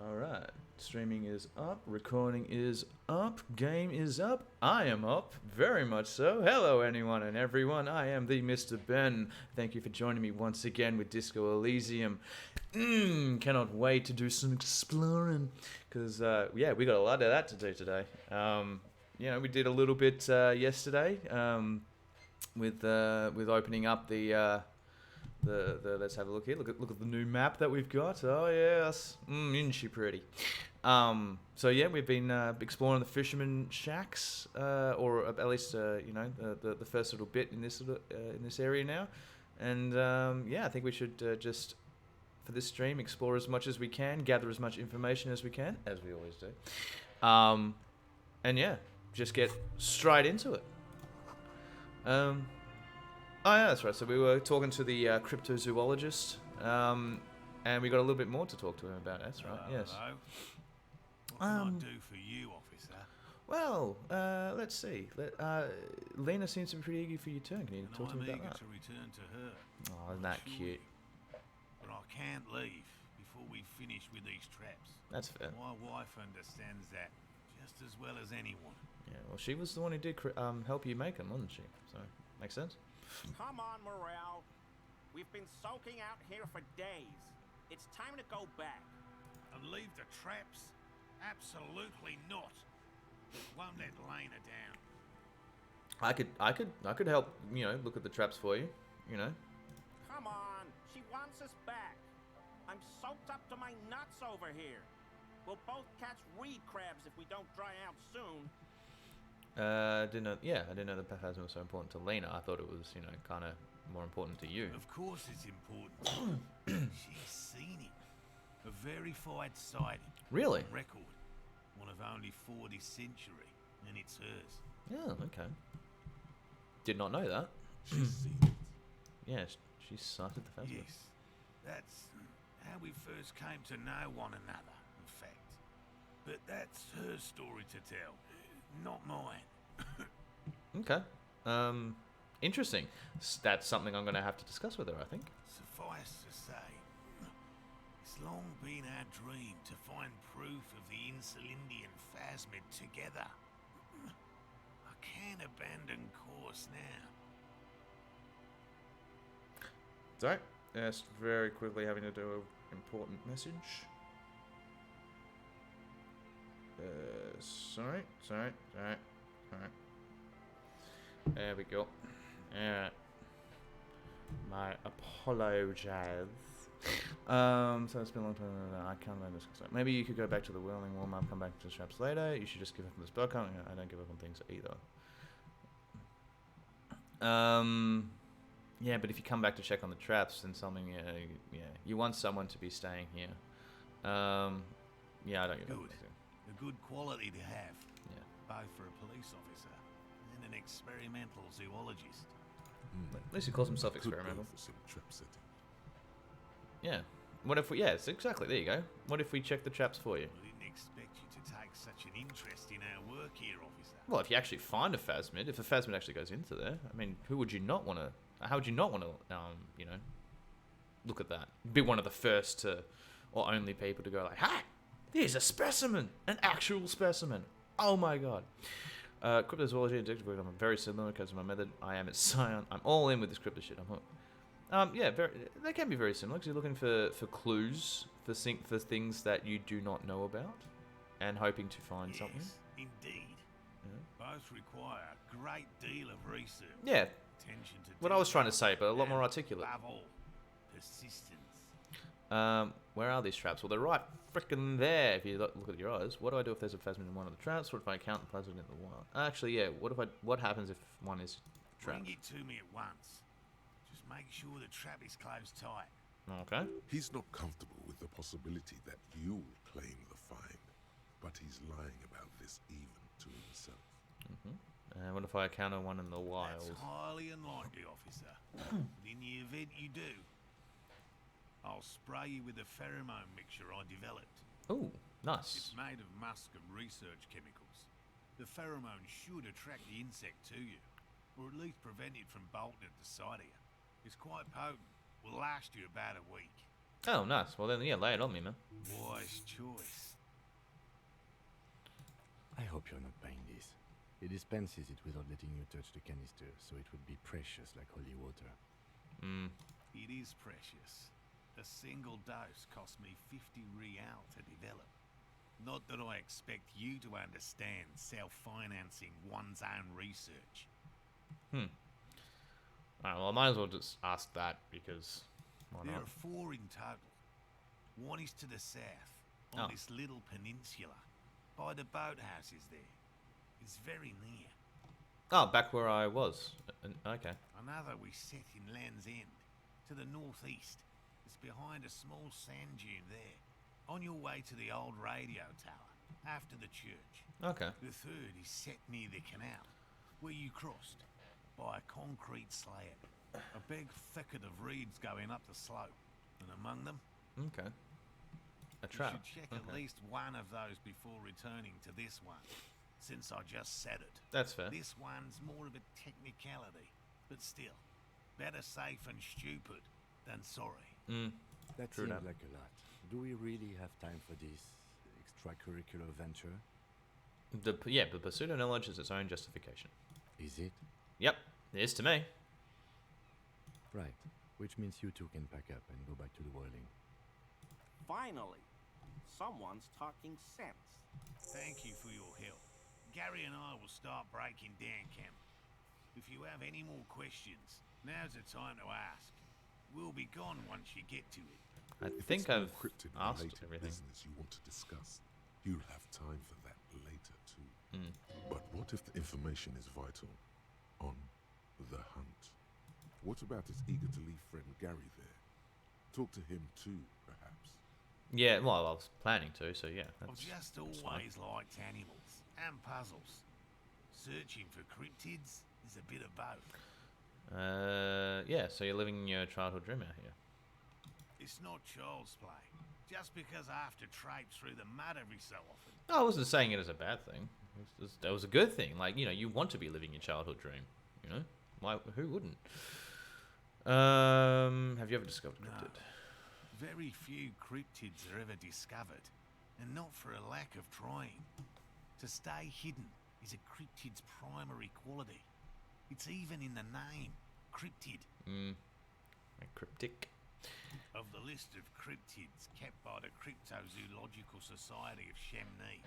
Alright, streaming is up, recording is up, game is up, I am up, very much so. Hello anyone and everyone, I am the Mr. Ben. Thank you for joining me once again with Disco Elysium. Cannot wait to do some exploring, because, yeah, we got a lot of that to do today. We did a little bit yesterday with opening up the let's have a look here. Look at the new map that we've got. Oh yes, isn't she pretty? So yeah, we've been exploring the fisherman shacks, or at least the first little bit in this area now. And yeah, I think we should just for this stream explore as much as we can, gather as much information as we can, as we always do. And yeah, just get straight into it. Oh yeah, that's right. So we were talking to the cryptozoologist, and we got a little bit more to talk to him about. That's right. Hello, Yes. hello. What can I do for you, officer? Well, let's see. Lena seems to be pretty eager for your turn. Can you talk to me about that? to return to her. Oh, isn't that cute? But I can't leave before we finish with these traps. That's fair. My wife understands that just as well as anyone. Yeah. Well, she was the one who did help you make them, wasn't she? So makes sense. Come on, Morel. We've been soaking out here for days. It's time to go back. And leave the traps? Absolutely not. Won't let Lena down. I could help. Look at the traps for you. Come on. She wants us back. I'm soaked up to my nuts over here. We'll both catch reed crabs if we don't dry out soon. I didn't know the Phasma was so important to Lena. I thought it was, kind of more important to you. Of course it's important. She's seen it. A verified sighting. Really? On record. One of only 4 this century. And it's hers. Yeah, okay. Did not know that. She's seen it. Yeah, she sighted the Phasma. Yes. That's how we first came to know one another, in fact. But that's her story to tell. Not mine. Okay. Interesting. That's something I'm going to have to discuss with her, I think. Suffice to say, it's long been our dream to find proof of the Insulindian phasmid together. I can't abandon course now. Sorry. Just very quickly having to do an important message. Sorry. Alright. There we go. Alright. My apologies. So it's been a long time. I can't remember this. Maybe you could go back to the whirling warm up, come back to the traps later. You should just give up on the spell count. I don't give up on things either. Yeah, but if you come back to check on the traps, then something, you want someone to be staying here. Yeah, I don't give up on Good. anything. A good quality to have. Yeah. Both for a police officer and an experimental zoologist. At least he calls himself Could go experimental. for some trap setting. Yeah. What if we... Yes, exactly. There you go. What if we check the traps for you? I didn't expect you to take such an interest in our work here, officer. Well, if you actually find a phasmid, if a phasmid actually goes into there, I mean, who would you not want to... How would you not want to, look at that? Be one of the first to... Or only people to go like, hey, here's a specimen! An actual specimen! Oh my god. Cryptozoology and detective work, I'm very similar because of my method. I am at Scion. I'm all in with this crypto shit. I'm hooked. Yeah, they can be very similar because you're looking for clues, for things that you do not know about, and hoping to find something. Indeed. Yeah. Both require a great deal of research. Yeah, Attention to what I was trying to detail, say, but a lot more and articulate. Above all, persistence. Where are these traps? Well, they're right frickin' there if you look at your eyes. What do I do if there's a phasmid in one of the traps? What if I count the phasmid in the wild? Actually, yeah, what happens if one is trapped? Bring it to me at once. Just make sure the trap is closed tight. Okay. He's not comfortable with the possibility that you'll claim the find, but he's lying about this even to himself. And what if I counter one in the That's wild? highly unlikely, officer. But in the event you do, I'll spray you with a pheromone mixture I developed. Ooh, nice. It's made of musk and research chemicals. The pheromone should attract the insect to you, or at least prevent it from bolting at the sight of you. It's quite potent. Will last you about a week. Oh, nice. Well then, yeah, lay it on me, man. Wise choice. I hope you're not buying this. He dispenses it without letting you touch the canister, so it would be precious like holy water. Hmm. It is precious. A single dose cost me 50 real to develop. Not that I expect you to understand self-financing one's own research. Alright, well, I might as well just ask that because why There not? are 4 in total. One is to the south, on Oh. this little peninsula, by the boathouses there. It's very near. Oh, back where I was. Okay. Another we set in Land's End, to the northeast. It's behind a small sand dune there, on your way to the old radio tower, after the church. Okay. The third is set near the canal, where you crossed, by a concrete slab. A big thicket of reeds going up the slope, and among them, Okay. A you trap. should check Okay. at least one of those before returning to this one, since I just said it. That's fair. This one's more of a technicality, but still, better safe and stupid than sorry. That True seems that. like a lot. Do we really have time for this extracurricular venture? Yeah, the pursuit of knowledge is its own justification. Is it? Yep, it is to me. Right. Which means you two can pack up and go back to the whirling. Finally, someone's talking sense. Thank you for your help. Gary and I will start breaking down camp. If you have any more questions, now's the time to ask. We'll be gone once you get to it. I If think it's more I've cryptid asked related everything. business you want to discuss, you'll have time for that later too. Hmm. But what if the information is vital? On the hunt. What about his eager to leave friend Gary there? Talk to him too, perhaps. Yeah, well, I was planning to, so yeah. I've That's, just that's fine. always liked animals and puzzles. Searching for cryptids is a bit of both. Yeah, so you're living your childhood dream out here. It's not child's play. Just because I have to traipse through the mud every so often. No, I wasn't saying it as a bad thing. That was a good thing. Like, you know, you want to be living your childhood dream. You know, why? Who wouldn't? Have you ever discovered No. cryptid? Very few cryptids are ever discovered, and not for a lack of trying. To stay hidden is a cryptid's primary quality. It's even in the name, cryptid. Like cryptic. Of the list of cryptids kept by the Cryptozoological Society of Chemney,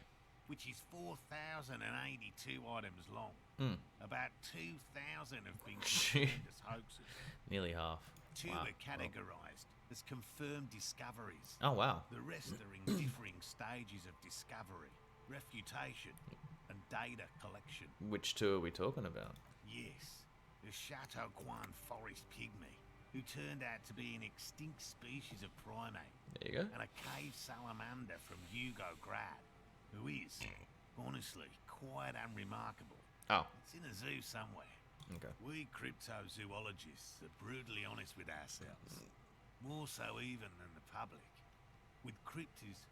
which is 4,082 items long, about 2,000 have been confirmed as hoaxes. Nearly half. Two Wow. are categorized as confirmed discoveries. Oh, wow. The rest are in differing stages of discovery, refutation, and data collection. Which two are we talking about? Yes, the Chateauguin forest pygmy, who turned out to be an extinct species of primate, There you go. and a cave salamander from Grad, who is, honestly, quite unremarkable. Oh, It's in a zoo somewhere. okay. We cryptozoologists are brutally honest with ourselves, more so even than the public. With cryptids,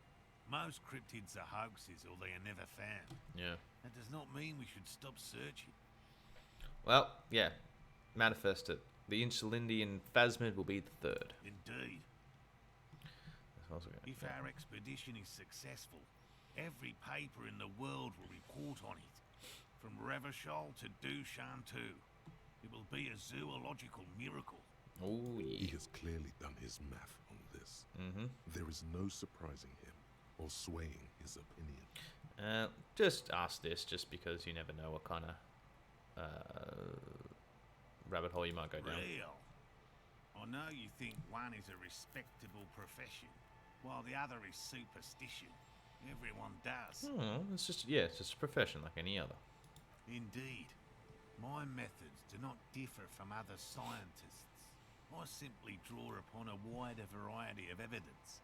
most cryptids are hoaxes or they are never found. Yeah. That does not mean we should stop searching. Well, yeah. Manifest it. The Insulindian phasmid will be the third. Indeed, That's also good. if our expedition is successful, every paper in the world will report on it. From Revachol to Dushantu. It will be a zoological miracle. Oh, He yeah. has clearly done his math on this. Mm-hmm. There is no surprising him or swaying his opinion. Just ask this, just because you never know what kind of rabbit hole you might go down. Real. I know you think one is a respectable profession, while the other is superstition. Everyone does. It's just it's just a profession like any other. Indeed. My methods do not differ from other scientists. I simply draw upon a wider variety of evidence.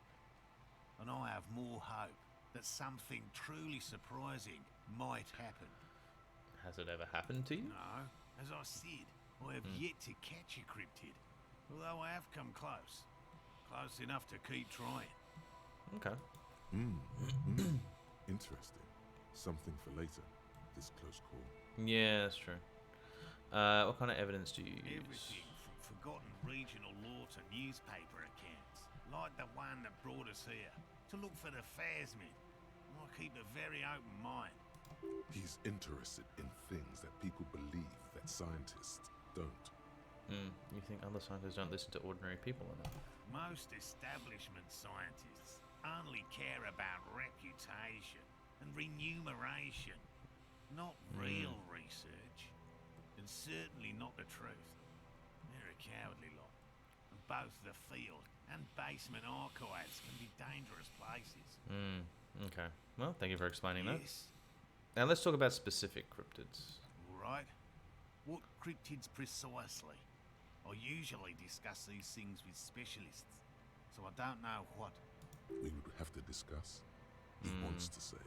And I have more hope that something truly surprising might happen. Has it ever happened to you? No, as I said, I have yet to catch a cryptid. Although I have come close. Close enough to keep trying. Okay. Interesting. Something for later. This close call. Yeah, that's true. What kind of evidence do you use? Everything from forgotten regional lore to newspaper accounts. like the one that brought us here, to look for the Phasmid. I keep a very open mind. He's interested in things that people believe that scientists don't. You think other scientists don't listen to ordinary people enough? Most establishment scientists only care about reputation and remuneration, not real research, and certainly not the truth. They're a cowardly lot, and both the field and basement archives can be dangerous places. Okay. Well, thank you for explaining that. Yes, Now let's talk about specific cryptids. all right. What cryptids precisely? I usually discuss these things with specialists, so I don't know what. We would have to discuss. He wants to say,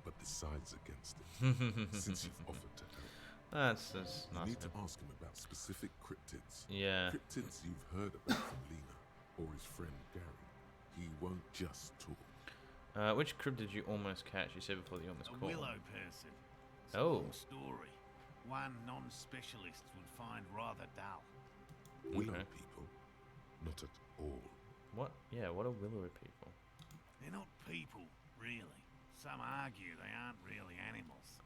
but decides against it. Since you've offered to help. That's You nice. need of to him. ask him about specific cryptids. Yeah. Cryptids you've heard about from Lena or his friend Gary. He won't just talk. Which cryptid did you almost catch? You said before that you almost A caught. willow person. It's Oh. a long story. One non-specialist would find rather dull. Willow Okay. people, not at all. What? Yeah, what are willow people? They're not people, really. Some argue they aren't really animals,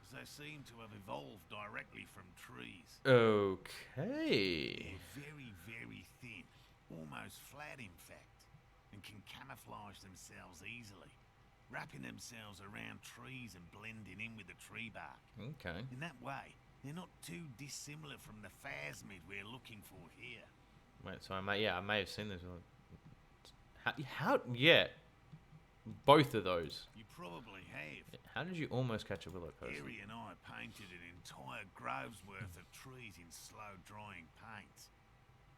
as they seem to have evolved directly from trees. Okay. They're very, very thin, almost flat in fact, and can camouflage themselves easily, wrapping themselves around trees and blending in with the tree bark. Okay. In that way, they're not too dissimilar from the Phasmid we're looking for here. Wait, so I may have seen this. How? Yeah. Both of those. You probably have. How did you almost catch a willow person? Gary and I painted an entire grove's worth of trees in slow-drying paint.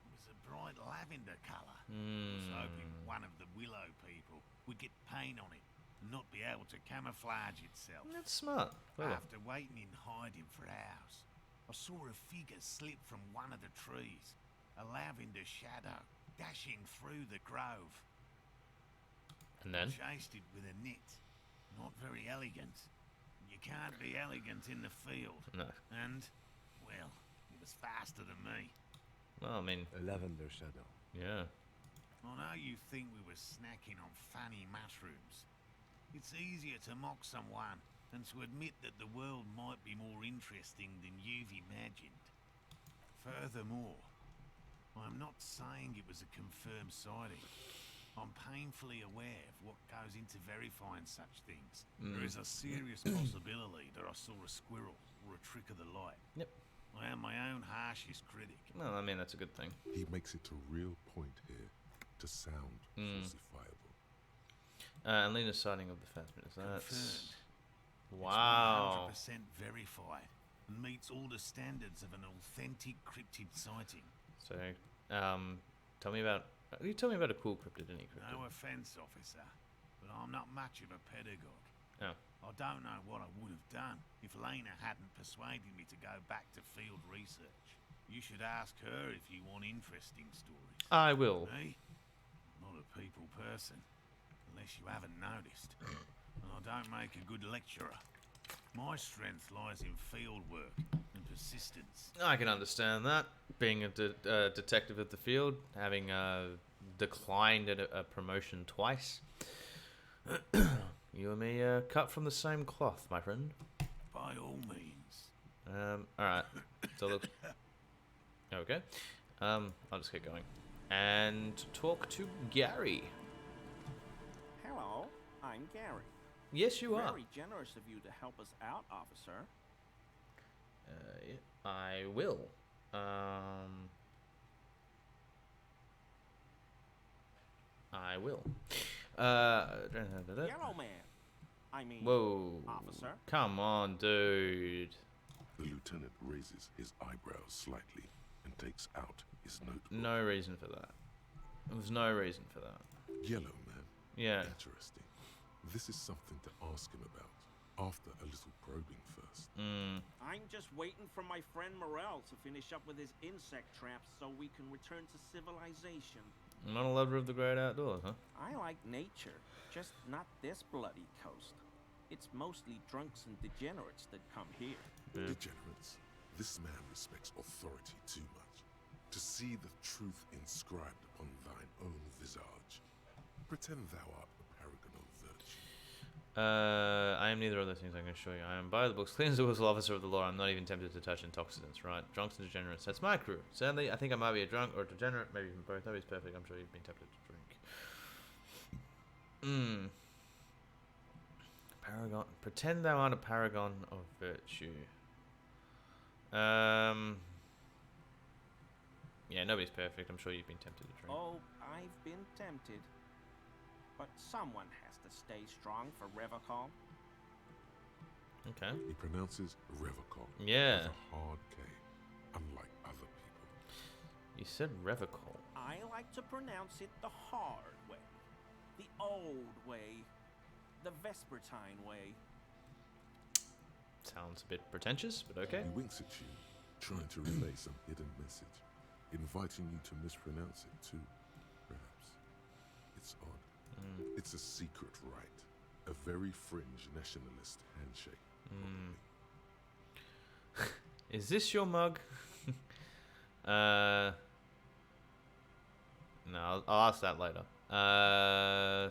It was a bright lavender colour. I was hoping one of the willow people would get paint on it and not be able to camouflage itself. That's smart. Clever. After waiting in hiding for hours, I saw a figure slip from one of the trees, a lavender shadow dashing through the grove. And then? Chased it with a net. Not very elegant. You can't be elegant in the field. No. And, well, it was faster than me. Well, I mean, A lavender shadow. yeah. I know you think we were snacking on funny mushrooms. It's easier to mock someone than to admit that the world might be more interesting than you've imagined. Furthermore, I'm not saying it was a confirmed sighting. I'm painfully aware of what goes into verifying such things. There is a serious possibility that I saw a squirrel or a trick of the light. Yep. I am my own harshest critic. Well, I mean, that's a good thing. He makes it a real point here to sound falsifiable. And Lena's sighting of the Phasmid. That's... Confirmed. Wow. It's 100% verified and meets all the standards of an authentic cryptid sighting. So, tell me about... You tell me about a cool cryptid, any cryptid. No offense, officer, but I'm not much of a pedagogue. Oh. I don't know what I would have done if Lena hadn't persuaded me to go back to field research. You should ask her if you want interesting stories. I will. Me? I'm not a people person, unless you haven't noticed. And I don't make a good lecturer. My strength lies in field work and persistence. I can understand that. Being a detective at the field, having declined at a promotion twice. You and me cut from the same cloth, my friend. By all means. Alright. So look. Okay. I'll just get going. And talk to Gary. Hello, I'm Gary. Yes, you are. Very generous of you to help us out, officer. Yeah, I will. I will. Yellow man. I mean, Whoa. officer. Come on, dude. The lieutenant raises his eyebrows slightly and takes out his notebook. No reason for that. There's no reason for that. Yellow man. Yeah. Interesting. This is something to ask him about after a little probing first. I'm just waiting for my friend Morel to finish up with his insect traps so we can return to civilization. Not a lover of the great outdoors, huh? I like nature, just not this bloody coast. It's mostly drunks and degenerates that come here. Degenerates. This man respects authority too much. to see the truth inscribed upon thine own visage. Pretend thou art a paragon of virtue. I am neither of those things I can assure you. I am by the books, clean as a whistle, officer of the law. I'm not even tempted to touch intoxicants, right? Drunks and degenerates. That's my crew. Sadly, I think I might be a drunk or a degenerate, maybe even both. Nobody's perfect. I'm sure you've been tempted to drink. Paragon. Pretend thou art a paragon of virtue. Yeah, nobody's perfect. I'm sure you've been tempted to drink. Oh, I've been tempted. But someone has to stay strong for Revocol. Okay. He pronounces Revocol Yeah. with a hard K, unlike other people. You said Revocol. I like to pronounce it the hard way. The old way. The Vespertine way. Sounds a bit pretentious, but okay. He winks at you, trying to relay some hidden message, inviting you to mispronounce it too, perhaps. It's odd. It's a secret rite, a very fringe nationalist handshake. Is this your mug? No, I'll ask that later. Are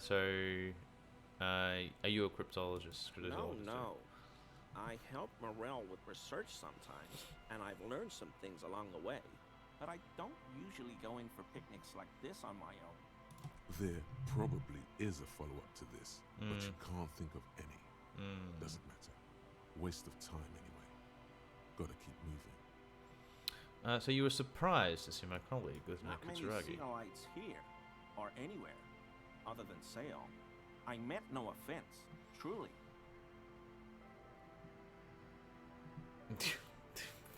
you a cryptologist? No. I help Morel with research sometimes, and I've learned some things along the way. But I don't usually go in for picnics like this on my own. There probably is a follow-up to this, but you can't think of any. Doesn't matter. Waste of time anyway. Gotta keep moving. So you were surprised to see my colleague with Not many Kitsuragi. Xenolites here, or anywhere, other than Sale. I meant no offense, truly.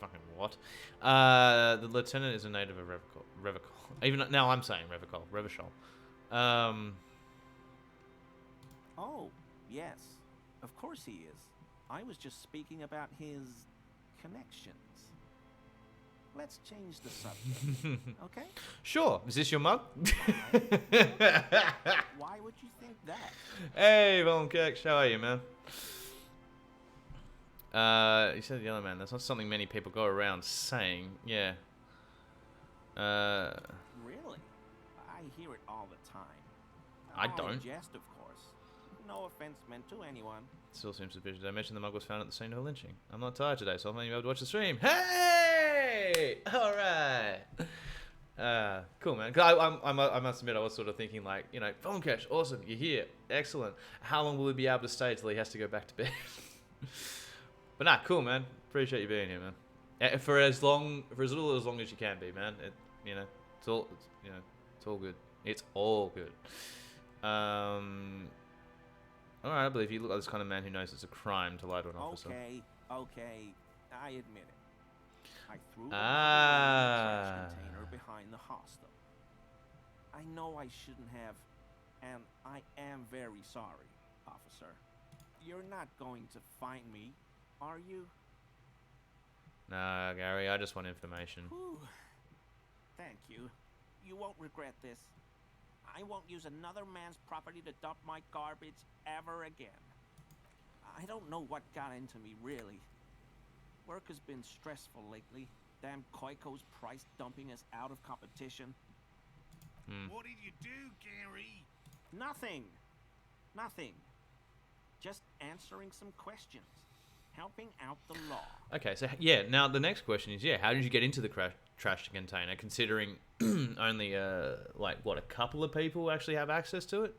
Fucking what? The lieutenant is a native of Revocol. Even now, I'm saying Revocol. Revachol. Oh, yes. Of course he is. I was just speaking about his connections. Let's change the subject, okay? Sure. Is this your mug? Why would you think that? Hey, Volnkirk, how are you, man? You said the yellow man. That's not something many people go around saying. Yeah. Really? I hear it all the time. I All in don't. jest, of course. No offense meant to anyone. Still seems suspicious. I mentioned the mug was found at the scene of a lynching. I'm not tired today, so I'm able to watch the stream. Hey! All right. Cool, man. 'Cause I must admit, I was sort of thinking, like, you know, Volnkesh, awesome, you're here, excellent. How long will he be able to stay till he has to go back to bed? But nah, cool, man. Appreciate you being here, man. For as little as you can be, man. It's all good. It's all good. All right, I believe you look like this kind of man who knows it's a crime to lie to an officer. Okay, I admit it. I threw the trash container behind the hostel. I know I shouldn't have, and I am very sorry, officer. You're not going to find me, are you? Nah, Gary, I just want information. Whew. Thank you. You won't regret this. I won't use another man's property to dump my garbage ever again. I don't know what got into me, really. Work has been stressful lately. Damn Koiko's price dumping us out of competition. What did you do, Gary? Nothing. Just answering some questions. Helping out the law. Okay, so yeah, now the next question is, how did you get into the trash container, considering only, a couple of people actually have access to it?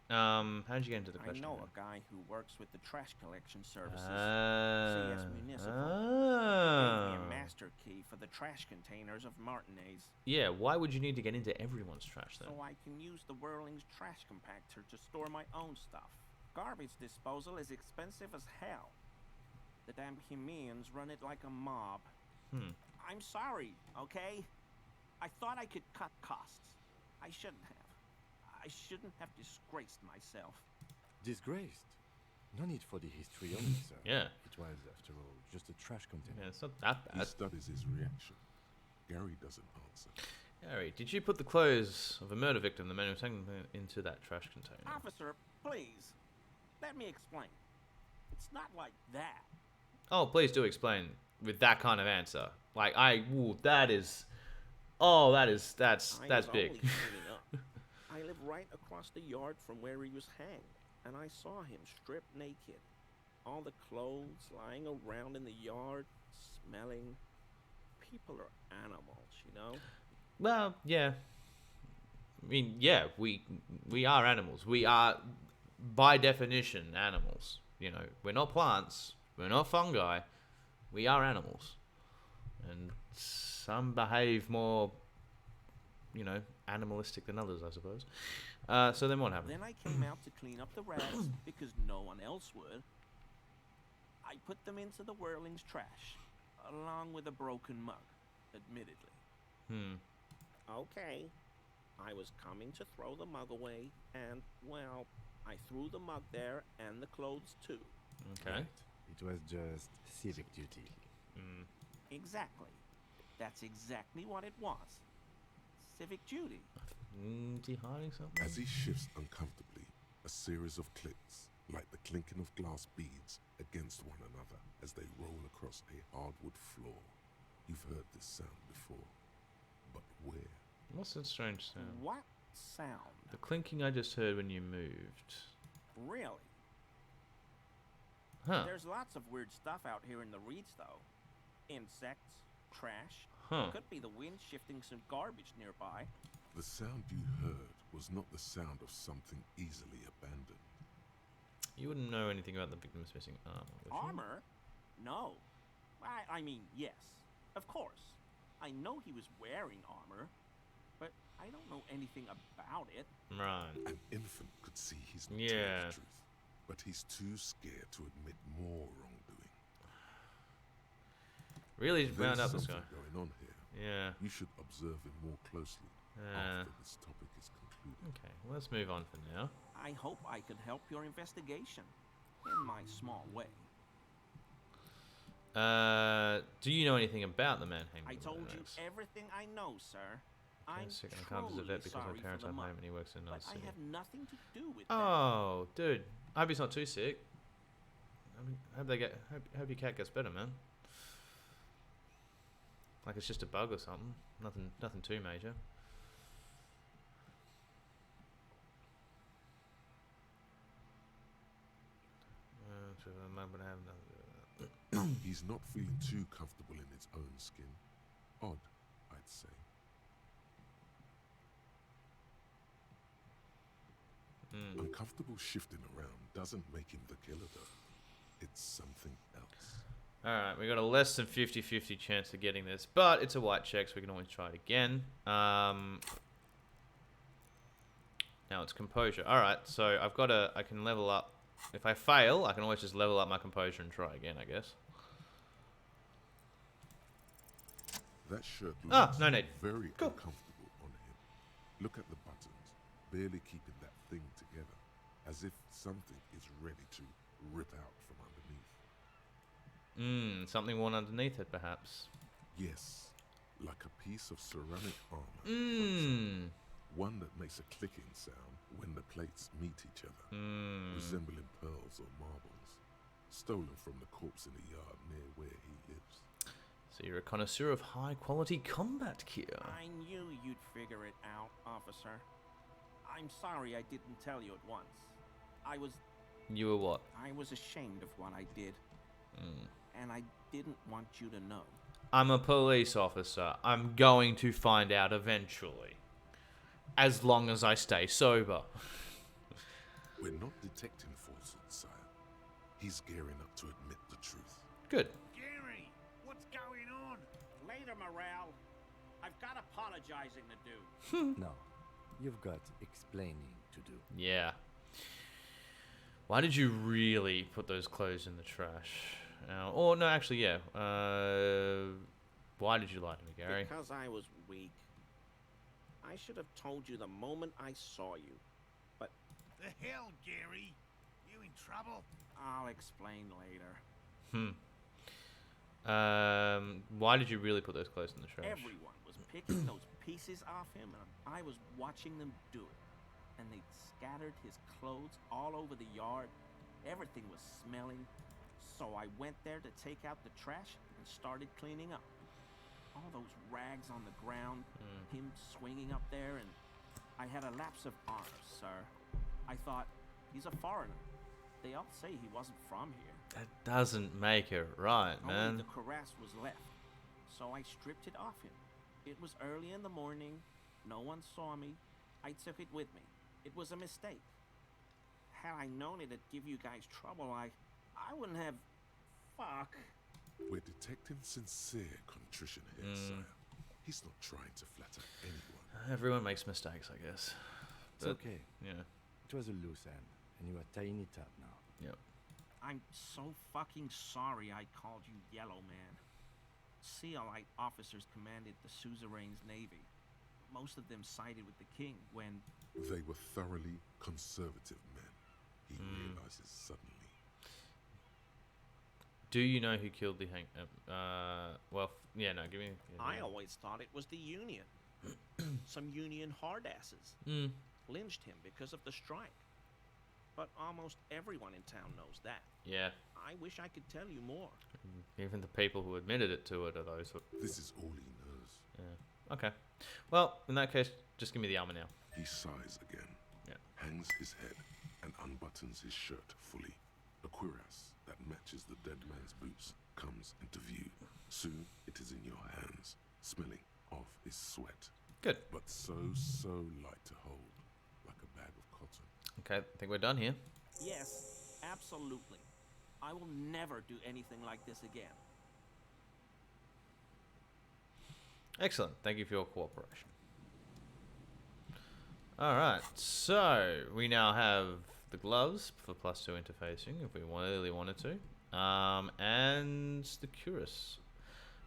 How did you get into the trash I know container? a guy who works with the trash collection services. Ah. CS Municipal. Ah. Gave me a master key for the trash containers of Martinez. Yeah, why would you need to get into everyone's trash then? So I can use the Whirling's trash compactor to store my own stuff. Garbage disposal is expensive as hell. The damn Chimeans run it like a mob. I'm sorry, okay? I thought I could cut costs. I shouldn't have. I shouldn't have disgraced myself. Disgraced? No need for the history on it, sir. Yeah. It was, after all, just a trash container. Yeah, it's not that He bad. studies his reaction. Gary doesn't answer. Harry, did you put the clothes of a murder victim, the man who was taken into that trash container? Officer, please. Let me explain. It's not like that. Oh, please do explain. with that kind of answer. Like, that's I was big. only cleaning up. I live right across the yard from where he was hanged, and I saw him stripped naked. All the clothes lying around in the yard, smelling. People are animals, you know? Well, yeah. I mean, yeah, we are animals. We are, by definition, animals. You know, we're not plants. We're not fungi. We are animals. And some behave more, you know, animalistic than others, I suppose. So then what happened? Then I came out to clean up the rats because no one else would. I put them into the whirling's trash, along with a broken mug, admittedly. Okay. I was coming to throw the mug away, and, well, I threw the mug there and the clothes too. Okay. Right. It was just civic duty. Exactly. That's exactly what it was. Civic duty. Is he hiding something? As he shifts uncomfortably, a series of clicks, like the clinking of glass beads against one another as they roll across a hardwood floor. You've heard this sound before, but where? What's that strange sound? What sound? The clinking I just heard when you moved. Really? Huh. There's lots of weird stuff out here in the reeds, though. Insects, trash. Huh. Could be the wind shifting some garbage nearby. The sound you heard was not the sound of something easily abandoned. You wouldn't know anything about the victim's missing armor, would you? Armor? No. I mean, yes. Of course. I know he was wearing armor, but I don't know anything about it. Right. An infant could see he's not Yeah. telling the truth, but he's too scared to admit more wrongdoing. Really wound There's up this something guy. going on here. Yeah. You should observe him more closely after this topic is concluded. Okay, well, let's move on for now. I hope I can help your investigation in my small way. Do you know anything about the man hanged? I by told the you nose? everything I know, sir. I'm Second, I can't visit a truly vet because my sorry parents for the aren't mug, home and he works in another but I city. have nothing to do with that. Oh, dude. I hope he's not too sick. Hope your cat gets better, man. Like it's just a bug or something. Nothing too major. He's not feeling too comfortable in his own skin. Odd, I'd say. Uncomfortable shifting around doesn't make him the killer, though. It's something else. Alright, we got a less than 50-50 chance of getting this, but it's a white check, so we can always try it again. Now it's composure. Alright, so I can level up. If I fail, I can always just level up my composure and try again, I guess. That shirt Ah, looks no need. very Cool. uncomfortable on him. Look at the buttons, barely keeping that thing together, as if something is ready to rip out from underneath. Something worn underneath it, perhaps. Yes, like a piece of ceramic armor. for example. One that makes a clicking sound when the plates meet each other, resembling pearls or marbles, stolen from the corpse in the yard near where he lives. So you're a connoisseur of high-quality combat gear. I knew you'd figure it out, officer. I'm sorry I didn't tell you at once. You were what? I was ashamed of what I did. And I didn't want you to know. I'm a police officer. I'm going to find out eventually. As long as I stay sober. We're not detecting falsehood, sire. He's gearing up to admit the truth. Good. Gary, what's going on? Later, Morale. I've got apologizing to do. No, you've got explaining to do. Yeah. Why did you really put those clothes in the trash? Or no, actually, yeah. Why did you lie to me, Gary? Because I was weak. I should have told you the moment I saw you. But The hell, Gary? You in trouble? I'll explain later. Why did you really put those clothes in the trash? Everyone was picking those pieces off him, and I was watching them do it. And they'd scattered his clothes all over the yard. Everything was smelling. So I went there to take out the trash, and started cleaning up. All those rags on the ground, him swinging up there, and I had a lapse of arms, sir. I thought, he's a foreigner. They all say he wasn't from here. That doesn't make it right, man. Only the cuirass was left, so I stripped it off him. It was early in the morning. No one saw me. I took it with me. It was a mistake. Had I known it'd give you guys trouble, I wouldn't have... Fuck. We're detecting sincere contrition here, sire. He's not trying to flatter anyone. Everyone makes mistakes, I guess. It's But, okay. Yeah. It was a loose end, and you are tying it up now. Yep. I'm so fucking sorry I called you Yellow Man. Sealite officers commanded the suzerain's navy. Most of them sided with the king when... They were thoroughly conservative men, he realizes suddenly. Do you know who killed the give me... I always thought it was the Union. Some Union hardasses. Lynched him because of the strike. But almost everyone in town knows that. Yeah. I wish I could tell you more. Even the people who admitted it to it are those. This is all he knows. Yeah. Okay. Well, in that case, just give me the armor now. He sighs again, hangs his head, and unbuttons his shirt fully. A cuirass that matches the dead man's boots comes into view. Soon it is in your hands, smelling of his sweat. Good. But so light to hold, like a bag of cotton. Okay, I think we're done here. Yes, absolutely. I will never do anything like this again. Excellent. Thank you for your cooperation. Alright, so we now have the gloves for +2 interfacing, if we really wanted to. And the cuirass.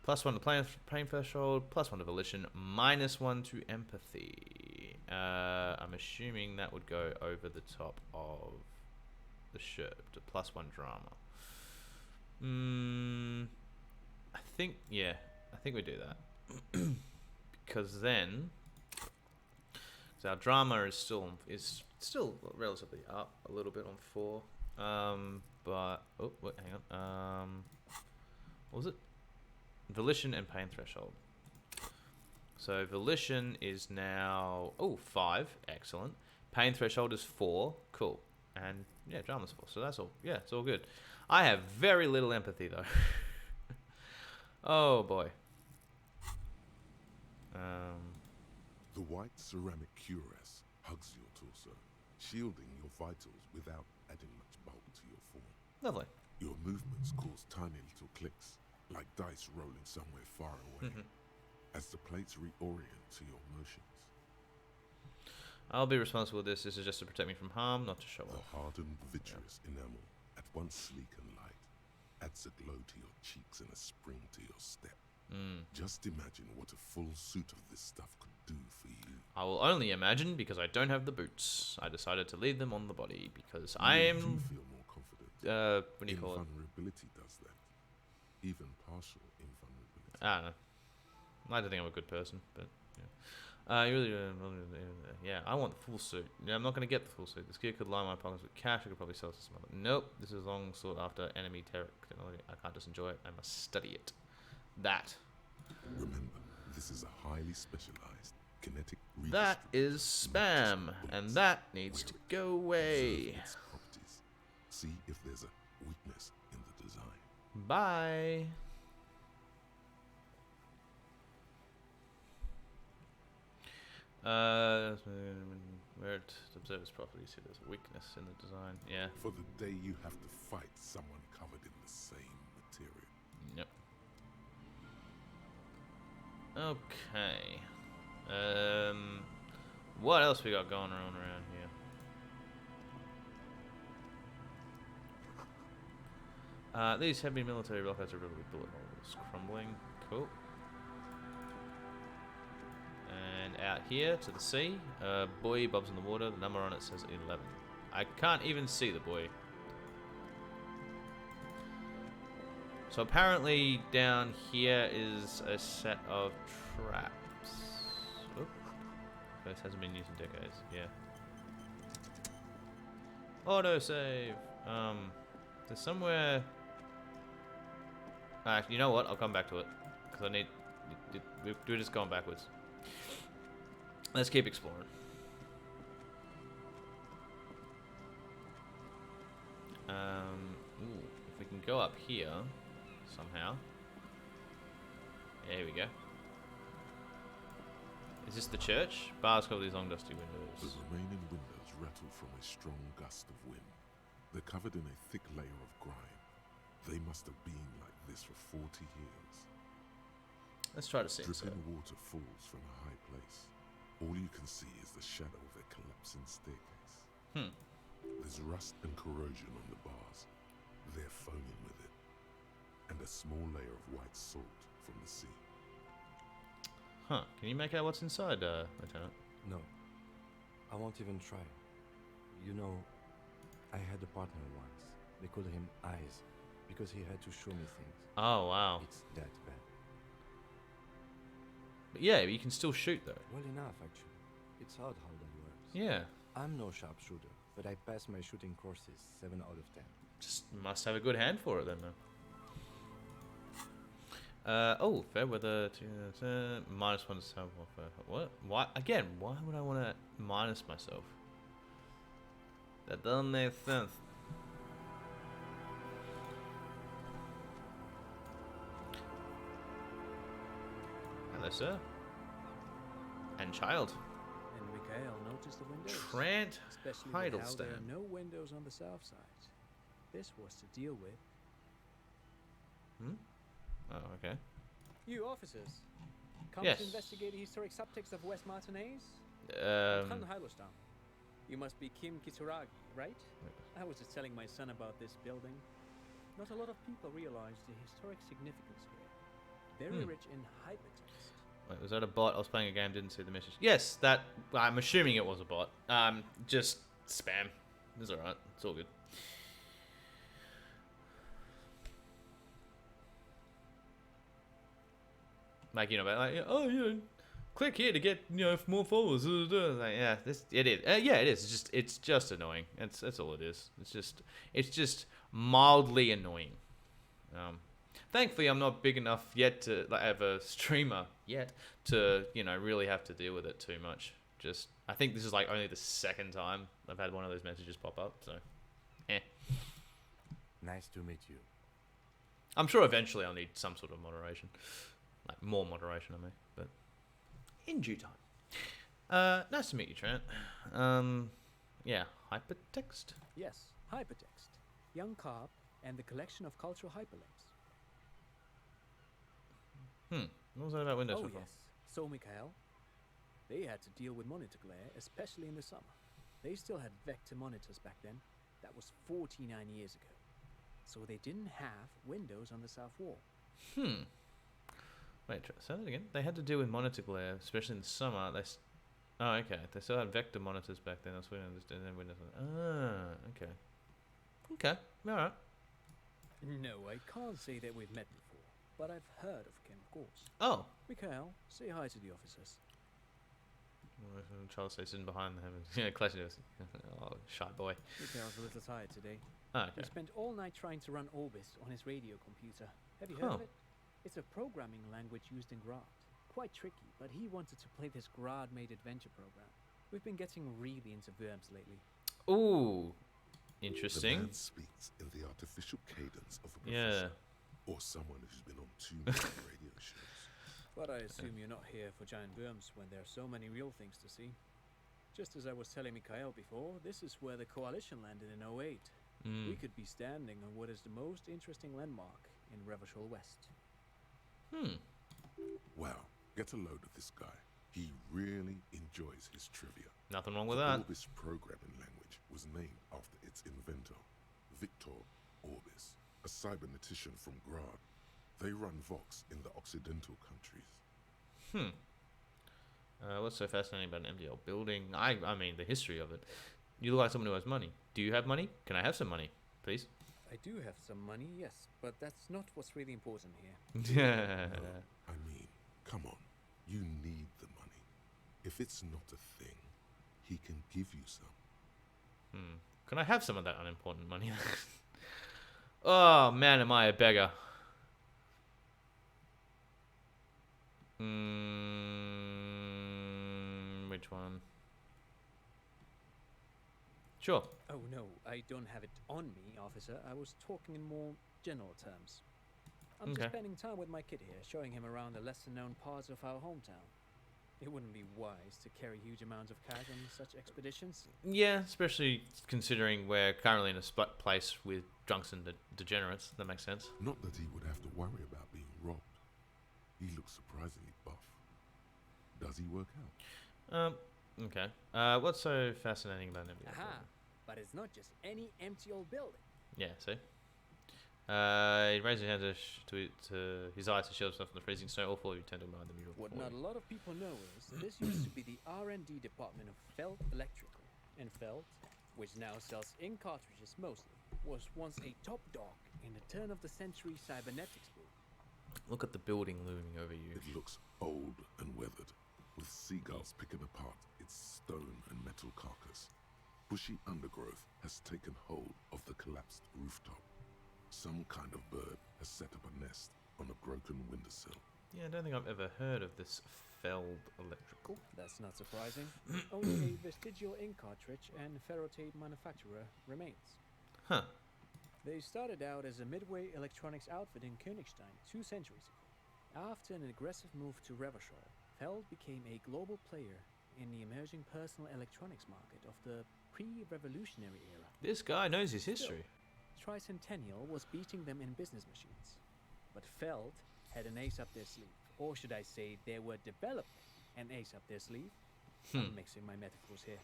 +1 to pain threshold, +1 to volition, -1 to empathy. I'm assuming that would go over the top of the shirt, to +1 drama. I think we do that. Because then, our drama is still relatively up a little bit on 4. But hang on. What was it? Volition and pain threshold. So volition is now 5. Excellent. Pain threshold is 4. Cool. And yeah, drama's 4. So that's all. Yeah, it's all good. I have very little empathy though. Oh boy. The white ceramic cuirass hugs your torso, shielding your vitals without adding much bulk to your form. Lovely. Your movements cause tiny little clicks, like dice rolling somewhere far away, as the plates reorient to your motions. I'll be responsible for this. This is just to protect me from harm, not to show The off. hardened, vitreous enamel, at once sleek and light, adds a glow to your cheeks and a spring to your step. Just imagine what a full suit of this stuff could do for you. I will only imagine because I don't have the boots. I decided to leave them on the body because I am... You feel more confident. What do you call it? Invulnerability does that. Even partial invulnerability. I don't know. I don't think I'm a good person, but yeah. You really, yeah. I want the full suit. Yeah, I'm not going to get the full suit. This gear could line my pockets with cash. I could probably sell it to some other. Nope. This is long sought after enemy technology. I can't just enjoy it. I must study it. That. Remember, this is a highly specialized kinetic. That is spam, and that needs to go away. Its properties. See if there's a weakness in the design. Bye. Where it observes properties, see there's a weakness in the design. Yeah. For the day you have to fight someone covered in the same material. Yep. Okay. What else we got going on around here? These heavy military rockets are really bullet holes. Crumbling. Cool. And out here to the sea, buoy bobs in the water. The number on it says 11. I can't even see the buoy. So apparently down here is a set of traps. Oop. This hasn't been used in decades. Yeah. Auto save. There's somewhere. You know what? I'll come back to it. Because I need... We're just going backwards. Let's keep exploring. Ooh, if we can go up here somehow. There we go. Is this the church? Bars cover these long dusty The windows. remaining windows rattle from a strong gust of wind. They're covered in a thick layer of grime. They must have been like this for 40 years. Let's try to see inside. Dripping water falls from a high place. All you can see is the shadow of a collapsing staircase. There's rust and corrosion on the bars. They're foaming with it. And a small layer of white salt from the sea. Huh. Can you make out what's inside, Lieutenant? No, I won't even try. You know, I had a partner once. They called him Eyes because he had to show me things. Oh, wow. It's that bad. But yeah, you can still shoot, though. Well enough, actually. It's odd how that works. Yeah. I'm no sharpshooter, but I passed my shooting courses 7 out of 10. Just must have a good hand for it, then, though. Oh, fair weather to minus one to self warfare. What? Why? Again, why would I want to minus myself? That doesn't make sense. Hello, sir. And child. And Mikhail noticed the windows. Trent Especially with how there Hiddleston. are no windows on the south side. This was to deal with. Oh, okay. You officers, come Yes. to investigate the historic subtext of West Martinez? Um. Hiddleston. You must be Kim Kitsuragi, right? I was just telling my son about this building. Not a lot of people realize the historic significance here. Very rich in hypertext. Wait, was that a bot? I was playing a game, didn't see the message. Yes, that. I'm assuming it was a bot. Just spam. It's alright. It's all good. Like, you know, like, oh, you know, click here to get, you know, more followers. Like, yeah, it is. Yeah, it is. It's just annoying. That's all it is. It's just mildly annoying. Thankfully, I'm not big enough yet to like have a streamer yet to, you know, really have to deal with it too much. Just, I think this is like only the second time I've had one of those messages pop up. So, Nice to meet you. I'm sure eventually I'll need some sort of moderation. Like, more moderation, I mean, but in due time. Nice to meet you, Trent. Yeah, hypertext? Yes, hypertext. Young Carp and the collection of cultural hyperlinks. What was that about Windows? Oh, Football? yes. So, Mikhail, they had to deal with monitor glare, especially in the summer. They still had vector monitors back then. That was 49 years ago. So they didn't have windows on the south wall. Wait, say that again? They had to deal with monitor glare, especially in the summer. Oh, okay. They still had vector monitors back then. That's what I understand. Windows. Ah, okay. Okay, alright. No, I can't say that we've met before, but I've heard of Kim, of course. Oh. Mikhail, say hi to the officers. Charles stays sitting behind them. Yeah, classic. Oh, shy boy. Mikhail's a little tired today. Ah, He okay. spent all night trying to run Orbis on his radio computer. Have you heard Huh. of it? It's a programming language used in Grad. Quite tricky, but he wanted to play this Grad-made adventure program. We've been getting really into verbs lately. Ooh. The Interesting. man speaks in the artificial cadence of a Yeah. professor. Or someone who's been on too many radio shows. But I assume you're not here for giant worms when there are so many real things to see. Just as I was telling Mikhail before, this is where the Coalition landed in '08. We could be standing on what is the most interesting landmark in Revachol West. Wow, get a load of this guy. He really enjoys his trivia. Nothing wrong with The that. Orbis programming language was named after its inventor, Victor Orbis, a cybernetician from Grad. They run Vox in the Occidental countries. What's so fascinating about an MDL building? I mean, the history of it. You look like someone who has money. Do you have money? Can I have some money, please? I do have some money, yes, but that's not what's really important here. Yeah. No, I mean, come on. You need the money. If it's not a thing, he can give you some. Can I have some of that unimportant money? Oh man, am I a beggar? Which one? Sure. Oh no, I don't have it on me, officer. I was talking in more general terms. I'm Okay. just spending time with my kid here, showing him around the lesser-known parts of our hometown. It wouldn't be wise to carry huge amounts of cash on such expeditions. Yeah, especially considering we're currently in a place with drunks and degenerates. That makes sense. Not that he would have to worry about being robbed. He looks surprisingly buff. Does he work out? Okay. What's so fascinating about Nebula? Aha! But it's not just any empty old building. Yeah, see? He raises his hand to his eyes to shield himself from the freezing snow. All four of you tend to admire the mural. What before not you. a lot of people know is this used to be the R&D department of Felt Electrical. And Felt, which now sells ink cartridges mostly, was once a top dog in the turn-of-the-century cybernetics boom. Look at the building looming over you. It looks old and weathered, with seagulls picking apart its stone and metal carcass. Bushy undergrowth has taken hold of the collapsed rooftop. Some kind of bird has set up a nest on a broken windowsill. Yeah, I don't think I've ever heard of this Feld Electrical. That's not surprising. Only a vestigial ink cartridge and ferrotape manufacturer remains. Huh. They started out as a midway electronics outfit in Königstein 2 centuries ago. After an aggressive move to Revachol, Feld became a global player in the emerging personal electronics market of the pre-revolutionary era. This guy knows his history. Tricentennial was beating them in business machines. But Feld had an ace up their sleeve. Or should I say, they were developing an ace up their sleeve? I'm mixing my metaphors here.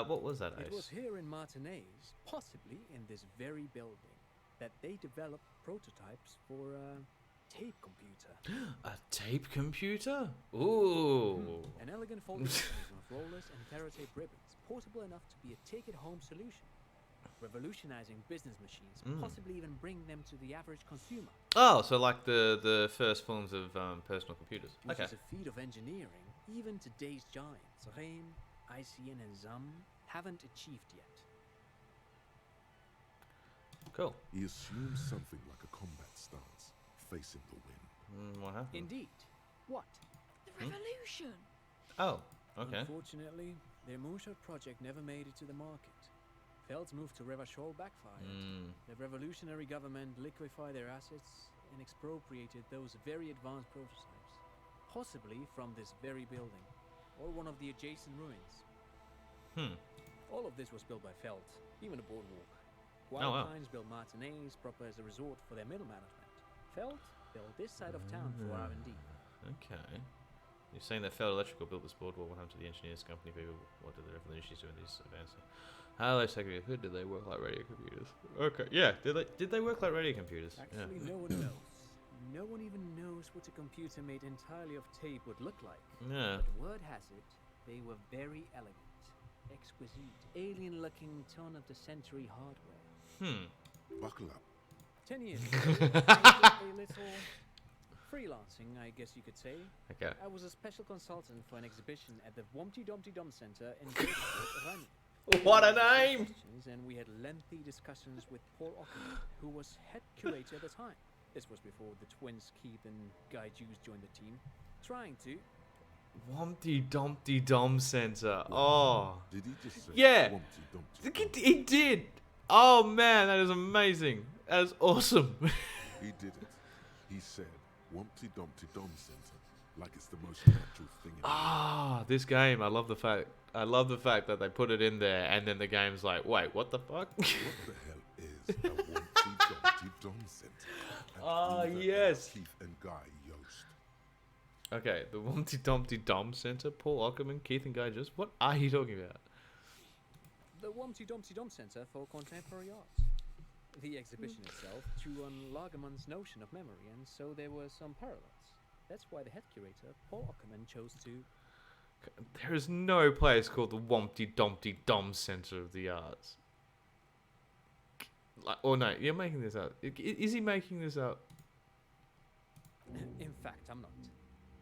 What was that It was ace? here in Martinez, possibly in this very building, that they developed prototypes for a tape computer. A tape computer? Ooh. An elegant folding mechanism of rollers and ferrotape ribbons, portable enough to be a take-it-home solution. Revolutionizing business machines, possibly even bring them to the average consumer. Oh, so like the first forms of personal computers. Which Okay. is a feat of engineering even today's giants, Rehm, ICN and ZAM, haven't achieved yet. Cool. He assumes something like a combat stance, facing the wind. What happened? Indeed. What? The revolution! Oh, okay. Unfortunately, their moonshot project never made it to the market. Feld's move to Revachol backfired. The revolutionary government liquefied their assets and expropriated those very advanced prototypes, possibly from this very building, or one of the adjacent ruins. All of this was built by Feld, even the boardwalk. While wow. Pines built Martinez proper as a resort for their middle management, Feld built this side of town for R&D. Okay. You're saying that Feld Electrical built this boardwalk. What happened to the engineers company people? What did the revolutionaries do in these advancing? How they segregated? Did they work like radio computers? Okay, yeah. Did they work like radio computers? Actually, no one knows. No one even knows what a computer made entirely of tape would look like. Yeah. But word has it, they were very elegant, exquisite, alien-looking turn-of-the-century hardware. Buckle up. 10 years ago, I did a little freelancing, I guess you could say. Okay. I was a special consultant for an exhibition at the Wumpty Dumpty Dum Center in Gothenburg, Rani. What a name! And we had lengthy discussions with Paul Ockerman, who was head curator at the time. This was before the twins Keith and Guy Hughes joined the team, trying to. Humpty Dumpty Dum Center. Oh. Did he just say Yeah. Humpty Dumpty Dumpty? He did. Oh man, that is amazing. That is awesome. He did it. He said Humpty Dumpty Dum Center, like it's the most natural thing in the world. This game. I love the fact that they put it in there, and then the game's like, wait, what the fuck? What the hell is a Humpty Dumpty Dum Center? And Ah, who the hell yes. Keith and Guy Yost. Okay, the Humpty Dumpty Dum Center. Paul Ockerman, Keith, and Guy. Just what are you talking about? The Wumpty Dumpty Dum Center for Contemporary Art. The exhibition itself drew on Lagerman's notion of memory, and so there were some parallels. That's why the head curator, Paul Ockerman, chose to. There is no place called the Humpty Dumpty Dum Center of the Arts. Like, or no, you're making this up. Is he making this up? In fact, I'm not.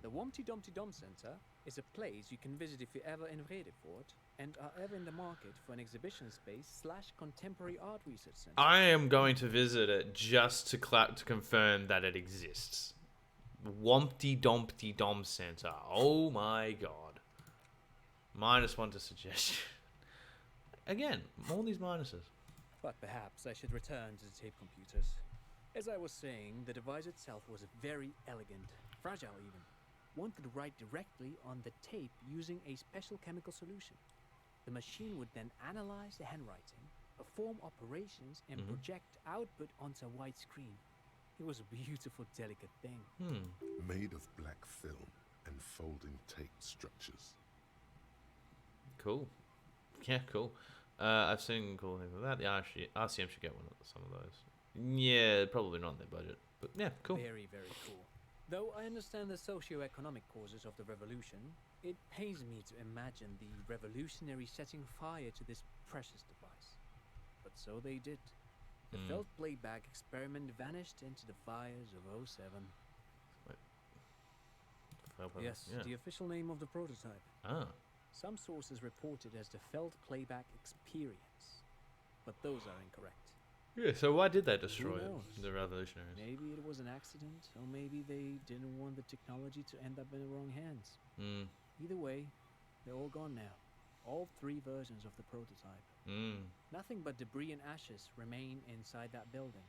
The Wumpty Dumpty Dum Center is a place you can visit if you're ever in Vredefort and are ever in the market for an exhibition space / contemporary art research center. I am going to visit it just to confirm that it exists. Wompty Dompty Dom Center. Oh my god. -1 to suggestion. Again, all these minuses. But perhaps I should return to the tape computers. As I was saying, the device itself was very elegant, fragile even. One could write directly on the tape using a special chemical solution. The machine would then analyze the handwriting, perform operations, and project output onto a white screen. It was a beautiful, delicate thing. Made of black film and folding tape structures. Cool. Yeah, cool. I've seen cool things like that. The RCM should get one of some of those. Yeah, probably not in their budget. But yeah, cool. Very, very cool. Though I understand the socio-economic causes of the revolution, it pains me to imagine the revolutionaries setting fire to this precious device. But so they did. The felt playback experiment vanished into the fires of '07. Yes, Yeah. the official name of the prototype. Ah. Some sources report it as the felt playback experience, but those are incorrect. Yeah, so why did they destroy it, knows? the revolutionaries? Maybe it was an accident, or maybe they didn't want the technology to end up in the wrong hands. Either way, they're all gone now. All 3 versions of the prototype. Nothing but debris and ashes remain inside that building.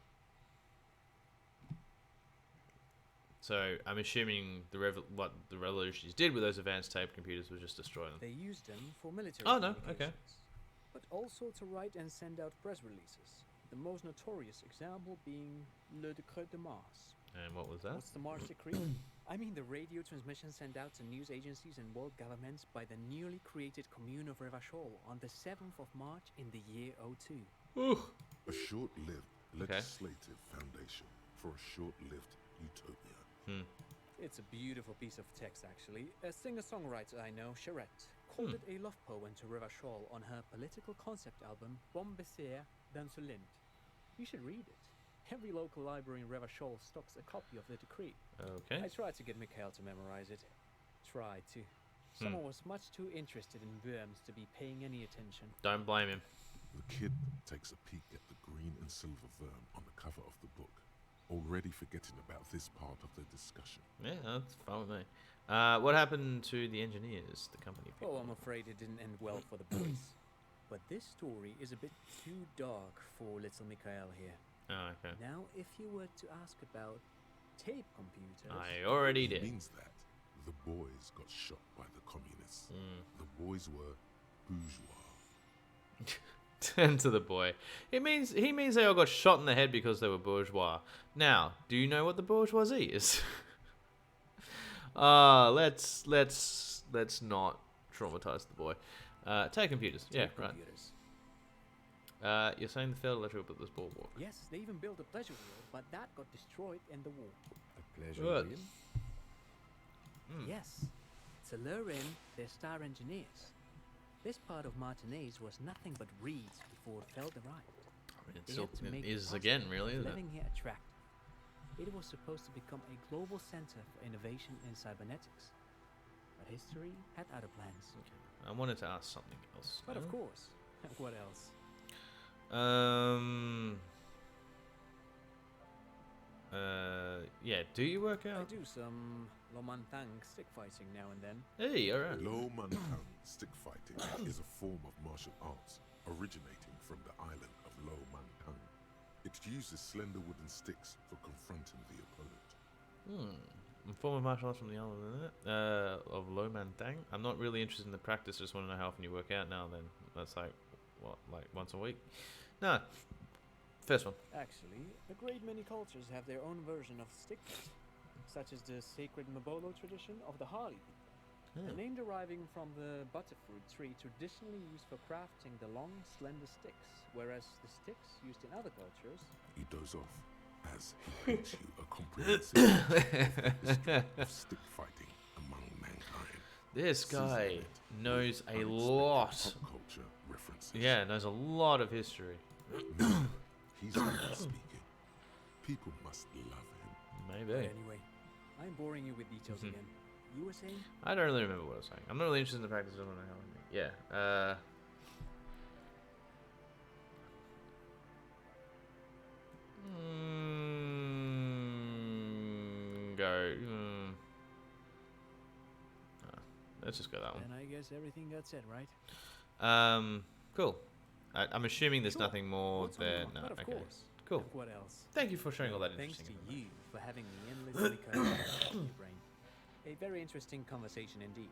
So I'm assuming what the revolutionaries did with those advanced tape computers was just destroy them. They used them for military Oh, no, okay. communications, but also to write and send out press releases. The most notorious example being Le Décret de Mars. And what was that? What's the Mars Decree? I mean the radio transmission sent out to news agencies and world governments by the newly created commune of Revachol on the 7th of March in the year '02. Ooh. A short-lived legislative foundation for a short-lived utopia. It's a beautiful piece of text, actually. A singer-songwriter I know, Charette, called it a love poem to Revachol on her political concept album, Bon Baiser dans ce Lind. You should read it. Every local library in Revachol stocks a copy of the decree. Okay. I tried to get Mikhail to memorize it. Tried to. Someone was much too interested in Worms to be paying any attention. Don't blame him. The kid takes a peek at the green and silver worm on the cover of the book, already forgetting about this part of the discussion. Yeah, that's fine with me. What happened to the engineers, the company people? Oh, I'm afraid it didn't end well for the boys. But this story is a bit too dark for little Mikhail here. Oh, okay. Now, if you were to ask about tape computers... I already It did. means that the boys got shot by the communists. The boys were bourgeois. Turn to the boy. He means they all got shot in the head because they were bourgeois. Now, do you know what the bourgeoisie is? Let's not traumatize the boy. Take computers. Yeah, tape right. computers. You're saying the failed electrical but this boardwalk. Yes, they even built a pleasure wheel, but that got destroyed in the war. A pleasure What? wheel? Yes, to lure in their star engineers. This part of Martinez was nothing but reeds before Feld arrived. I mean, it They still had to make the is again, prospect really, of isn't it? living here attractive. It was supposed to become a global center for innovation in cybernetics. But history had other plans. I wanted to ask something else. But of course, what else? Yeah, do you work I out? do some Lomantang stick fighting now and then. Hey, alright. Low Mantang stick fighting is a form of martial arts originating from the island of Low Mantang. It uses slender wooden sticks for confronting the opponent. A form of martial arts from the island, isn't it? Of Lo Man Tang. I'm not really interested in the practice, just want to know how often you work out now then. That's like, what, like once a week? No. First one. Actually, a great many cultures have their own version of stick fighting, such as the sacred Mabolo tradition of the Harli people. The name deriving from the butterfruit tree traditionally used for crafting the long, slender sticks, whereas the sticks used in other cultures... He does off as he paints you a comprehensive history of stick fighting among mankind. This guy Seasoning it knows with a unexpected lot. Pop culture references. Yeah, knows a lot of history. Now, he's really speaking. People must love him. But Maybe. anyway, I'm boring you with details again. You were saying? I don't really remember what I was saying. I'm not really interested in the practice. I don't know how I make. Yeah. Go. let's just go that Then I guess everything got said, right? one. Cool. I'm assuming there's Sure. nothing more What's on there. your mind? No, But of okay. course. Cool. And what else? Thank you for showing all that Thanks interesting to information. you for having me endlessly cut in your brain. A very interesting conversation indeed.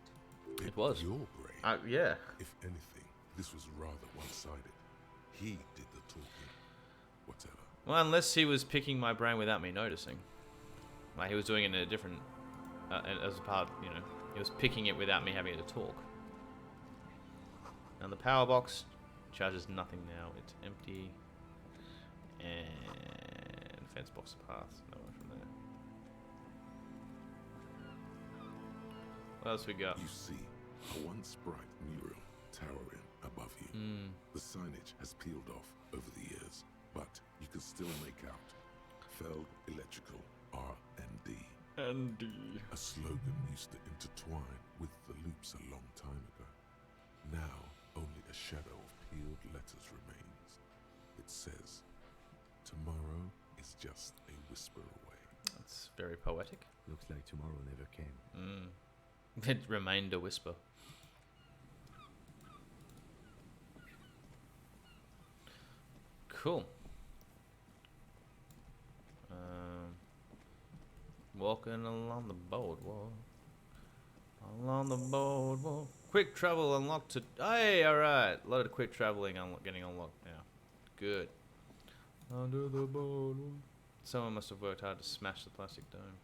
It was. Your brain. Yeah. If anything, this was rather one-sided. He did the talking. Whatever. Well, unless he was picking my brain without me noticing. Like he was doing it in a different, as a part, you know, he was picking it without me having to talk. Now the power box charges nothing now. It's empty. And fence box path. No one from there. What else we got? You see a once bright mural towering above you. The signage has peeled off over the years, but you can still make out Feld Electrical R&D. Andy. A slogan used to intertwine with the loops a long time ago. Now, only a shadow of peeled letters remains. It says, tomorrow is just a whisper away. That's very poetic. Looks like tomorrow never came. It remained a whisper. Cool. Walking along the boardwalk. Along the boardwalk. Quick travel unlocked to... Hey, alright. A lot of quick traveling getting unlocked now. Good. Under the boardwalk. Someone must have worked hard to smash the plastic dome.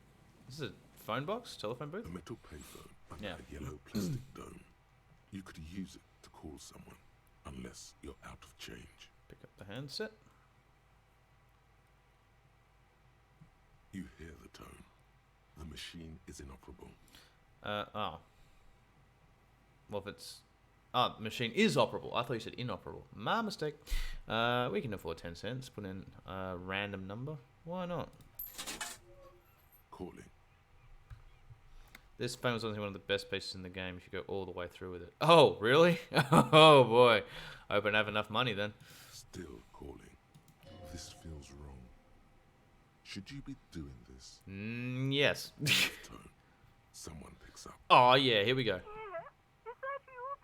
This is a phone box? Telephone booth? A metal payphone under Yeah. a yellow plastic dome. You could use it to call someone, unless you're out of change. Pick up the handset. You hear the tone. The machine is inoperable. Oh. Well, if it's... Oh, the machine is operable. I thought you said inoperable. My mistake. We can afford 10 cents. Put in a random number. Why not? Calling. This phone was honestly one of the best pieces in the game if you go all the way through with it. Oh, really? Oh, boy. I hope I have enough money then. Still calling. This feels wrong. Should you be doing this? Yes. Tone. Someone picks up. Oh, yeah. Here we go. Is that you,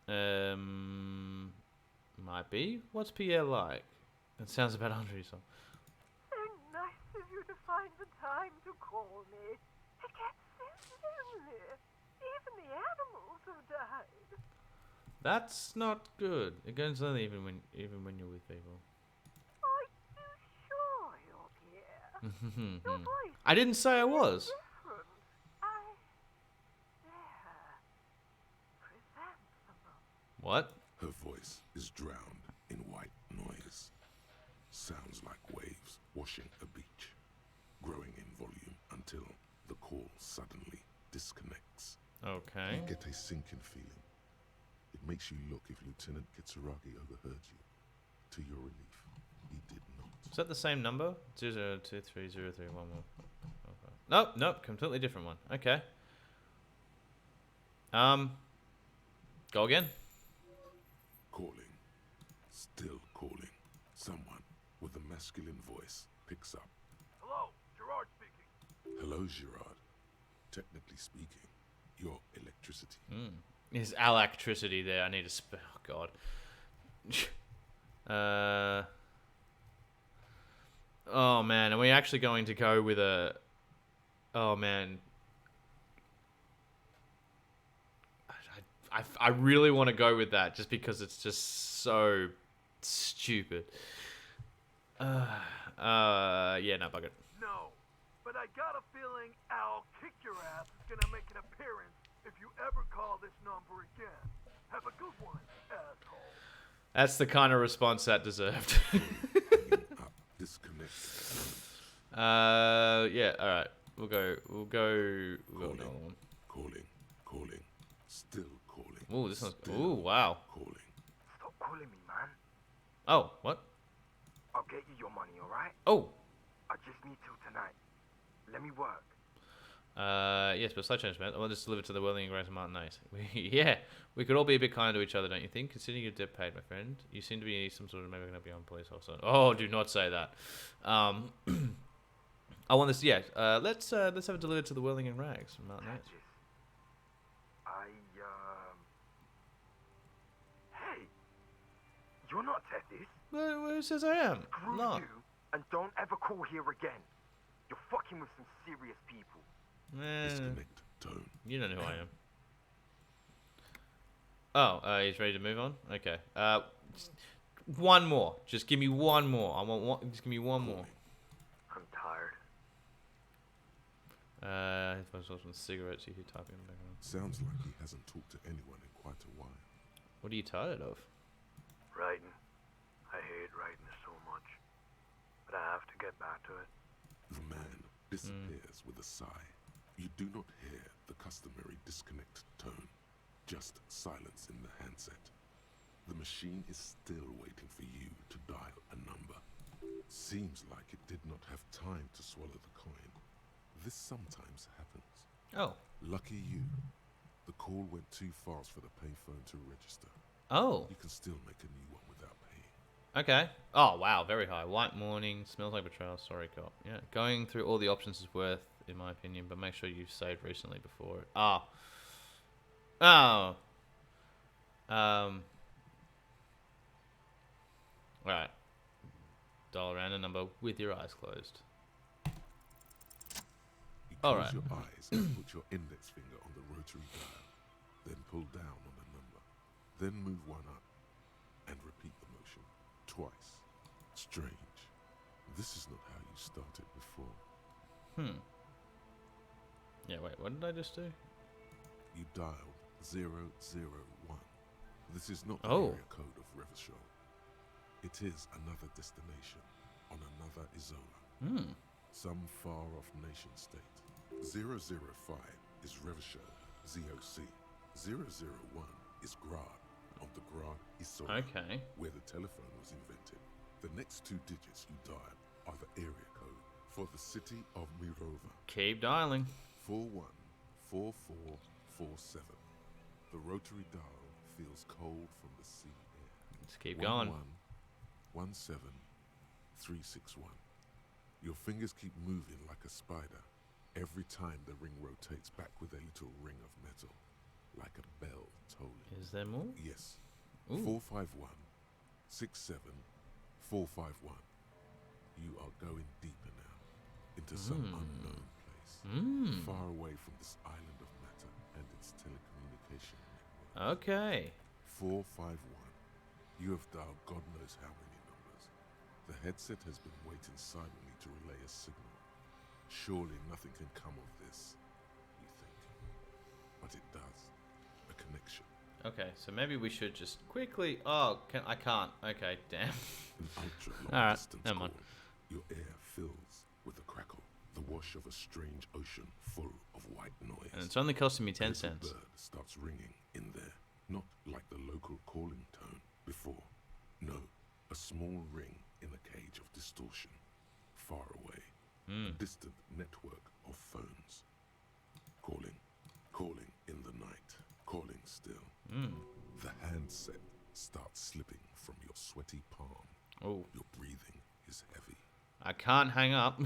Pierre? Might be. What's Pierre like? It sounds about 100 or something. So nice of you to find the time to call me. It gets so lonely. Even the animals have died. That's not good. It gets lonely even when you're with people. Are you sure you're Pierre? Your voice I didn't say I was. different. I dare chrysanthemum. What? Her voice is drowned in white noise. Sounds like waves washing a beach, growing in volume until the call suddenly disconnects. Okay. You get a sinking feeling. It makes you look if Lieutenant Kitsuragi overheard you. To your relief, he did not. Is that the same number? 202303111. Nope, nope, completely different one. Okay. Go again. Calling. Still calling. Someone with a masculine voice picks up. Hello, Gerard speaking. Hello, Gerard. Technically speaking, your electricity. Is electricity there? I need to oh god. Oh man, are we actually going to go with a... Oh man. I really want to go with that just because it's just so stupid. Yeah, no, bug it. No, but I got a feeling I'll kick your ass is gonna make an appearance if you ever call this number again. Have a good one, asshole. That's the kind of response that deserved. Hanging up. Disconnect. Yeah, alright. We'll go another one. Calling. Still calling. Ooh, this one's... Still Ooh, wow. calling. Stop calling me, man. Oh, what? I'll get you your money, alright? Oh! I just need till tonight. Let me work. Yes, but slight change, man. I want this delivered to the Whirling Grace of Martin Knight. Yeah, we could all be a bit kinder to each other, don't you think? Considering your debt paid, my friend. You seem to be some sort of maybe going to be on police officer. Oh, do not say that. I want this. Yeah. Let's have it delivered to the Whirling in Rags from Mountain Edge. Hey, you're not Tethys. Who says I am? Screw No. you, and don't ever call here again. You're fucking with some serious people. Disconnect tone. You don't know who I am. Oh, he's ready to move on? Okay. One more. Just give me one more. I want one. Just give me one more. I'm tired. If I was watching cigarettes, you hear typing in the background. Sounds like he hasn't talked to anyone in quite a while. What are you tired of? Writing. I hate writing so much. But I have to get back to it. The man disappears with a sigh. You do not hear the customary disconnect tone, just silence in the handset. The machine is still waiting for you to dial a number. Seems like it did not have time to swallow the coin. This sometimes happens. Oh. Lucky you. The call went too fast for the payphone to register. Oh. You can still make a new one without paying. Okay. Oh, wow. Very high. White morning. Smells like betrayal. Sorry, cop. Yeah. Going through all the options is worth, in my opinion, but make sure you've saved recently before it. Oh. Oh. Alright. Dial around a number with your eyes closed. You All close right. your eyes and put your index finger on the rotary dial. Then pull down on the number. Then move one up. And repeat the motion. Twice. Strange. This is not how you started before. Yeah, wait. What did I just do? You dialed 001. This is not the Oh. area code of Revachol. It is another destination on another Isola. Some far-off nation-state. 005 is Revachol, ZOC. 001 is Grad, on the Grad Isola, Okay. where the telephone was invented. The next two digits you dial are the area code for the city of Mirova. Keep dialing. 414447. The rotary dial feels cold from the sea air. Let's keep going. 1717361. Your fingers keep moving like a spider. Every time the ring rotates back with a little ring of metal, like a bell tolling. Is there more? Yes. Ooh. 451-67451. You are going deeper now, into some unknown place, far away from this island of matter and its telecommunication network. Okay. 451. You have dialed God knows how many numbers. The headset has been waiting silently to relay a signal. Surely nothing can come of this, you think. But it does. A connection. Okay, so maybe we should just quickly... Oh, I can't. Okay, damn. An ultra-long Alright, distance never call. mind. Your air fills with a crackle, the wash of a strange ocean full of white noise. And it's only costing me A 10 little cents. bird starts ringing in there, not like the local calling tone before. No, a small ring in a cage of distortion, far away. A distant network of phones. Calling in the night, calling still. The handset starts slipping from your sweaty palm. Oh, Your breathing is heavy. I can't hang up.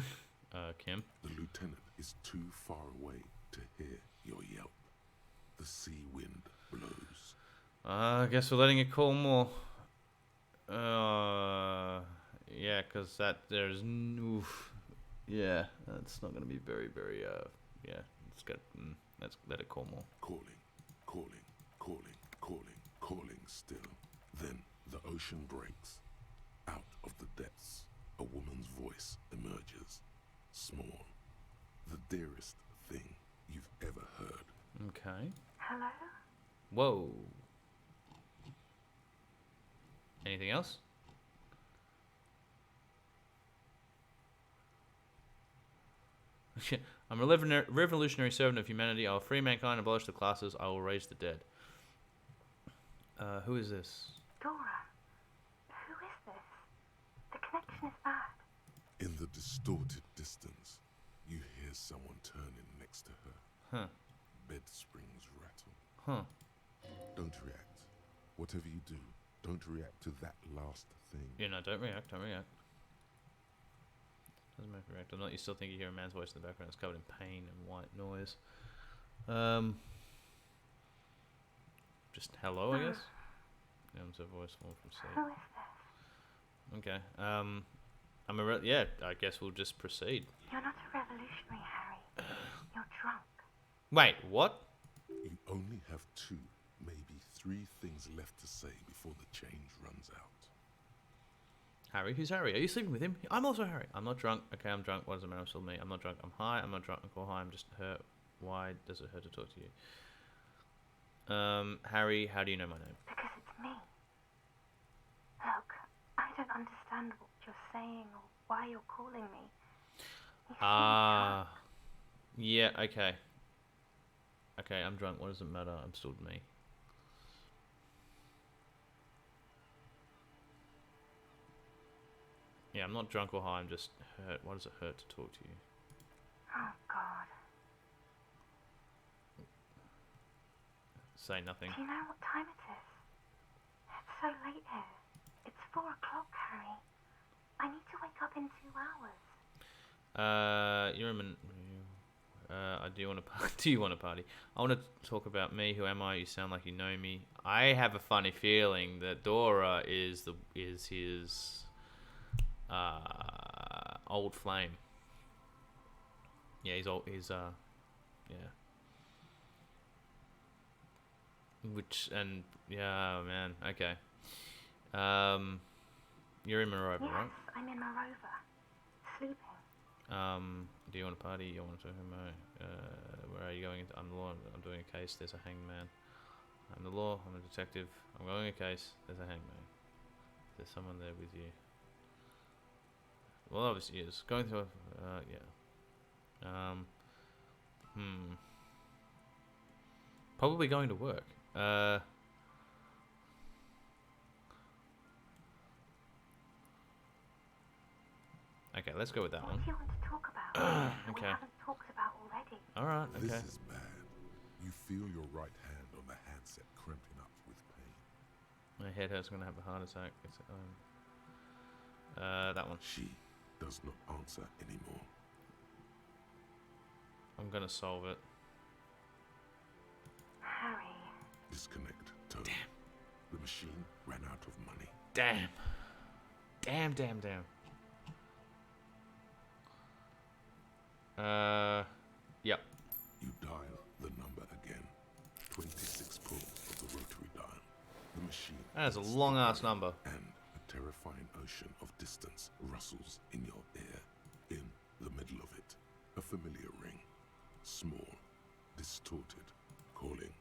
Kim. The lieutenant is too far away to hear your yelp. The sea wind blows. I guess we're letting it call more. Yeah, because there's... Oof. Yeah, that's not going to be very, very, yeah, let's let it call more. Calling still. Then the ocean breaks. Out of the depths, a woman's voice emerges. Small. The dearest thing you've ever heard. Okay. Hello? Whoa. Anything else? I'm a revolutionary servant of humanity. I will free mankind, abolish the classes. I will raise the dead. Who is this? Dora, who is this? The connection is bad. In the distorted distance, you hear someone turning next to her. Huh. Bed springs rattle. Huh. Don't react. Whatever you do, don't react to that last thing. Yeah, no, don't react, don't react. Doesn't make me react or not. You still think you hear a man's voice in the background. It's covered in pain and white noise. Just hello, I guess. It's a voice form from C. Who is this? Okay. I guess we'll just proceed. You're not a revolutionary, Harry. You're drunk. Wait, what? You only have 2, maybe 3 things left to say before the change runs out. Harry? Who's Harry? Are you sleeping with him? I'm also Harry. I'm not drunk. Okay, I'm drunk. What does it matter? I'm still me. I'm not drunk. I'm high. I'm not drunk. I'm cool high. I'm just hurt. Why does it hurt to talk to you? Harry, how do you know my name? Because it's me. Look, I don't understand what you're saying or why you're calling me. You seem drunk. Yeah, okay. Okay, I'm drunk. What does it matter? I'm still me. Yeah, I'm not drunk or high. I'm just hurt. Why does it hurt to talk to you? Oh, God. Say nothing. Do you know what time it is? It's so late here. It's 4 o'clock, Harry. I need to wake up in 2 hours. You're in. Do you want to? Do you want to party? I want to talk about me. Who am I? You sound like you know me. I have a funny feeling that Dora is his old flame. Yeah, he's old. He's yeah. Yeah, man. Okay. You're in Morova, Yes, right? I'm in Morova. Sleeping. Do you want to party? You want to talk about? Where are you going? I'm the law. I'm doing a case. There's a hangman. I'm the law. I'm a detective. I'm going a case. There's a hangman. There's someone there with you. Well, obviously, yes. Going through. Yeah. Probably going to work. Okay, let's go with that What one. do you want to talk about? that Okay. We haven't talked about already. Alright, okay. This is bad. You feel your right hand on the handset cramping up with pain. My head hurts. I'm gonna have a heart attack. It's that one. She does not answer anymore. I'm gonna solve it. Harry. Disconnect. Tone. Damn. The machine ran out of money. Damn. Yep. You dial the number again. 26 pulls of the rotary dial. The machine. That is a long ass number. And a terrifying ocean of distance rustles in your ear. In the middle of it, a familiar ring. Small, distorted, calling.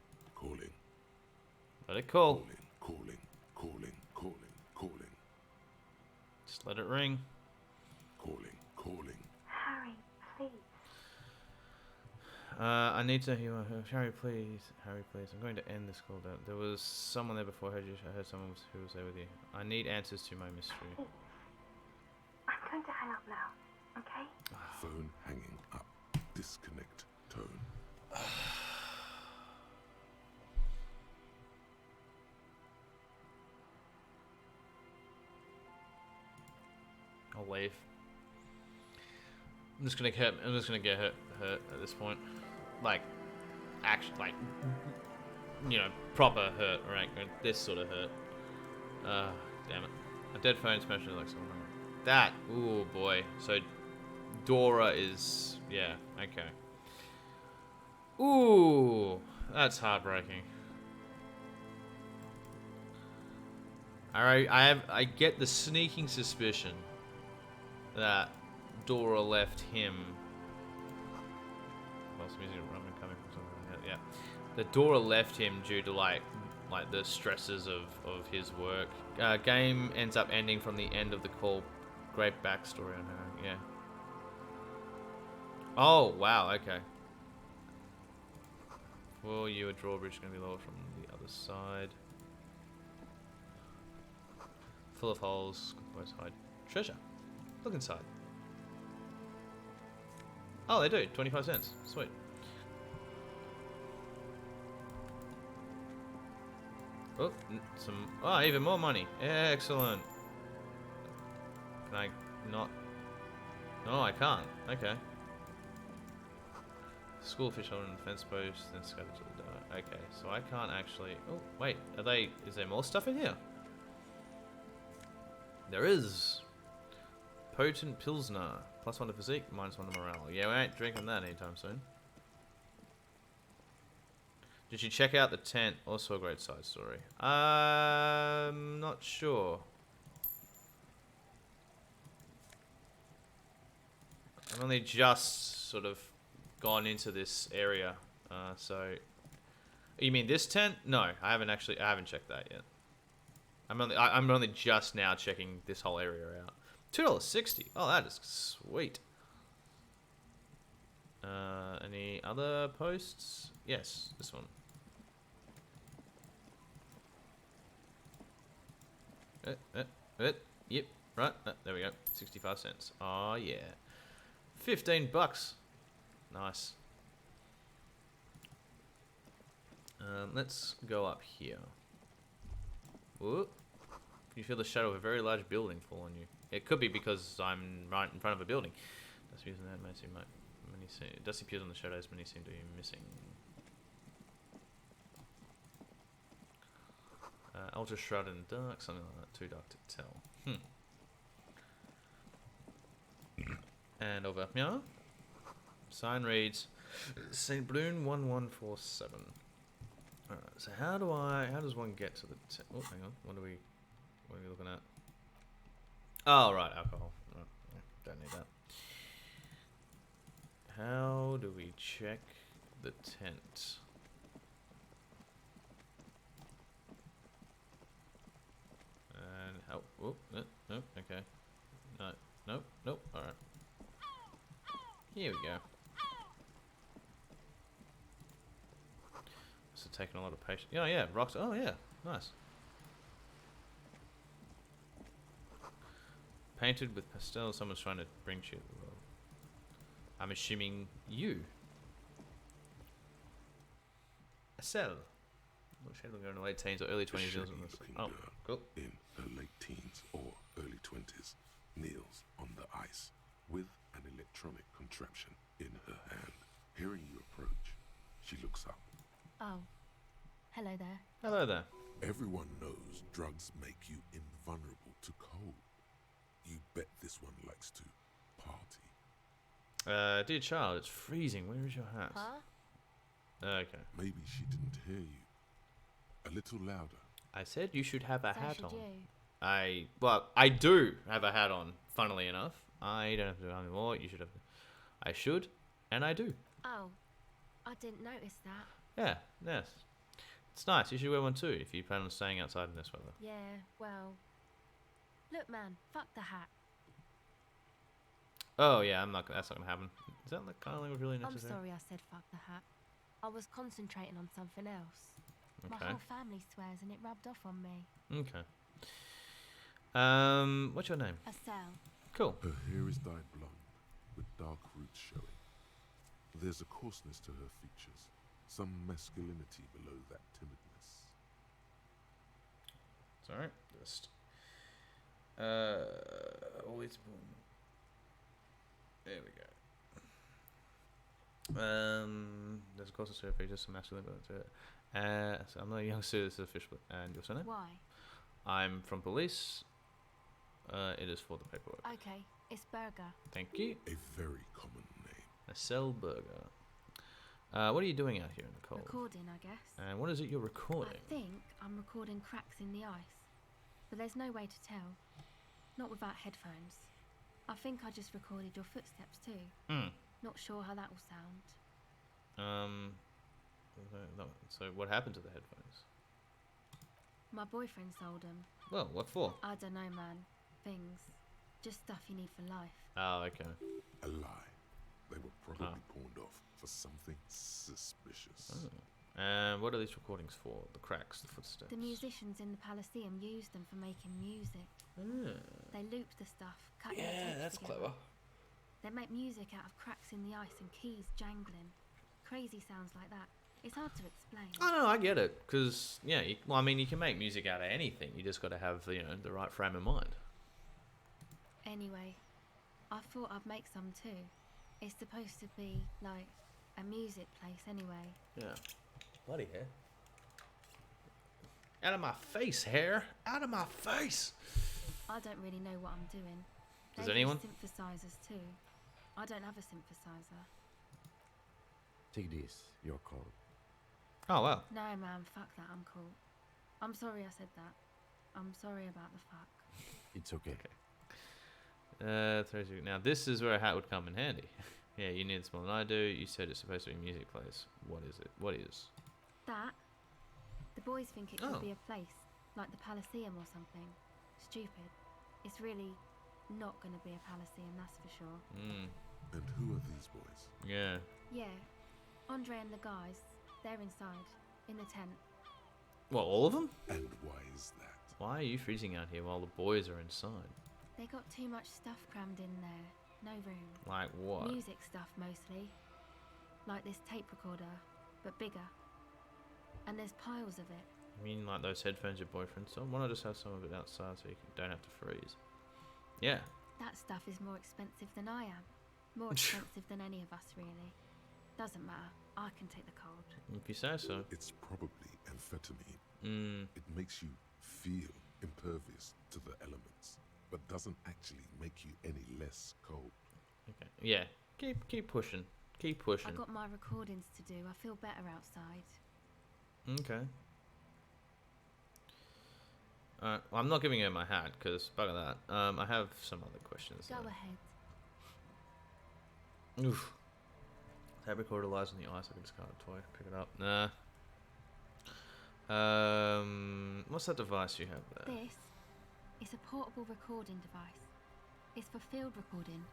Let it call. Calling. Just let it ring. Calling. Harry, please. I need to hear Harry, please. I'm going to end this call down. There was someone there before. I heard someone who was there with you. I need answers to my mystery. Please. I'm going to hang up now, okay? Phone hanging up. Disconnect. Tone. I'll leave. I'm just gonna get hurt at this point. Like, actually, like, proper hurt, right? This sort of hurt. Damn it. A dead phone especially like someone. That, ooh boy. So, Dora is, yeah, okay. Ooh, that's heartbreaking. Alright, I get the sneaking suspicion that Dora left him. Well, some music coming from somewhere. Yeah, that Dora left him due to like the stresses of his work. Game ends up ending from the end of the call. Great backstory on her. Yeah. Oh wow. Okay. For you, a drawbridge is going to be lowered from the other side. Full of holes. Both hide treasure. Look inside. Oh, they do. 25 cents. Sweet. Oh, even more money. Excellent. Can I not? Oh, I can't. Okay. School official and fence post, then scattered to the dark. Okay, so I can't actually... Oh, wait. Are they... Is there more stuff in here? There is. Potent Pilsner. +1 to physique, -1 to morale. Yeah, we ain't drinking that anytime soon. Did you check out the tent? Also a great side story. Not sure. I've only just sort of gone into this area, so... You mean this tent? No, I haven't checked that yet. I'm only just now checking this whole area out. $2.60. Oh, that is sweet. Any other posts? Yes, this one. Yep, right. There we go. 65 cents. Oh yeah. $15. Nice. Let's go up here. Whoop. You feel the shadow of a very large building fall on you. It could be because I'm right in front of a building. Dusty appears on that Dusty appears on the shadows, many seem to be missing. Ultra shrouded in dark, something like that. Too dark to tell. And over here, sign reads St. Bloon 1147. Alright, so how does one get to the oh, hang on, what are we looking at? Oh, right, alcohol. Oh, yeah, don't need that. How do we check the tent? And how, oh, no, okay. Nope, alright. Here we go. This is taking a lot of patience. Oh yeah, rocks. Oh yeah, nice. Painted with pastel. Someone's trying to bring you to the world. I'm assuming you. A cell. Looks like we're going to late teens or early 20s. Oh, cool. In her late teens or early 20s, kneels on the ice with an electronic contraption in her hand. Hearing you approach, she looks up. Oh, hello there. Hello there. Everyone knows drugs make you invulnerable to cold. You bet this one likes to party. Dear child, it's freezing. Where is your hat? Huh? Okay. Maybe she didn't hear you. A little louder. I said you should have a hat on. You. I do have a hat on, funnily enough. I don't have to do it anymore. You should have. I should, and I do. Oh, I didn't notice that. Yeah, yes. It's nice. You should wear one too if you plan on staying outside in this weather. Yeah, well. Look, man, fuck the hat. Oh yeah, that's not gonna happen. Is that the kind of language really I'm necessary? sorry I said fuck the hat. I was concentrating on something else. Okay. My whole family swears and it rubbed off on me. Okay. What's your name? Estelle. Cool. Her hair is dyed blonde, with dark roots showing. There's a coarseness to her features, some masculinity below that timidness. It's alright. Just always born. There we go. There's a coarseness to her features, some masculinity below it. So I'm not a young citizen official, and your surname? Why? I'm from police. It is for the paperwork. Okay, it's Burger. Thank you. A very common name. Estelle Burger. What are you doing out here in the cold? Recording, I guess. And what is it you're recording? I think I'm recording cracks in the ice. But there's no way to tell. Not without headphones. I think I just recorded your footsteps too. Not sure how that will sound. So what happened to the headphones? My boyfriend sold them. Well, what for? I don't know, man. Things. Just stuff you need for life. Oh, okay. A lie. They were probably pawned off for something suspicious. Oh. And what are these recordings for? The cracks, the footsteps? The musicians in the Palaceum used them for making music. They looped the stuff, cut the tapes that's together. clever. They make music out of cracks in the ice and keys jangling. Crazy sounds like that. It's hard to explain. Oh no, I get it. Because yeah, you can make music out of anything. You just got to have the right frame of mind. Anyway, I thought I'd make some too. It's supposed to be like a music place anyway. Yeah. Bloody hair. Out of my face, hair. Out of my face. I don't really know what I'm doing. Does They anyone? use synthesizers too. I don't have a synthesizer. Take this, your call. Oh, wow. No, man, fuck that. I'm cool. I'm sorry I said that. I'm sorry about the fuck. It's okay. Now, this is where a hat would come in handy. Yeah, you need it more than I do. You said it's supposed to be a music place. What is it? What is? That? The boys think it could Oh. be a place, like the Palaceum or something. Stupid. It's really not going to be a Palaceum, that's for sure. Mm. And who are these boys? Yeah. Yeah, Andre and the guys, they're inside, in the tent. Well, all of them? And why is that? Why are you freezing out here while the boys are inside? They got too much stuff crammed in there. No room. Like what? Music stuff mostly. Like this tape recorder, but bigger. And there's piles of it. You mean like those headphones your boyfriend sold? Why not just have some of it outside so you don't have to freeze? Yeah. That stuff is more expensive than I am. More expensive than any of us, really. Doesn't matter. I can take the cold. If you say so. It's probably amphetamine. Mm. It makes you feel impervious to the elements, but doesn't actually make you any less cold. Okay. Yeah. Keep pushing. Keep pushing. I got my recordings to do. I feel better outside. Okay. Alright, well, I'm not giving her my hat, because bugger that. I have some other questions. Go though. ahead. Oof. Tape recorder lies on the ice. I can discard a toy. Pick it up. Nah. What's that device you have there? This is a portable recording device. It's for field recording.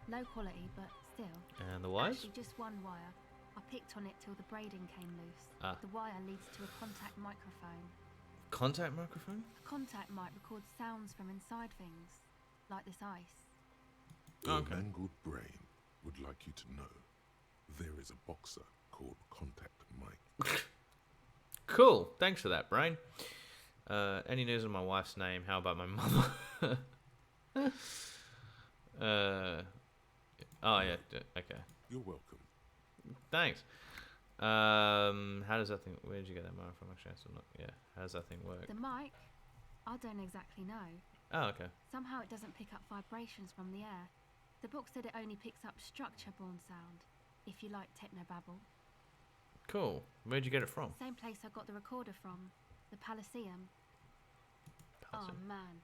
Low quality, but still. And the wires? Actually, just one wire. I picked on it till the braiding came loose. Ah. The wire leads to a contact microphone. Contact microphone? A contact mic records sounds from inside things, like this ice. Oh, Your okay. mangled brain would like you to know there is a boxer called Contact Mike. Cool. Thanks for that, brain. Any news on my wife's name? How about my mother? Oh, yeah. Okay. You're welcome. Thanks. How does that thing... Where did you get that mic from? Actually, I'm not... Yeah. How does that thing work? The mic? I don't exactly know. Oh, okay. Somehow it doesn't pick up vibrations from the air. The book said it only picks up structure-borne sound, if you like technobabble. Cool. Where'd you get it from? Same place I got the recorder from, the Palaceum. Oh man,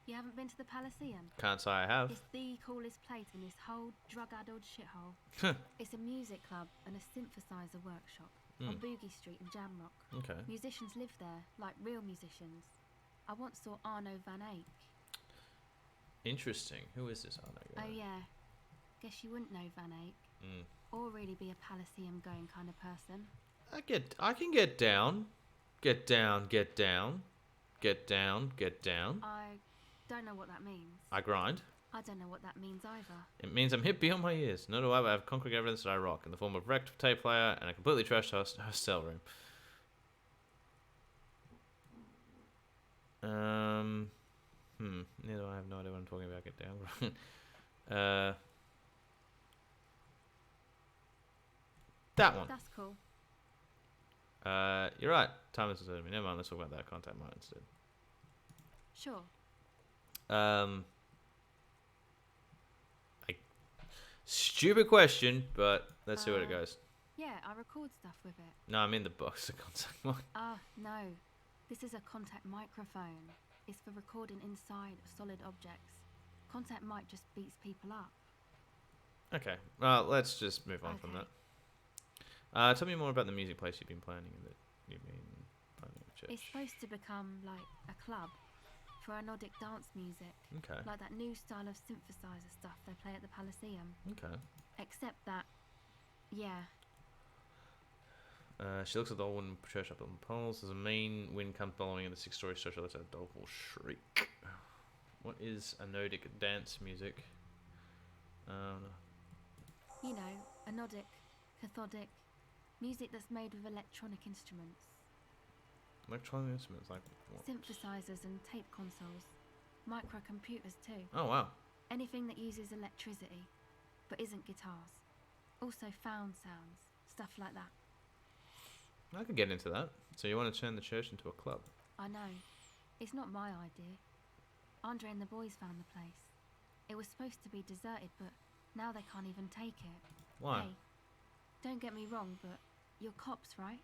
you haven't been to the Palaceum? Can't say I have. It's the coolest place in this whole drug-addled shithole. It's a music club and a synthesizer workshop on Boogie Street in Jamrock. Okay. Musicians live there, like real musicians. I once saw Arno van Eyck. Interesting. Who is this Arno guy? Oh yeah, guess you wouldn't know Van Eyck, or really be a Palaceum going kind of person. I can get down. Get down, get down. Get down, get down. I don't know what that means. I grind. I don't know what that means either. It means I'm hip beyond my ears. Nor do I have concrete evidence that I rock, in the form of wrecked tape player and a completely trashed hostel room. Neither I have no idea what I'm talking about. Get down. That one. That's cool. You're right. Time is deserted me. Never mind. Let's talk about that contact mine instead. Sure. Stupid question, but let's see where it goes. Yeah, I record stuff with it. No, I'm in the box. The contact mine. No. This is a contact microphone. It's for recording inside of solid objects. Contact mic just beats people up. Okay. Well, let's just move on from Okay. that. Tell me more about the music place you've been planning and that you've been planning at church. It's supposed to become like a club for anodic dance music. Okay. Like that new style of synthesizer stuff they play at the Palaceum. Okay. Except that, yeah, She looks at the old wooden church up on the poles. There's a mean wind comes blowing in the 6-story structure. That's a doleful shriek. What is anodic dance music? No. you know, anodic, cathodic, music that's made with electronic instruments. Electronic instruments, like what? Synthesizers and tape consoles. Microcomputers too. Oh, wow. Anything that uses electricity, but isn't guitars. Also found sounds, stuff like that. I could get into that. So you want to turn the church into a club? I know. It's not my idea. Andre and the boys found the place. It was supposed to be deserted, but now they can't even take it. Why? Hey, don't get me wrong, but you're cops, right?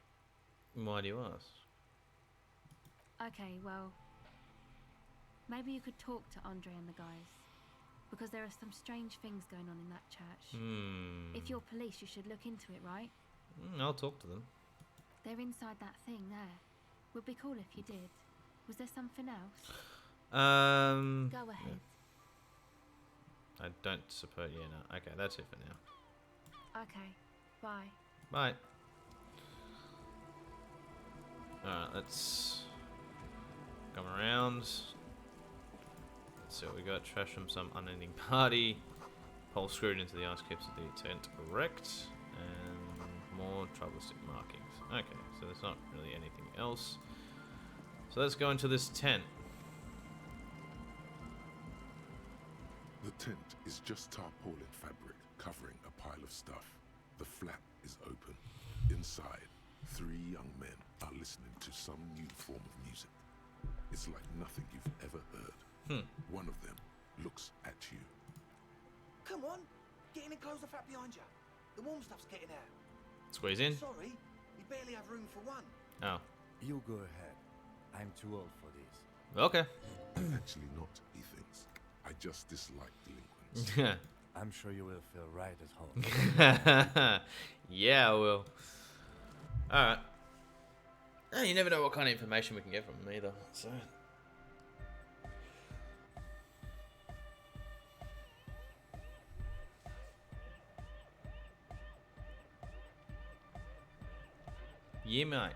Why do you ask? Okay, well, maybe you could talk to Andre and the guys. Because there are some strange things going on in that church. If you're police, you should look into it, right? I'll talk to them. They're inside that thing there. Would be cool if you did. Was there something else? Go ahead. I don't suppose. Yeah, no. Okay, that's it for now. Okay, bye. Bye. Alright, let's come around. Let's see what we got. Trash from some unending party. Pole screwed into the ice caps of the tent wrecked. And more troublestick markings. Okay, so there's not really anything else. So let's go into this tent. The tent is just tarpaulin fabric covering a pile of stuff. The flap is open. Inside, 3 young men are listening to some new form of music. It's like nothing you've ever heard. One of them looks at you. Come on, get in and close the flap behind you. The warm stuff's getting out. Squeeze in. Sorry, we barely have room for one. Oh. You go ahead. I'm too old for this. Okay. Actually not, he thinks. I just dislike delinquents. I'm sure you will feel right at home. Yeah, I will. Alright. You never know what kind of information we can get from them either, so... Yeah, mate.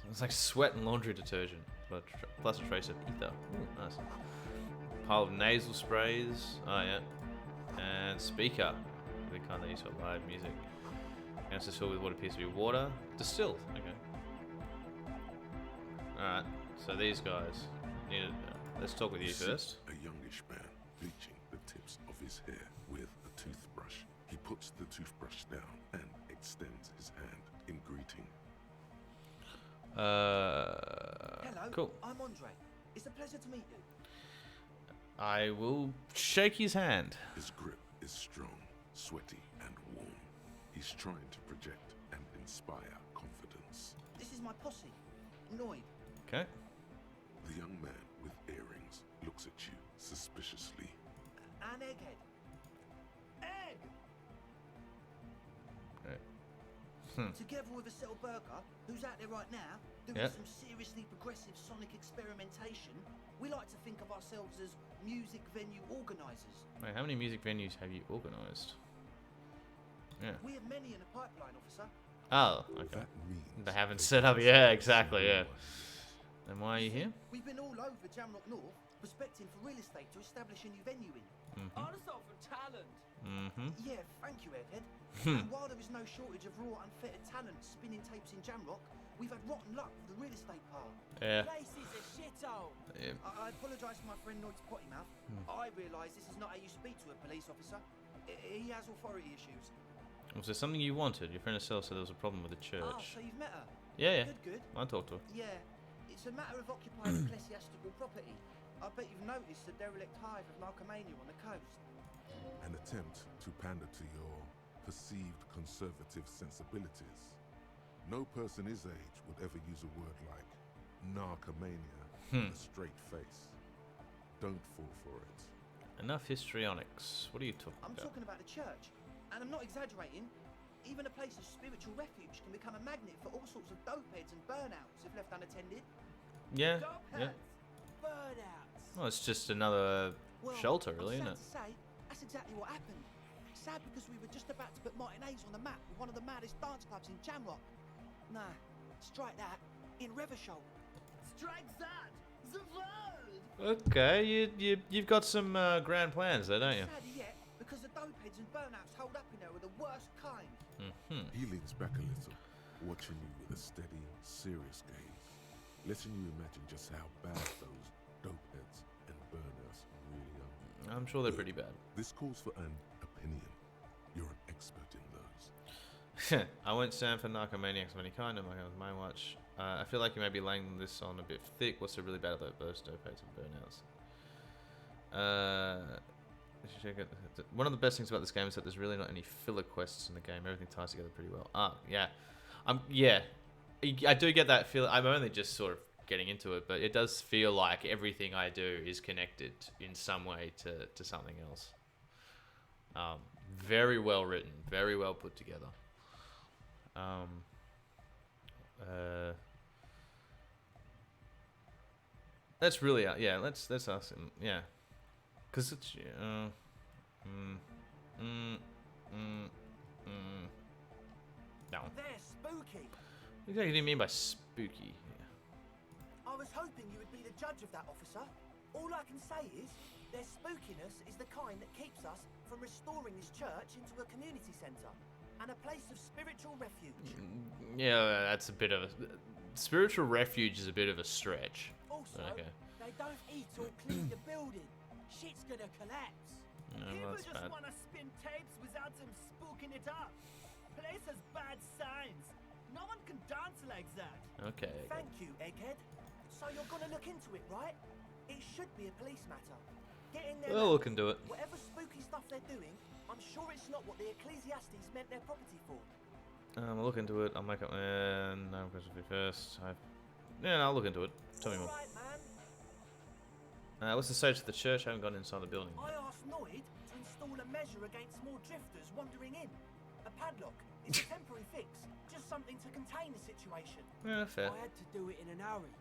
It's like sweat and laundry detergent, but plus a trace of ether. Ooh, nice. Pile of nasal sprays. Oh, yeah. And speaker. The kind they use for live music. Canister filled with what appears to be water. Distilled. Okay. Alright. So these guys needed. Let's talk with you first. A youngish man bleaching the tips of his hair with a toothbrush. He puts the toothbrush down and extends his hand in greeting. Hello, Cool. I'm Andre. It's a pleasure to meet you. I will shake his hand. His grip is strong, sweaty, and warm. He's trying to project and inspire confidence. This is my posse, Noid. Okay. The young man with earrings looks at you suspiciously. And Egghead. Egg! Together with a Settle Burger, who's out there right now, doing some seriously progressive sonic experimentation, we like to think of ourselves as music venue organisers. Wait, how many music venues have you organised? Yeah. We have many in the pipeline, officer. Oh, okay. That means They haven't they set up. can Yeah, say exactly. Yeah. everyone. Then why are you here? We've been all over Jamrock North, prospecting for real estate to establish a new venue in. Also for talent. Yeah, thank you, Egghead. And while there is no shortage of raw, unfettered talent spinning tapes in Jamrock, we've had rotten luck with the real estate part. Yeah. Place is a shithole. Yeah. I apologise for my friend Noid's potty mouth. I realise this is not how you speak to a police officer. He has authority issues. Was there something you wanted? Your friend Estelle said there was a problem with the Ah, church. so you've met her? Yeah, yeah. Good. I talked to her. Yeah, it's a matter of occupying ecclesiastical property. I bet you've noticed the derelict hive of Narcomania on the coast. An attempt to pander to your perceived conservative sensibilities. No person his age would ever use a word like narcomania with a straight face. Don't fall for it. Enough histrionics. What are you talking I'm about? talking about the church, and I'm not exaggerating. Even a place of spiritual refuge can become a magnet for all sorts of dopeheads and burnouts if left unattended. Yeah. Dope Yeah. heads. Burnouts. Well, it's just another Well, shelter, really, I'm isn't it? sad to say, that's exactly what happened. Sad because we were just about to put Martinez on the map with one of the maddest dance clubs in Jamrock. Nah, strike that. In Reversholt. Strike that. The world. Okay, you've got some grand plans there, don't you? Sadder yet, because the dopeheads and burnouts holed up in there are the worst kind. He leans back a little, watching you with a steady, serious gaze, letting you imagine just how bad those dopeheads and burnouts really are. I'm sure they're pretty bad. This calls for an opinion. You're an expert in those. I won't stand for narcomaniacs of any kind. I'm with my watch. I feel like you may be laying this on a bit thick. What's so really bad about those dopates and burnouts? One of the best things about this game is that there's really not any filler quests in the game. Everything ties together pretty well. Yeah. Yeah. I do get that feel. I'm only just sort of getting into it, but it does feel like everything I do is connected in some way to something else. Very well written, very well put together. That's really let's ask him. Yeah, because it's no. They're spooky. What exactly do you mean by spooky? I was hoping you would be the judge of that, officer. All I can say is, their spookiness is the kind that keeps us from restoring this church into a community centre and a place of spiritual refuge. Yeah, that's a bit of a... Spiritual refuge is a bit of a stretch. Also, okay. they don't eat or clean the building. Shit's gonna collapse. No, People that's just bad. wanna spin tapes without them spooking it up. Place has bad signs. No one can dance like that. Okay. Thank you, Egghead. So you're gonna look into it, right? It should be a police matter. Get in there. We'll look into it. Whatever spooky stuff they're doing, I'm sure it's not what the Ecclesiastes meant their property for. I'll look into it. I'll make up... no, question for you first. Yeah, I'll look into it. Tell me more. Alright, man. What's the stage of the church? I haven't gone inside the building. I asked Noid to install a measure against more drifters wandering in. A padlock is a temporary fix, just something to contain the situation. Yeah, fair. I had to do it in an hurry.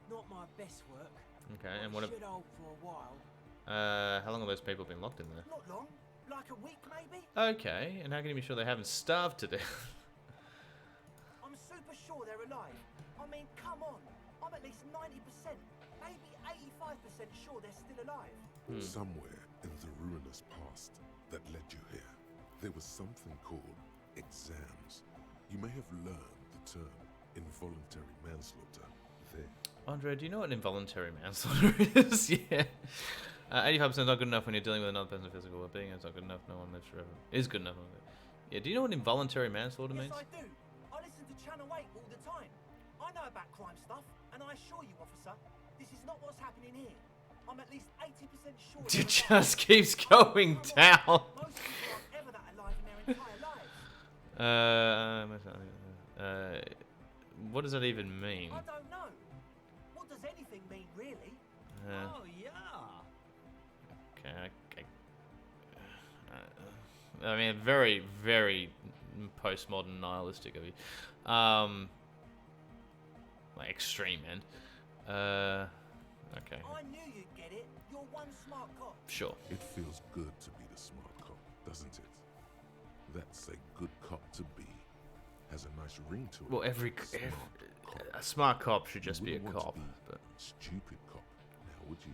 Not my best work. Okay, and what... Should hold for a while. How long have those people been locked in there? Not long, like a week maybe. Okay, and how can you be sure they haven't starved to death? I'm super sure they're alive. I mean, come on. I'm at least 90%, maybe 85% sure they're still alive. Somewhere in the ruinous past that led you here, there was something called exams. You may have learned the term involuntary manslaughter there. Andre, do you know what involuntary manslaughter is? Yeah. 85% not good enough when you're dealing with another person's physical well-being. It's not good enough. No one lives forever. Is good enough. Yeah. Do you know what involuntary manslaughter means? Yes, I do. I listen to Channel 8 all the time. I know about crime stuff, and I assure you, officer, this is not what's happening here. I'm at least 80% sure. It just keeps going down. Most people aren't ever that alive in their entire lives. What does that even mean? I don't know. What does anything mean, really? Oh, yeah. Okay. I mean, very, very postmodern nihilistic of you. Like extreme, man. Okay. I knew you'd get it. You're one smart cop. Sure. It feels good to be the smart cop, doesn't it? That's a good cop to be. Has a nice ring to it. Well, a smart cop should just be a cop. But stupid cop, now would you?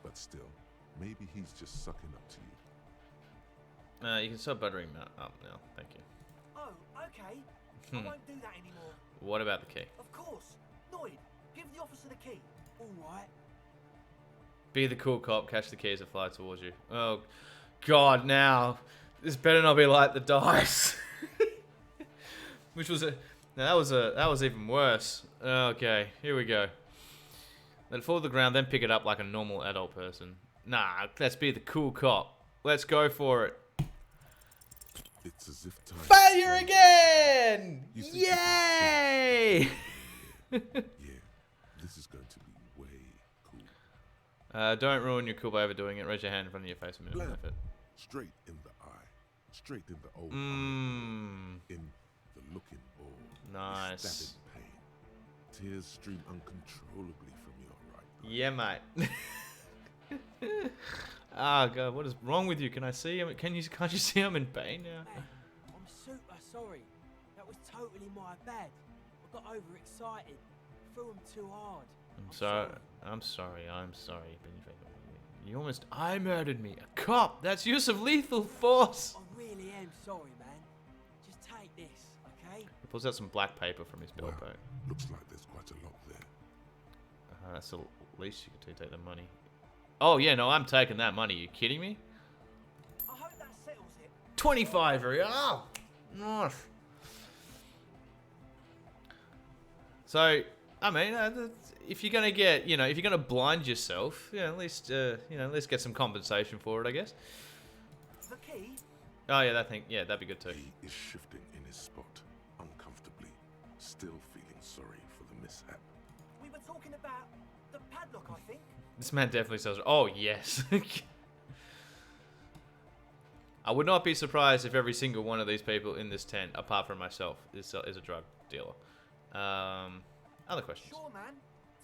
But still, maybe he's just sucking up to you. you can stop buttering up now. Thank you. Oh, okay. I won't do that anymore. What about the key? Of course. Noid, give the officer the key. All right. Be the cool cop. Catch the keys and fly towards you. Oh, God! Now this better not be like the dice. Which was that was even worse. Okay, here we go. Let it fall to the ground, then pick it up like a normal adult person. Nah, let's be the cool cop. Let's go for it. It's as if time. Failure again! Yay! Yeah, this is going to be way cool. Don't ruin your cool by overdoing it. Raise your hand in front of your face a minute. Blam. Effort. Straight in the eye. Straight in the old eye. In the looking ball. Nice. Stabbing pain. Tears stream uncontrollably from your right eye. Yeah, mate. Ah, God, what is wrong with you? Can I see him? Can't you see I'm in pain now? Hey, I'm super sorry. That was totally my bad. I got overexcited. Threw him too hard. I'm sorry. You almost murdered me. A cop. That's use of lethal force. I really am sorry, man. Just take this, okay? He pulls out some black paper from his belt Wow. bag. Looks like there's quite a lot there. That's the least you could do. Take the money. Oh, yeah, no, I'm taking that money. You kidding me? I hope that settles it. 25, oh, nice. So, I mean, if you're gonna get, you know, if you're gonna blind yourself, you know, at least, you know, at least get some compensation for it, I guess. The key? Oh yeah, that thing, yeah, that'd be good too. He is shifting in his spot, uncomfortably, still feeling sorry for the mishap. We were talking about the padlock, I think. This man definitely sells. Oh yes. I would not be surprised if every single one of these people in this tent, apart from myself, is a drug dealer. Other questions? Sure, man.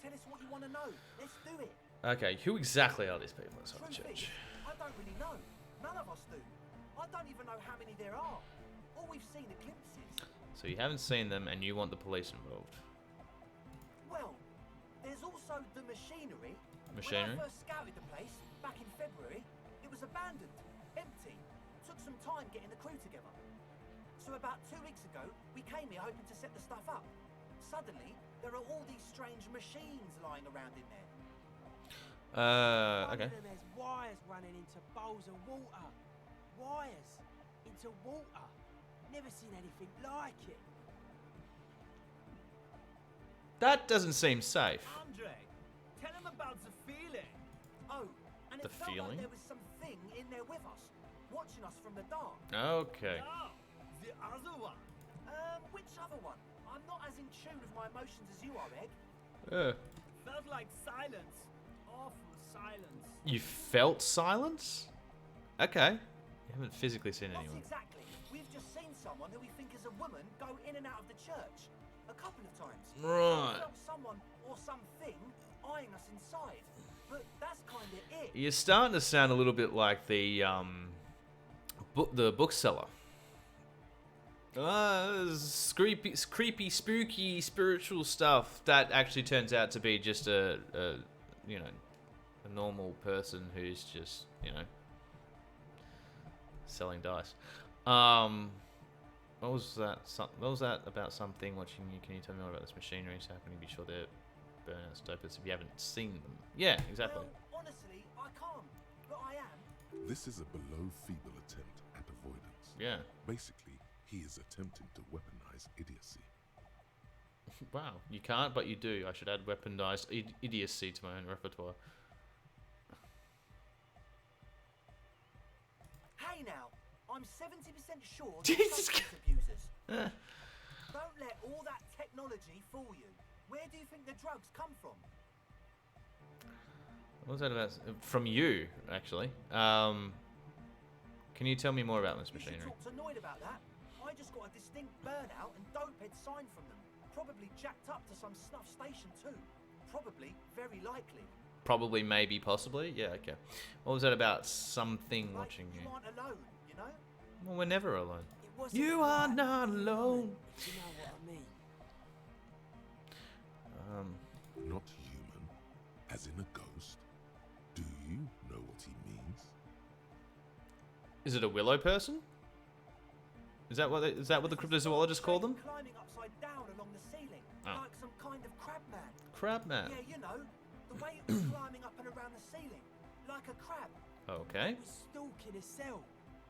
Tell us what you want to know. Let's do it. Okay, who exactly are these people inside the Truth church? is, I don't really know. None of us do. I don't even know how many there are. All we've seen are glimpses. So you haven't seen them, and you want the police involved. Well, there's also the machinery. Machinery? When I first scouted the place, back in February, it was abandoned, empty. Took some time getting the crew together. So about 2 weeks ago, we came here hoping to set the stuff up. Suddenly, there are all these strange machines lying around in there. One Okay. of them has wires running into bowls of water. Wires into water. Never seen anything like it. That doesn't seem safe. Andre, tell him about the feeling. Oh, and The it felt feeling? like there was something in there with us, watching us from the dark. Okay. Oh, the other one. Which other one? I'm not as in tune with my emotions as you are, Egg. Felt like silence. Awful silence. You felt silence? Okay. You haven't physically seen Not anyone. exactly. We've just seen someone who we think is a woman go in and out of the church a couple of times. Right. We felt someone or something eyeing us inside, but that's kind of it. You're starting to sound a little bit like the bookseller. Creepy, spooky, spiritual stuff that actually turns out to be just a you know, a normal person who's just, you know, selling dice. What was that? What was that about something watching you? Can you tell me more about this machinery? So how can you be sure they're burnout stopers if you haven't seen them? Yeah, exactly. Well, honestly, I can't, but I am. This is a below feeble attempt at avoidance. Yeah. Basically, he is attempting to weaponize idiocy. Wow, you can't, but you do. I should add weaponized idiocy to my own repertoire. Hey now, I'm 70% sure they're Jesus substance abusers. Eh. Don't let all that technology fool you. Where do you think the drugs come from? What was that about? From you, actually. Can you tell me more about this You should machinery? talk to Noid about that. I just got a distinct burnout and dopehead sign from them. Probably jacked up to some snuff station too. Probably, very likely. Probably, maybe, possibly. Yeah, okay. What was that about? Something Like, watching you you. aren't alone, you know? Well, we're never alone. It wasn't You are quite not human, alone. if you know what I mean. Not human, as in a ghost. Do you know what he means? Is it a willow person? Is that what the cryptozoologists call them? Climbing upside down along the ceiling, Oh. like some kind of crab man. Crab man. Yeah, you know, the way it was climbing up and around the ceiling, like a crab. Okay. It was stalking a cell,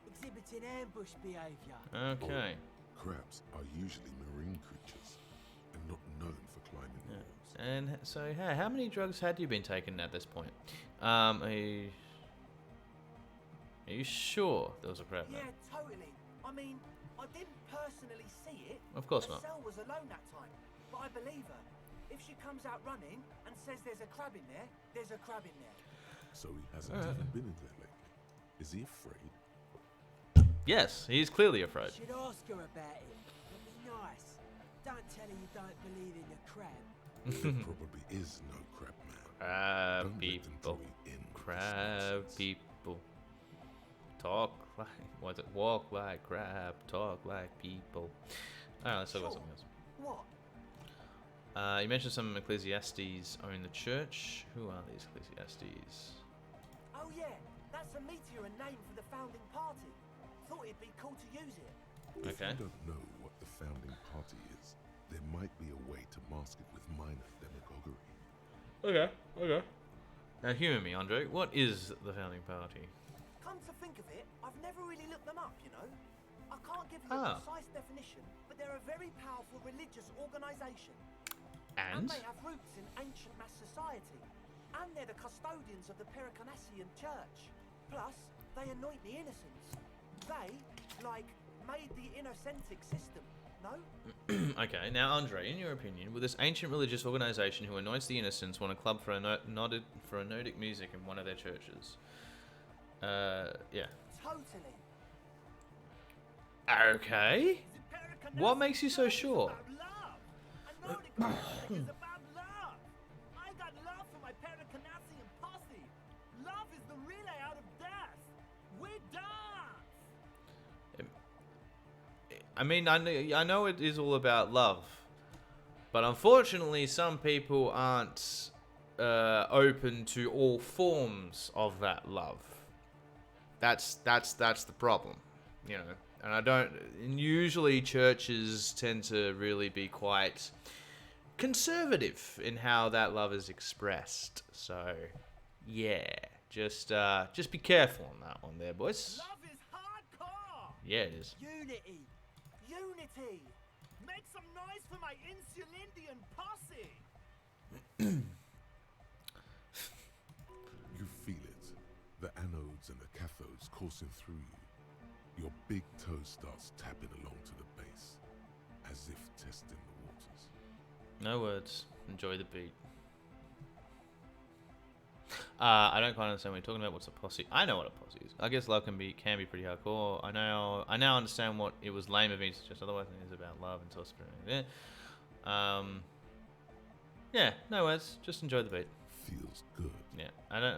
exhibiting ambush behaviour. Okay. Crabs are usually marine creatures and not known for climbing walls. And so, hey, how many drugs had you been taking at this point? Are you sure there was a crab man? Yeah, totally. I mean, I didn't personally see it. Of course the not. cell was alone that time, but I believe her. If she comes out running and says there's a crab in there, there's a crab in there. So he hasn't even been in there lately. Is he afraid? Yes, he's clearly afraid. Should ask her about it. But be nice. Don't tell her you don't believe in the crab. There probably is no crab man. Crab Don't let them people. draw you in with Crab nonsense. people. Talk like, what's it? Walk like crab, talk like people. Alright, let's talk about something else. What? You mentioned some ecclesiastes own the church. Who are these ecclesiastes? Oh yeah, that's a meteor and name for the founding party. Thought it'd be cool to use it. If Okay. you don't know what the founding party is, there might be a way to mask it with minor demagoguery. Okay, okay. Now, humour me, Andre. What is the founding party? Come to think of it, I've never really looked them up, you know. I can't give you Ah. a precise definition, but they're a very powerful religious organisation. And? they have roots in ancient mass society. And they're the custodians of the Pericanassian church. Plus, they anoint the innocents. They, like, made the Innocentic system, no? Okay, now Andre, in your opinion, will this ancient religious organisation who anoints the innocents want a club for Nordic music in one of their churches? Yeah. Totally. Okay. What makes you so sure? Is about love. I got love for my Pericanassian posse. Love is the relay out of death. We dance. I mean, I know it is all about love, but unfortunately, some people aren't open to all forms of that love. That's the problem, you know. And I don't. And usually, churches tend to really be quite conservative in how that love is expressed. So, yeah, just be careful on that one, there, boys. Love is hardcore. Yeah, it is. Unity. Unity. Make some noise for my Insulindian posse. You feel it. The anodes and the cathodes coursing through you. Your big toe starts tapping along to the base, as if testing the waters. No words. Enjoy the beat. I don't quite understand what you're talking about. What's a posse? I know what a posse is. I guess love can be pretty hardcore. I now understand what it was lame of me to suggest otherwise. It is about love and spirit. Yeah. Yeah. No words. Just enjoy the beat. Feels good. Yeah. I don't.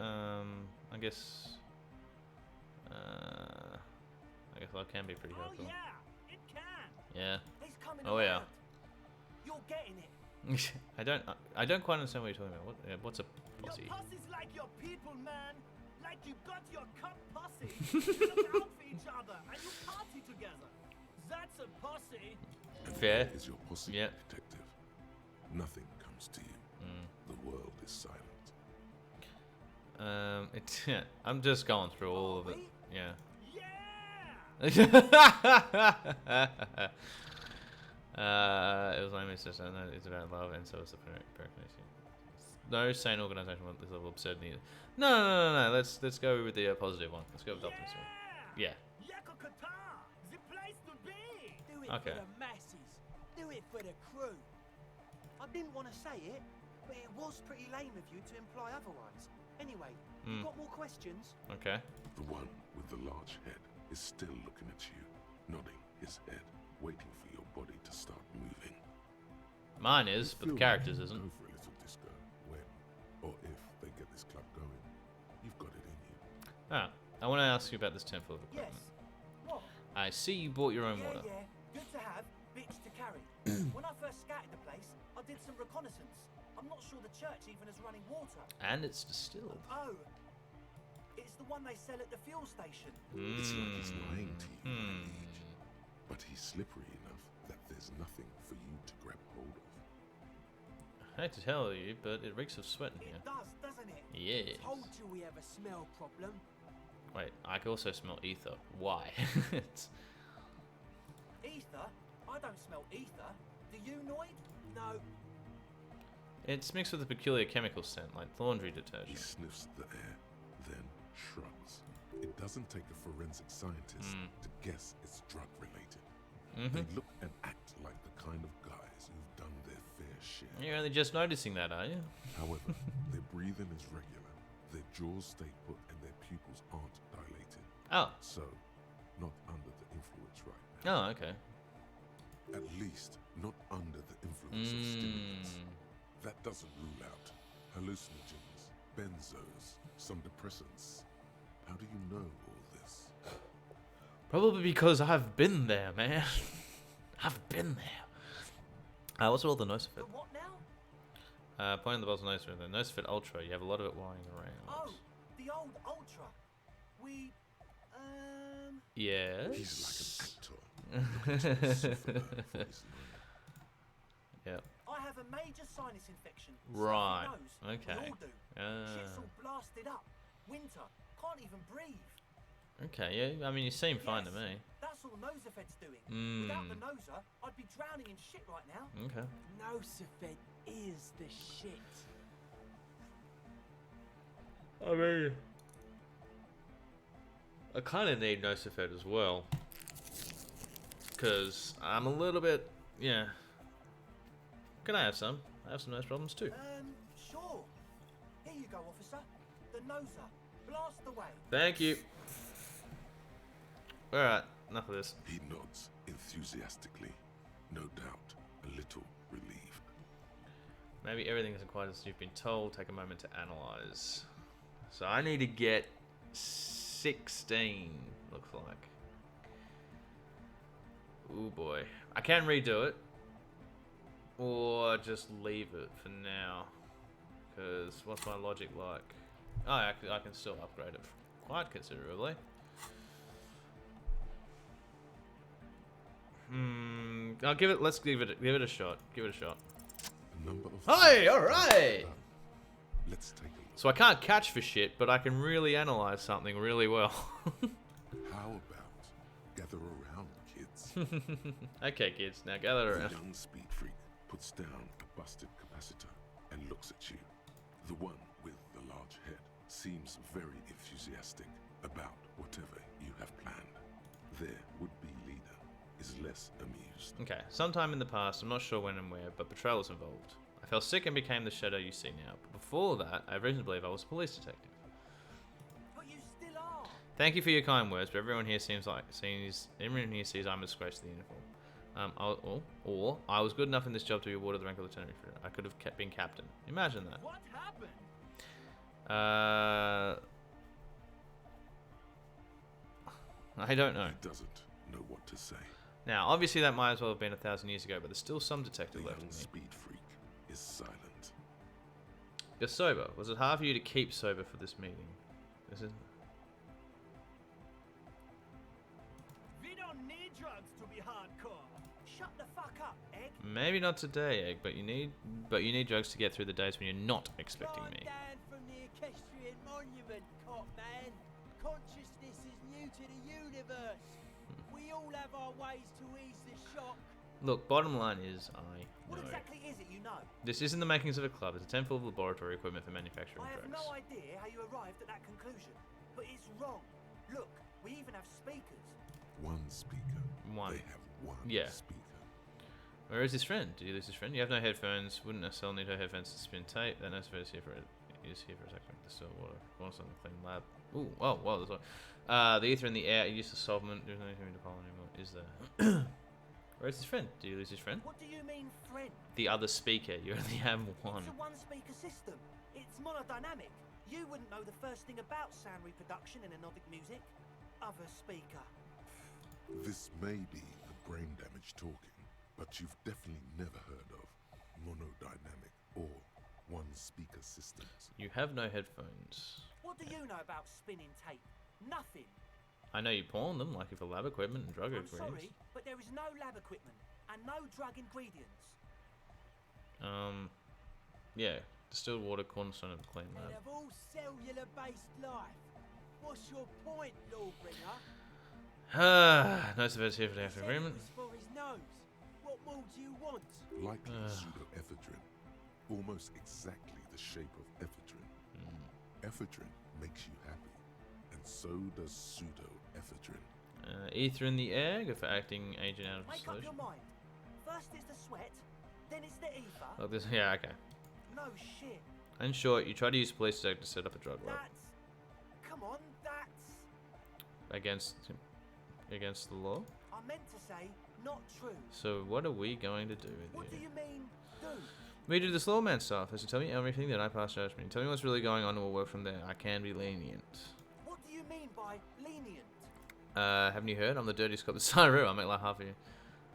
I guess love can be pretty Oh hardcore. yeah, it can. Yeah. He's coming Oh yeah. around. You're getting it. I don't quite understand what you're talking about. What's a posse? Your posse's like your people, man. Like you got your cup posse. You look out for each other and you party together. That's a posse. And Fair. where is your posse, Yeah. detective? Nothing comes to you. The world is silent. I'm just going through all of it. Yeah. Yeah. It was like Mr. Sun, it's about love, and so is the Pericanassian. No sane organisation with this level of absurdity. No. Let's go with the positive one. Let's go with optimism. Yeah. Yakokata, the place to be. Do it Okay. for the masses. Do it for the crew. I didn't want to say it, but it was pretty lame of you to imply otherwise. Anyway, you got more questions? Okay. The one with the large head is still looking at you, nodding his head, waiting for your body to start moving. Mine is, but the characters Go isn't. for a little disco when, or if they get this club going. You've got it in you. Ah, I want to ask you about this temple of Yes. equipment. What? I see you bought your own water. Yeah. Good to have, bitch to carry. When I first scouted the place, I did some reconnaissance. I'm not sure the church even is running water. And it's distilled. Oh. It's the one they sell at the fuel station. It's like he's lying to you, my liege. But he's slippery enough that there's nothing for you to grab hold of. I hate to tell you, but it reeks of sweat in here. It does, doesn't it? Yes. Told you we have a smell problem. Wait, I can also smell ether. Why? It's- Ether? I don't smell ether. Do you, Noid? No. It's mixed with a peculiar chemical scent, like laundry He detergent. sniffs the air, then shrugs. It doesn't take a forensic scientist to guess it's drug-related. They look and act like the kind of guys who've done their fair share. You're only just noticing that, are you? However, their breathing is regular, their jaws stay put, and their pupils aren't dilated. Oh. So, not under the influence right now. Oh, okay. At least, not under the influence of stimulants. That doesn't rule out hallucinogens, benzos, some depressants. How do you know all this? Probably because I've been there, man. I've been there. What's all the Nosefit? The what now? Point in the bottom of the Nosefit Ultra. You have a lot of it lying around. Oh, the old Ultra. Yes. He's like an actor. looking to soften her for his Yep. I have a major sinus infection. Right. Stuffy nose. Okay. We all do. Shit's all busted up. Winter. Can't even breathe. Okay, yeah, I mean, you seem fine to Yes, me. That's all Nosafed's doing. Mm. Without the Noser, I'd be drowning in shit right now. Okay. Nosafed is the shit. I mean, I kind of need Nosafed as well. Because I'm a little bit, yeah. Can I have some? I have some nice problems too. Sure. Here you go, officer. The Noser. Blast away. Thank you. Alright, enough of this. He nods enthusiastically, no doubt a little relieved. Maybe everything isn't quite as you've been told. Take a moment to analyze. So I need to get 16, looks like. Ooh boy. I can redo it. Or just leave it for now. Because what's my logic like? Oh, I can still upgrade it quite considerably. I'll give it. Let's give it a shot. Give it a shot. A number of Hey, things all right. Let's take a look. So I can't catch for shit, but I can really analyze something really well. How about gather around, kids? Okay, kids, now gather The around. young speed freak puts down a busted capacitor and looks at you. The one with the large head seems very enthusiastic about whatever you have planned. Their would-be leader is less amused. Okay, sometime in the past, I'm not sure when and where, but betrayal was involved. I fell sick and became the shadow you see now. But before that, I have reason to believe I was a police detective. But you still are. Thank you for your kind words, but everyone here sees I'm a disgrace to the uniform. Or I was good enough in this job to be awarded the rank of lieutenant. I could have been captain. Imagine that. What happened? I don't know. He doesn't know what to say. Now, obviously that might as well have been 1,000 years ago, but there's still some detective The left in young me. speed freak is silent. You're sober. Was it hard for you to keep sober for this meeting? This is... We don't need drugs to be hardcore. Shut the fuck up, Egg. Maybe not today, Egg, but you need drugs to get through the days when you're not expecting Climb me. down from the equestrian monument, cop man. Consciousness is new to the universe. We all have our ways to ease the shock. Look, bottom line is I What know. exactly is it you know? This isn't the makings of a club. It's a tent full of laboratory equipment for manufacturing I have drugs. no idea how you arrived at that conclusion, but it's wrong. Look, we even have speakers. One speaker. One. They have one Yeah. speaker. Where is his friend? Did you lose his friend? You have no headphones. Wouldn't necessarily need her headphones to spin tape. That nurse is here for it. Is here for a second. The still water. Course on the clean lab. Ooh, oh, wow, there's one. The ether in the air. Use the solvent. There's nothing to pollen anymore. Is there? Where's his friend? Did you lose his friend? What do you mean, friend? The other speaker. You only have one. It's a one-speaker system. It's monodynamic. You wouldn't know the first thing about sound reproduction in anodic music. Other speaker. This may be the brain damage talking, but you've definitely never heard of monodynamic or one-speaker systems. You have no headphones. What do you know about spinning tape? Nothing. I know you pawn them, like for lab equipment and drug I'm ingredients. sorry, but there is no lab equipment and no drug ingredients. Yeah. Distilled water, cornerstone of a clean And lab. of all cellular-based life, what's your point, Lawbringer? No surveyors here for the after He said it agreement. was for his nose. What more do you want? Likely pseudoephedrine, almost exactly the shape of ephedrine. Ephedrine makes you happy, and so does pseudoephedrine. Ether in the air, good for acting agent out of Make up solution. your mind. First it's the sweat, then it's the ether. Look, this, yeah, okay. No shit. In short, you try to use police detective to set up a drug lab Come on, that's... against the law. I meant to say, not true. So what are we going to do with What do you? you mean, do? We do this lawman stuff. As you tell me everything, then I pass judgment. You tell me what's really going on, and we'll work from there. I can be lenient. What do you mean by lenient? Haven't you heard? I'm the dirtiest cop this side of the room. I'll make like half of you.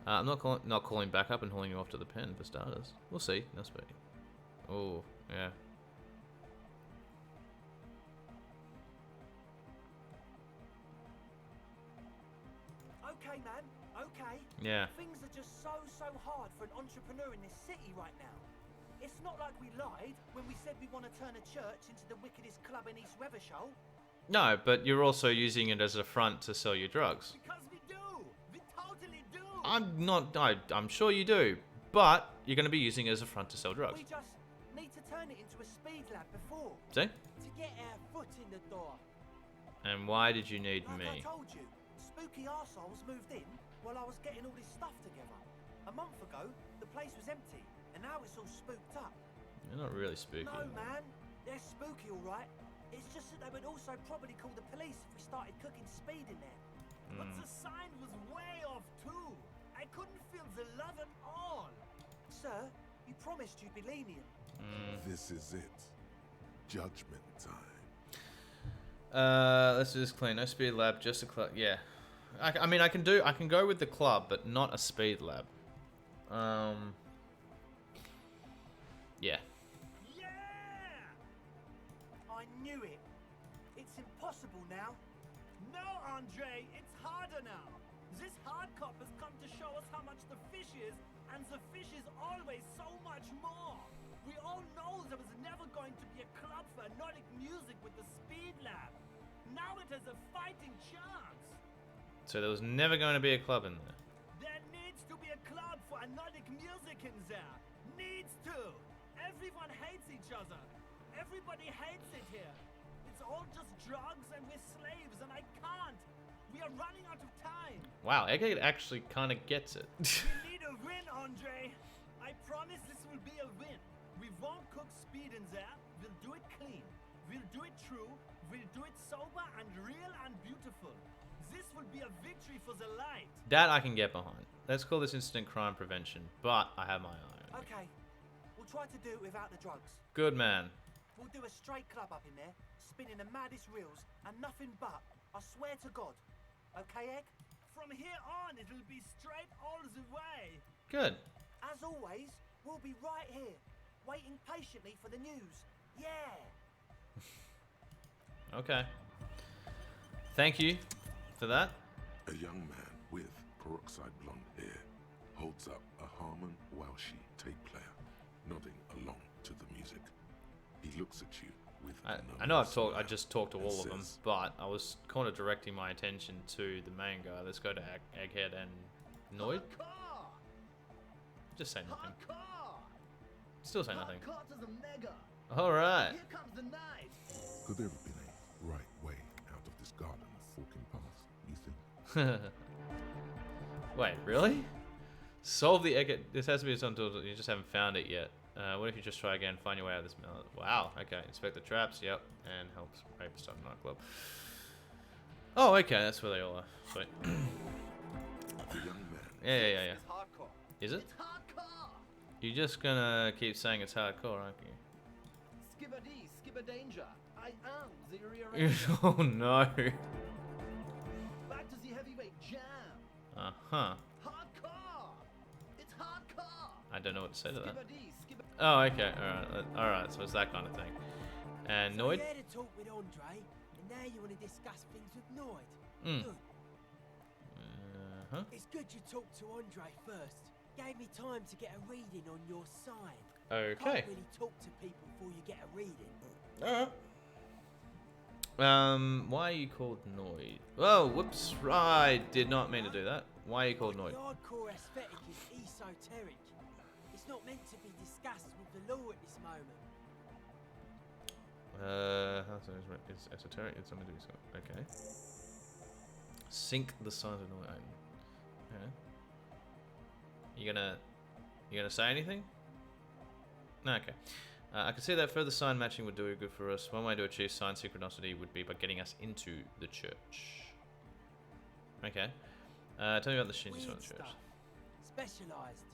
I'm not calling back up and hauling you off to the pen for starters. We'll see. No speed. Oh, yeah. Okay, man, okay. Yeah. Things are just so hard for an entrepreneur in this city right now. It's not like we lied when we said we want to turn a church into the wickedest club in East Revershoal. No, but you're also using it as a front to sell your drugs. Because we do. We totally do. I'm sure you do, but you're going to be using it as a front to sell drugs. We just need to turn it into a speed lab before. See? To get our foot in the door. And why did you need Like I me? told you, spooky arseholes moved in while I was getting all this stuff together. A month ago, the place was empty, and now it's all spooked up. You're not really spooky. No, man. They're spooky, all right. It's just that they would also probably call the police if we started cooking speed in there. But the sign was way off too. I couldn't feel the love at all. Sir, you promised you'd be lenient. This is it. Judgment time. Let's do this clean. No speed lab, just a club. Yeah. I mean, I can go with the club, but not a speed lab. Yeah. Yeah! I knew it. It's impossible now. No, Andre, it's harder now. This hard cop has come to show us how much the fish is, and the fish is always so much more. We all know there was never going to be a club for Nordic music with the Speed Lab. Now it has a fighting chance. So there was never going to be a club in there. There needs to be a club for Nordic music in there. Needs to. Everyone hates each other. Everybody hates it here. It's all just drugs and we're slaves and I can't. We are running out of time. Wow, Egghead actually kind of gets it. We need a win, Andre. I promise this will be a win. We won't cook speed in there. We'll do it clean. We'll do it true. We'll do it sober and real and beautiful. This will be a victory for the light. That I can get behind. Let's call this instant crime prevention, but I have my eye on it. Okay, we'll try to do it without the drugs. Good man. We'll do a straight club up in there, spinning the maddest reels, and nothing but. I swear to God. Okay, Egg? From here on, it'll be straight all the way. Good. As always, we'll be right here, waiting patiently for the news. Yeah! Okay. Thank you for that. A young man with peroxide blonde hair holds up a Harman Welshi tape player, nodding along to the music. He looks at you with I know I just talked to all of them, but I was kind of directing my attention to the main guy. Let's go to Egghead and Noid. Hardcore! Just say nothing. Hardcore! Still say nothing. Hardcore to the mega. All right. Here comes the night. Could there have been a right way out of this garden of forking paths, you think? Wait, really? Solve the Egghead. This has to be something you just haven't found it yet. What if you just try again, find your way out of this melon? Wow, okay. Inspect the traps, yep. And helps rapist stop nightclub. Oh, okay, that's where they all are. Sweet. The young man. Yeah. It's hardcore. Is it? It's hardcore. You're just gonna keep saying it's hardcore, aren't you? Skibbity, skibber danger. I am the rearranger. Oh no. Back to the heavyweight jam. Uh-huh. Hardcore. It's hardcore. I don't know what to say to that. Skibbity, skibber. Oh, okay. Alright, so it's that kind of thing. And So Noid? you had a talk with Andre, and now you want to discuss things with Noid. Mm. Good. Uh-huh. It's good you talked to Andre first. Gave me time to get a reading on your side. Okay. Can't really talk to people before you get a reading. Alright. Why are you called Noid? Oh, whoops. I did not mean to do that. Why are you called The Noid? hardcore aesthetic is esoteric. It's not meant to be discussed with the law at this moment. It's esoteric. It's something to be okay. Sink the size of Noid. Okay. You gonna say anything? No, okay. I can see that further sign matching would do good for us. One way to achieve sign synchronicity would be by getting us into the church. Okay. Tell me about the Shinji Weird church. stuff. Specialised.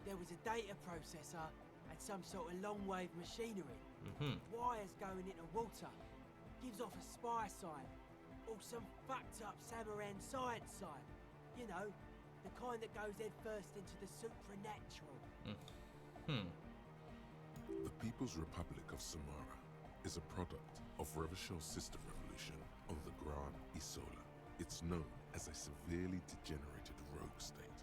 There was a data processor and some sort of long-wave machinery. Mm-hmm. Wires going into water. Gives off a spy sign. Or some fucked up Samaran science sign. You know, the kind that goes head first into the supernatural. The People's Republic of Samara is a product of Revachell's sister revolution on the Gran Isola. It's known as a severely degenerated rogue state.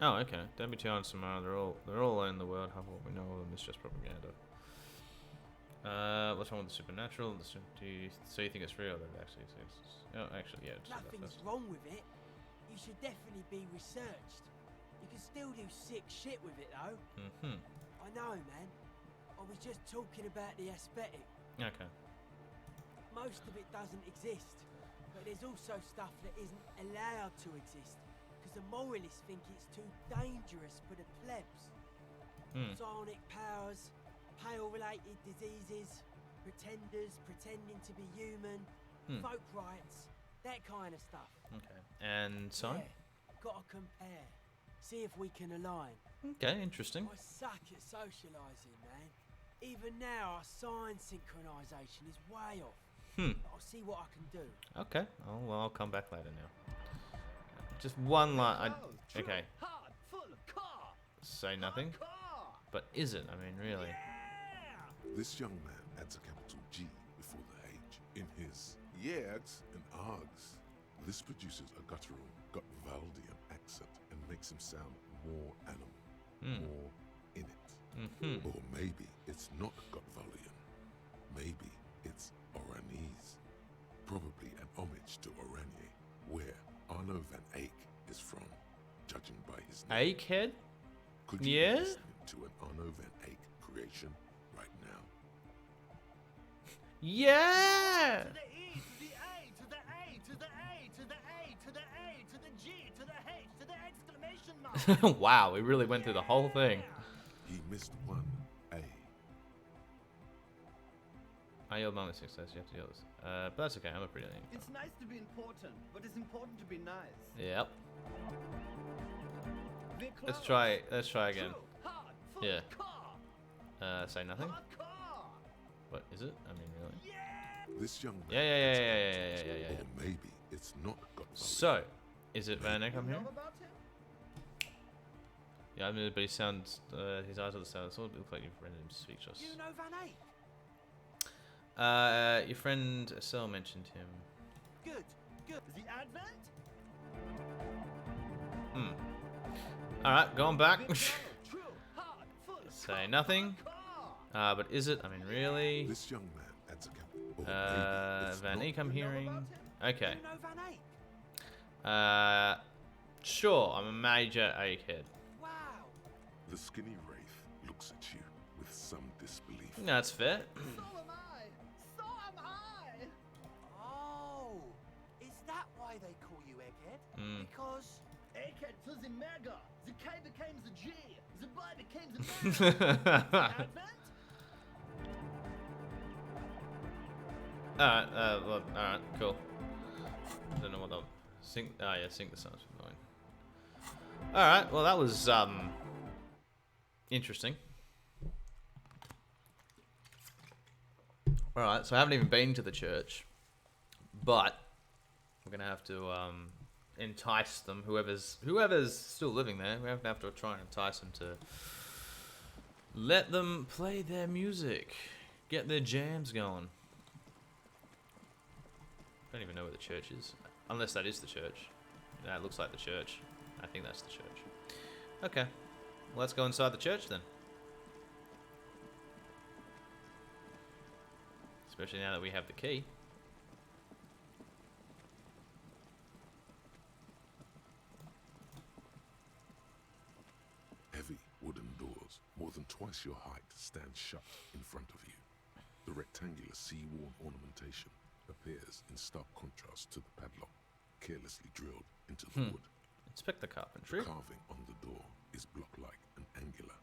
Oh, okay. Don't be too honest, Samara. They're all in the world. Half of what we know of them is just propaganda. What's wrong with the supernatural? So you think it's real? That actually exists. Oh, actually, yeah. Nothing's wrong with it. You should definitely be researched. You can still do sick shit with it, though. I know, man. I was just talking about the aesthetic. Okay. Most of it doesn't exist, but there's also stuff that isn't allowed to exist, because the moralists think it's too dangerous for the plebs. Psionic powers, pale-related diseases, pretenders pretending to be human, folk rights, that kind of stuff. Okay. And so? Yeah, gotta compare. See if we can align. Okay, interesting. I suck at socialising, man. Even now, our sign synchronisation is way off. I'll see what I can do. Okay. Oh, well, I'll come back later now. Just one line. Okay. Say nothing. But is it? I mean, really. This young man adds a capital G before the H in his yeags and args. This produces a guttural Gutvaldian accent and makes him sound more animal, more in it. Or maybe it's not Gutvaldian. Maybe it's Oranese. Probably an homage to Oranje, where Arno van Eyck is from, judging by his name. Akehead? Could you be listening to an Arno van Eyck creation right now? Yeah! To the E, to the A, to the A, to the A, to the A, to the A, to the G, to the H, to the exclamation mark. Wow, we really went through the whole thing. He missed one A. I yield my success, you have to yield this. But that's okay, I'm a pretty lame. It's nice to be important, but it's important to be nice. Yep. Let's try again. Yeah. Say nothing. What is it? I mean, really? This young man. Yeah. Or maybe it's not Gutvaldian. So, is it Van Eyck I'm hearing? Yeah, I mean, but he sounds, his eyes are the sound of the sword, but it looks like you've rendered him speechless. You know Van Eyck? Your friend Estelle mentioned him. Good. Is he Advent? Alright, going back. Say nothing. But is it? I mean, really? This young man adds a capital. Van Eyck I'm hearing. Okay. You know Van Eyck? Sure, I'm a major Akehead. Wow. The skinny wraith looks at you with some disbelief. No, that's fair. So am I. So am I. Oh, is that why they call you Egghead? Because Egghead to the mega. The K became the G. The boy became the mega. Advent? Alright, cool. Don't know what the sync. Oh yeah, sync the sounds from going. Alright, well that was interesting. Alright, so I haven't even been to the church, but we're gonna have to entice them. Whoever's still living there, we're gonna have to try and entice them to let them play their music, get their jams going. I don't even know where the church is. Unless that is the church. No, it looks like the church. I think that's the church. Okay. Well, let's go inside the church then. Especially now that we have the key. Heavy wooden doors, more than twice your height, stand shut in front of you. The rectangular sea-worn ornamentation appears in stark contrast to the padlock, carelessly drilled into the wood. Inspect the carpentry. The carving on the door is block-like and angular,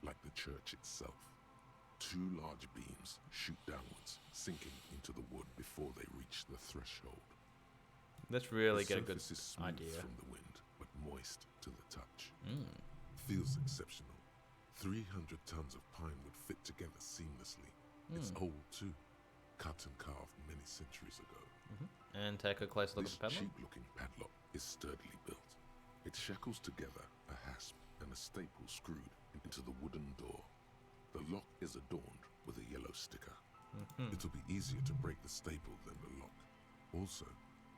like the church itself. Two large beams shoot downwards, sinking into the wood before they reach the threshold. Let's really The get a good surface is smooth idea. from the wind, but moist to the touch. Feels exceptional. 300 tons of pine would fit together seamlessly. It's old too, cut and carved many centuries ago. And take a closer look This at the padlock. cheap-looking padlock is sturdily built. It shackles together a hasp and a staple screwed into the wooden door. The lock is adorned with a yellow sticker. It'll be easier to break the staple than the lock. Also,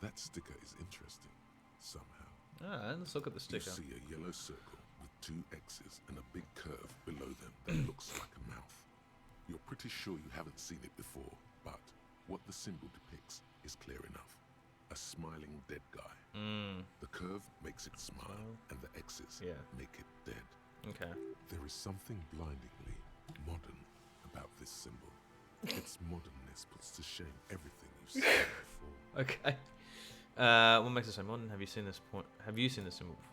that sticker is interesting, somehow. Alright, let's look at the You sticker. see a yellow circle with 2 X's and a big curve below them that looks like a mouth. You're pretty sure you haven't seen it before, but what the symbol depicts is clear enough. A smiling dead guy. The curve makes it smile, and the X's make it dead. Okay. There is something blindingly modern about this symbol. Its modernness puts to shame everything you've seen before. Okay. What makes it so modern? Have you seen this symbol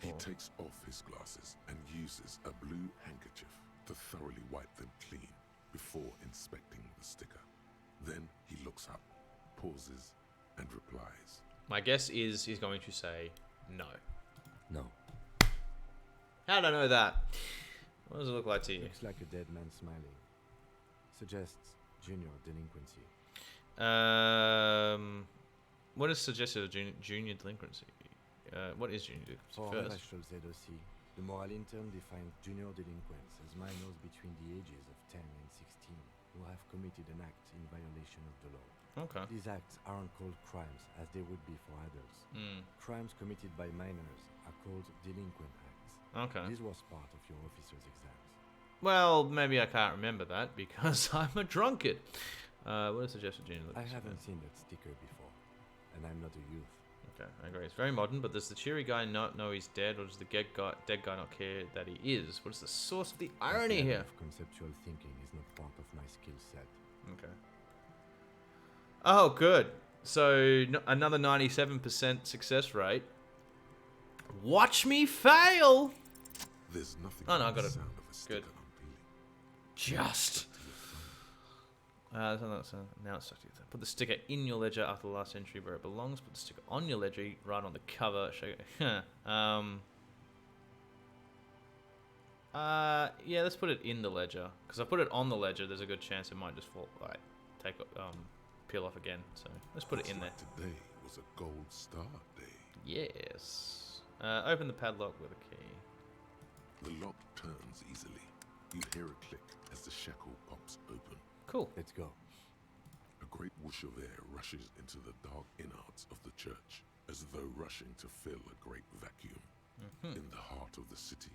before? He takes off his glasses and uses a blue handkerchief to thoroughly wipe them clean before inspecting the sticker. Then he looks up, pauses, and replies. My guess is he's going to say no. No. How do I know that? What does it look like to you? Looks like a dead man smiling. Suggests junior delinquency. What is suggested of junior delinquency? What is junior delinquency For first? ZOC, the moral intern defined junior delinquents as minors between the ages of 10 and 16 who have committed an act in violation of the law. Okay. These acts aren't called crimes as they would be for adults. Crimes committed by minors are called delinquent acts. Okay. This was part of your officer's exams. Well, maybe I can't remember that because I'm a drunkard. What is suggested junior I delinquency? haven't seen that sticker before, and I'm not a youth. Okay, I agree. It's very modern, but does the cheery guy not know he's dead, or does the dead guy not care that he is? What is the source of the irony That here? level of conceptual thinking is not part of my skill set. Okay. Oh, good. So another 97% success rate. Watch me fail. There's nothing Oh no, I like got the it. sound of a sticker Good. unpeeling. Just. Now it's stuck to your thumb. Put the sticker in your ledger after the last entry where it belongs. Put the sticker on your ledger, right on the cover. Show yeah, let's put it in the ledger because I put it on the ledger. There's a good chance it might just fall, peel off again. So let's put it in there. Looks like today was a gold star day. Yes. Open the padlock with a key. The lock turns easily. You hear a click as the shackle pops open. Cool. Let's go. A great whoosh of air rushes into the dark innards of the church, as though rushing to fill a great vacuum in the heart of the city.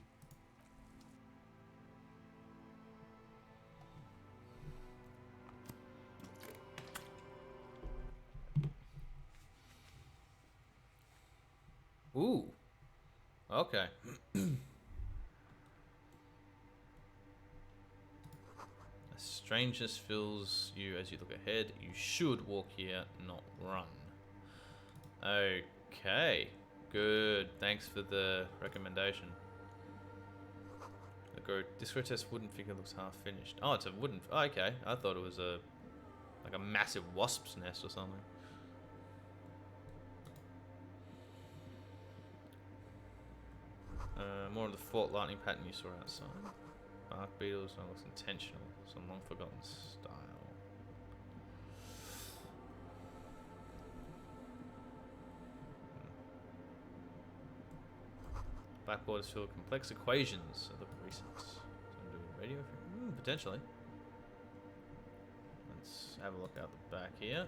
Ooh. Okay. A strangeness fills you as you look ahead. You should walk here, not run. Okay. Good. Thanks for the recommendation. This grotesque wooden figure looks half finished. Oh, it's a wooden... Oh, okay. I thought it was a massive wasp's nest or something. More of the Fort Lightning pattern you saw outside. Bark beetles, that looks intentional. Some long forgotten style. Blackboard is filled with complex equations of the recents. Radio? Potentially. Let's have a look out the back here.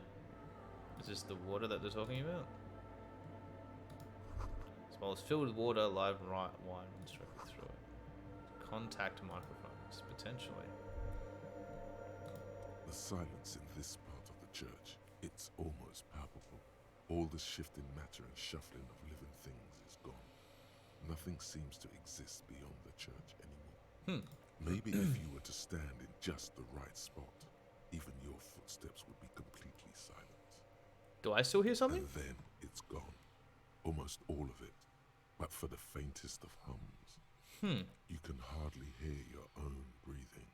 Is this the water that they're talking about? This bowl is filled with water, live wine runs directly through it. Contact microphones, potentially. The silence in this part of the church, it's almost palpable. All the shifting matter and shuffling of living things is gone. Nothing seems to exist beyond the church anymore. Maybe if you were to stand in just the right spot, even your footsteps would be completely silent. Do I still hear something? And then it's gone. Almost all of it. But for the faintest of hums, you can hardly hear your own breathing.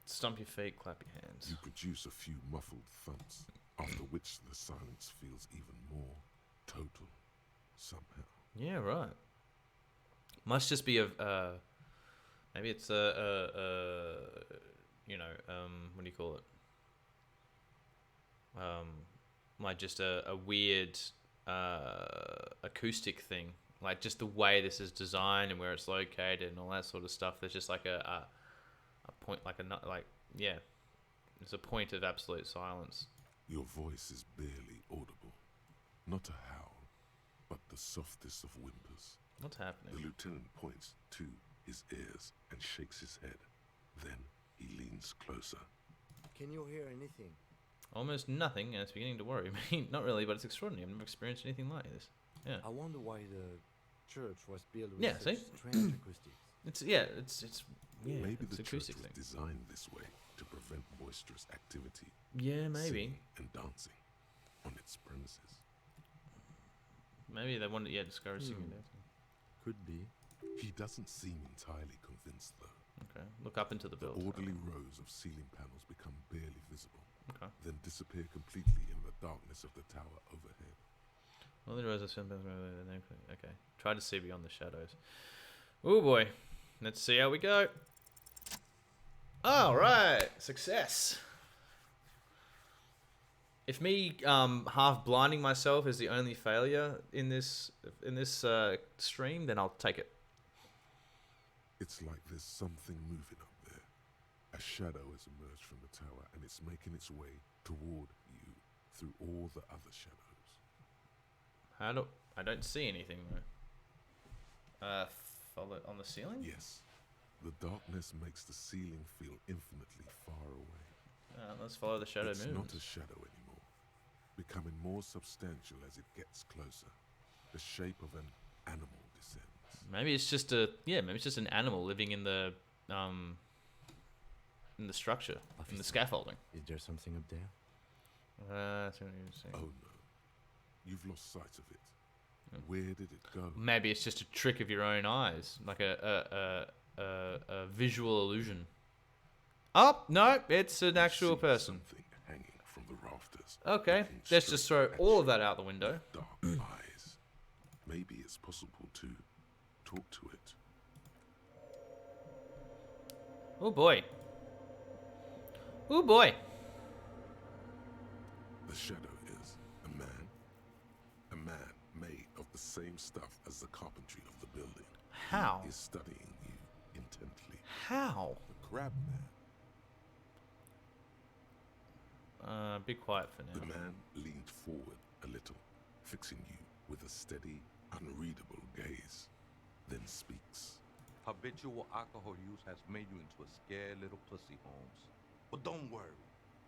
Stomp your feet, clap your hands. You produce a few muffled thumps, after which the silence feels even more total, somehow. Yeah, right. Must just be maybe it's what do you call it? Like just a weird acoustic thing, like just the way this is designed and where it's located and all that sort of stuff. There's just like a point, it's a point of absolute silence. Your voice is barely audible, not a howl, but the softest of whimpers. What's happening? The lieutenant points to his ears and shakes his head. Then he leans closer. Can you hear anything? Almost nothing, and it's beginning to worry me. Not really, but it's extraordinary. I've never experienced anything like this. Yeah. I wonder why the church was built with Yeah, such see? strange acoustics. It's Maybe it's the church acoustic was thing. designed this way to prevent boisterous activity, Yeah, maybe. singing and dancing on its premises. Maybe they wanted to discourage singing and dancing. Could be. He doesn't seem entirely convinced, though. Okay, look up into the The building. orderly rows of ceiling panels become barely visible, Okay. then disappear completely in the darkness of the tower overhead. All the rows of okay. Try to see beyond the shadows. Oh boy. Let's see how we go. Alright. Success. If me half blinding myself is the only failure in this stream, then I'll take it. It's like there's something moving up there. A shadow has emerged from the tower and it's making its way toward you through all the other shadows. I don't see anything though. Follow it on the ceiling? Yes. The darkness makes the ceiling feel infinitely far away. Let's follow the shadow It's moves. not a shadow anymore, becoming more substantial as it gets closer. The shape of an animal descends. Maybe it's just an animal living in the structure, in the scaffolding. Is there something up there? I see what you're saying. Oh no. You've lost sight of it. Where did it go? Maybe it's just a trick of your own eyes, like a visual illusion. Oh no, it's an actual person. Something hanging from the rafters. Okay, looking let's just throw straight at all you of that out the window. with dark eyes. Maybe it's possible to talk to it. Oh boy. Oh boy. The shadow is a man made of the same stuff as the carpentry of the building. How? He is studying you intently. How? The crab man. Be quiet for The now. man leaned forward a little, fixing you with a steady, unreadable gaze, then speaks. Habitual alcohol use has made you into a scared little pussy, Holmes. But don't worry,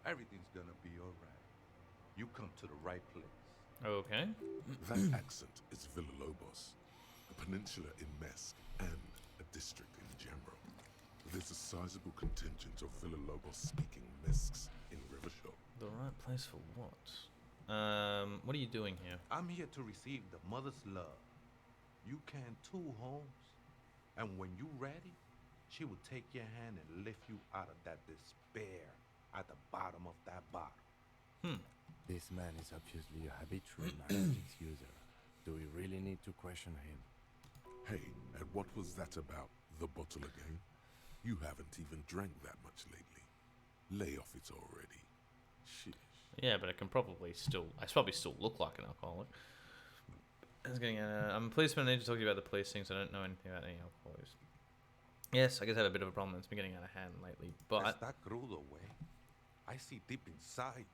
everything's gonna be alright. You come to the right place. Okay. That accent is Villalobos, a peninsula in Mesk and a district in general. There's a sizable contingent of Villalobos-speaking Mesks in Rivershaw. The right place for what? What are you doing here? I'm here to receive the mother's love. You can too, Holmes. And when you ready, she will take your hand and lift you out of that despair at the bottom of that bottle. This man is obviously a habitual narcotics user. Do we really need to question him? Hey, and what was that about, the bottle again? You haven't even drank that much lately. Lay off it already. Sheesh. Yeah, but I probably still look like an alcoholic. I'm a policeman. I need to talk to you about the police things. I don't know anything about any alcohol use. Yes, I guess I have a bit of a problem. It's been getting out of hand lately. But As that crudo way, I see deep inside you.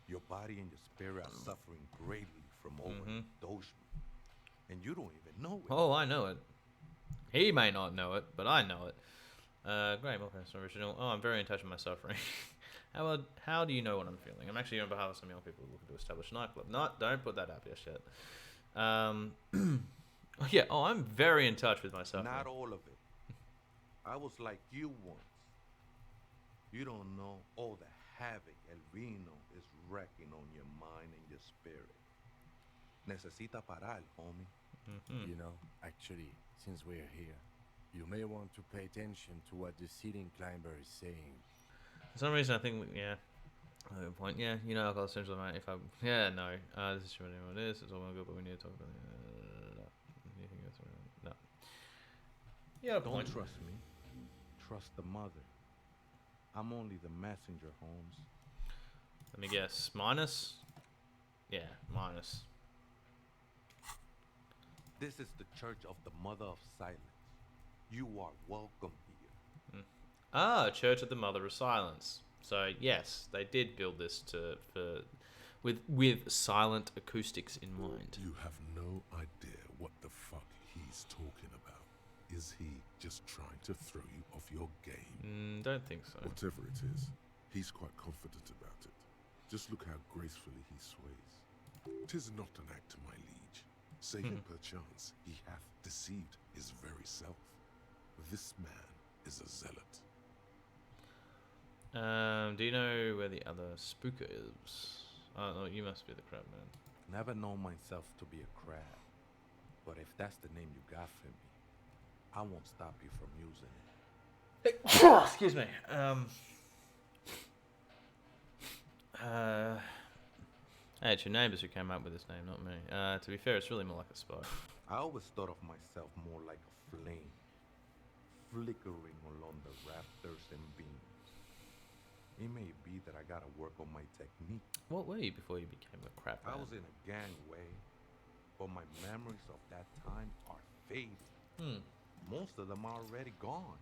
Your body and your spirit are suffering greatly from overindulgence. And you don't even know it. oh, I know it. He may not know it, but I know it. Great, welcome to original. Oh, I'm very in touch with my suffering. How do you know what I'm feeling? I'm actually on behalf of some young people looking to establish a nightclub. Don't put that up just yet. Yeah. Oh, I'm very in touch with my suffering. Not all of it. I was like you once. You don't know all the havoc El Vino is wrecking on your mind and your spirit. Necesita parar, homie. You know, actually, since we're here, you may want to pay attention to what the ceiling climber is saying. For some reason, I think, good point. Yeah, you know, alcohol essentially, mate. This is true. What it is. It's all well good, but we need to talk about it. No. Yeah, Don't point. trust me. Trust the mother. I'm only the messenger, Holmes. Let me guess. Minus? Yeah, minus. This is the Church of the Mother of Silence. You are welcome here. Church of the Mother of Silence. So yes, they did build this with silent acoustics in mind. You have no idea what the fuck he's talking about? Is he just trying to throw you off your game? Don't think so. Whatever it is, he's quite confident about it. Just look how gracefully he sways. 'Tis not an act, my liege, save perchance he hath deceived his very self. This man is a zealot. Do you know where the other spooker is? Oh, no, you must be the crab man. Never known myself to be a crab, but if that's the name you got for me, I won't stop you from using it. Excuse me. It's your neighbours who came up with this name, not me. To be fair, it's really more like a spy. I always thought of myself more like a flame, flickering along the rafters and beams. It may be that I gotta work on my technique. What were you before you became a crab man? I was in a gangway, but my memories of that time are fading. Most of them are already gone.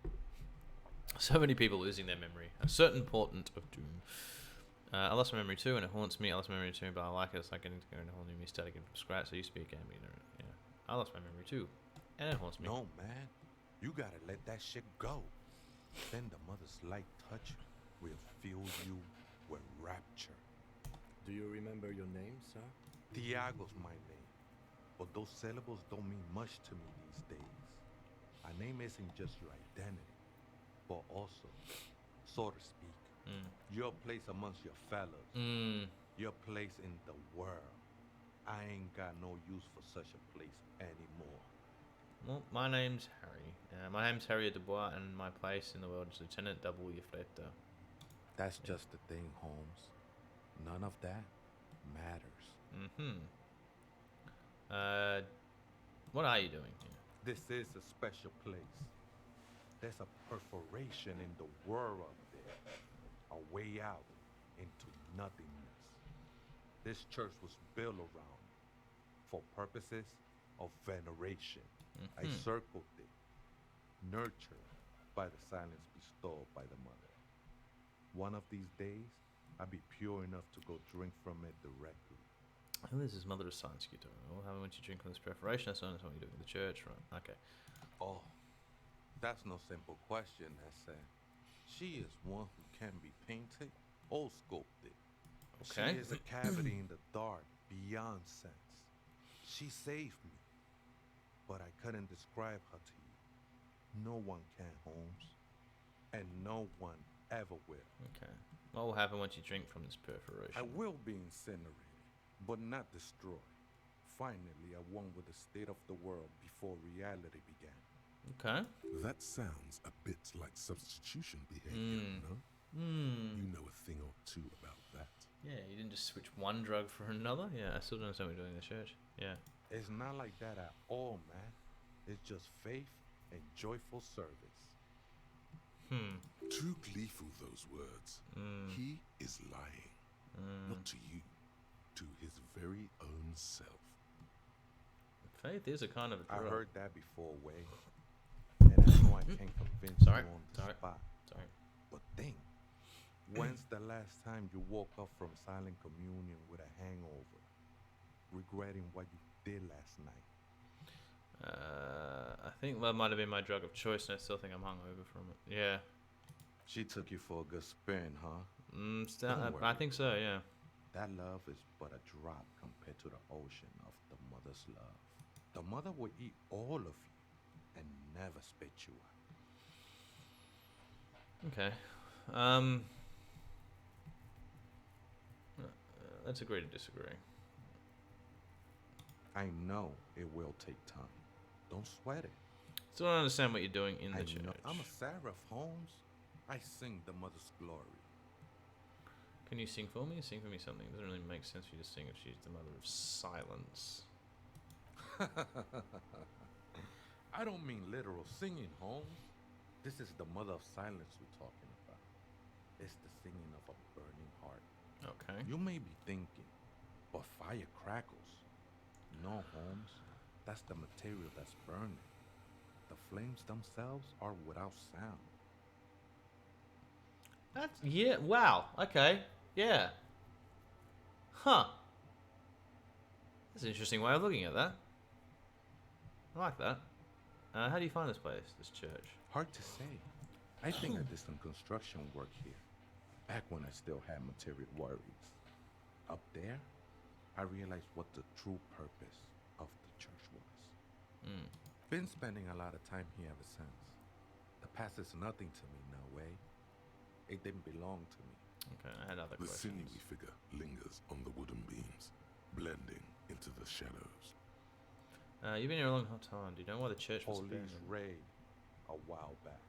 So many people losing their memory. A certain portent of doom. I lost my memory too, and it haunts me. I lost my memory too, but I like it. It's like getting to go into a whole new me, start again from scratch. I used to be a gamer, you know. Yeah, I lost my memory too, and it haunts me. No, man, you gotta let that shit go. Then the mother's light touch will fill you with rapture. Do you remember your name, sir? Tiago's my name, but those syllables don't mean much to me these days. A name isn't just your identity, but also, so to speak, your place amongst your fellows, your place in the world. I ain't got no use for such a place anymore. Well, my name's Harry. My name's Harriet Dubois, and my place in the world is Lieutenant W. Fletter. That's just the thing, Holmes. None of that matters. What are you doing here? This is a special place. There's a perforation in the world up there. A way out into nothingness. This church was built around for purposes of veneration. I circled it, nurtured by the silence bestowed by the mother. One of these days, I'll be pure enough to go drink from it directly. Oh, this is Mother of Science you're doing. Well, how much you drink on this preparation? That's not what you do in the church, right? Okay. Oh, that's no simple question, that's it. She is one who can be painted or sculpted. Okay. She is a cavity in the dark, beyond sense. She saved me, but I couldn't describe her to you. No one can, Holmes, and no one ever will. Okay. What will happen once you drink from this perforation? I will be incinerated, but not destroyed. Finally, I won with the state of the world before reality began. Okay. That sounds a bit like substitution behavior, no? You know a thing or two about that. Yeah, you didn't just switch one drug for another? Yeah, I still don't understand what you're doing in the church. Yeah. It's not like that at all, man. It's just faith and joyful service. Too gleeful, those words. He is lying. Not to you, to his very own self. Faith is a kind of a drug. I heard that before, Way. And I know I can't convince you on the spot. Sorry. But think, when's the last time you woke up from silent communion with a hangover, regretting what you did last night? I think that might have been my drug of choice, and I still think I'm hungover from it. Yeah. She took you for a good spin, huh? I think so, yeah. That love is but a drop compared to the ocean of the mother's love. The mother will eat all of you and never spit you out. Okay. Let's agree to disagree. I know it will take time. Don't sweat it. Still don't understand what you're doing in the church. I'm a seraph, Holmes. I sing the mother's glory. Can you sing for me? Sing for me something. It doesn't really make sense for you to sing if she's the mother of silence. I don't mean literal singing, Holmes. This is the mother of silence we're talking about. It's the singing of a burning heart. Okay. You may be thinking, but fire crackles. No, Holmes. That's the material that's burning. The flames themselves are without sound. Yeah, wow. Okay. Yeah. Huh. That's an interesting way of looking at that. I like that. How do you find this place, this church? Hard to say. I think I did some construction work here, back when I still had material worries. Up there, I realized what the true purpose of the church was. Been spending a lot of time here ever since. The past is nothing to me, no way. It didn't belong to me. Okay, I had other The questions. sinewy figure lingers on the wooden beams, blending into the shadows. You've been here a long time. Do you know why the church was Police abandoned? raid a while back.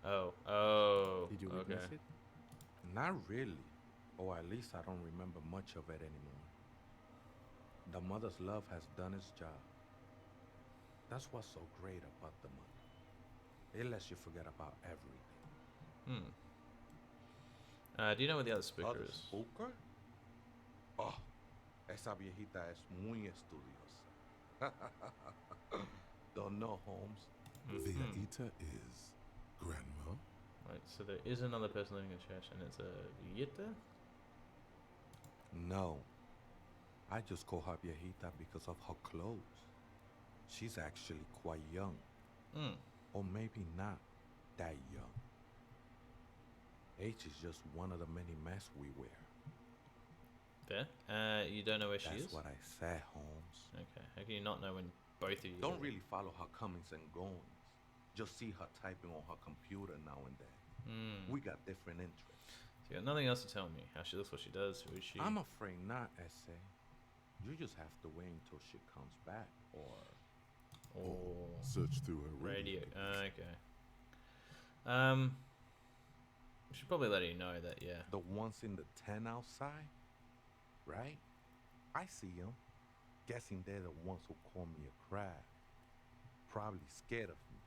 Oh. Did you okay. witness it? Not really, or at least I don't remember much of it anymore. The mother's love has done its job. That's what's so great about the mother. It lets you forget about everything. Do you know where the other spooker ¿Other is? spooker? Oh, esa viejita es muy estudiosa. Don't know, Holmes. The Aita is Grandma. Right, so there is another person living in the church, and it's a Yitta? No. I just call her viejita because of her clothes. She's actually quite young. Or maybe not that young. Age is just one of the many masks we wear. There? You don't know where she is? That's what I said, Holmes. Okay, how can you not know when both of you... Don't really follow her comings and goings. Just see her typing on her computer now and then. We got different interests. So you got nothing else to tell me? How she looks, what she does, who is she? I'm afraid not, S.A. You just have to wait until she comes back, or search through her radio. Okay. We should probably let you know that, yeah. the ones in the tent outside, right? I see them. Guessing they're the ones who call me a crab. Probably scared of me.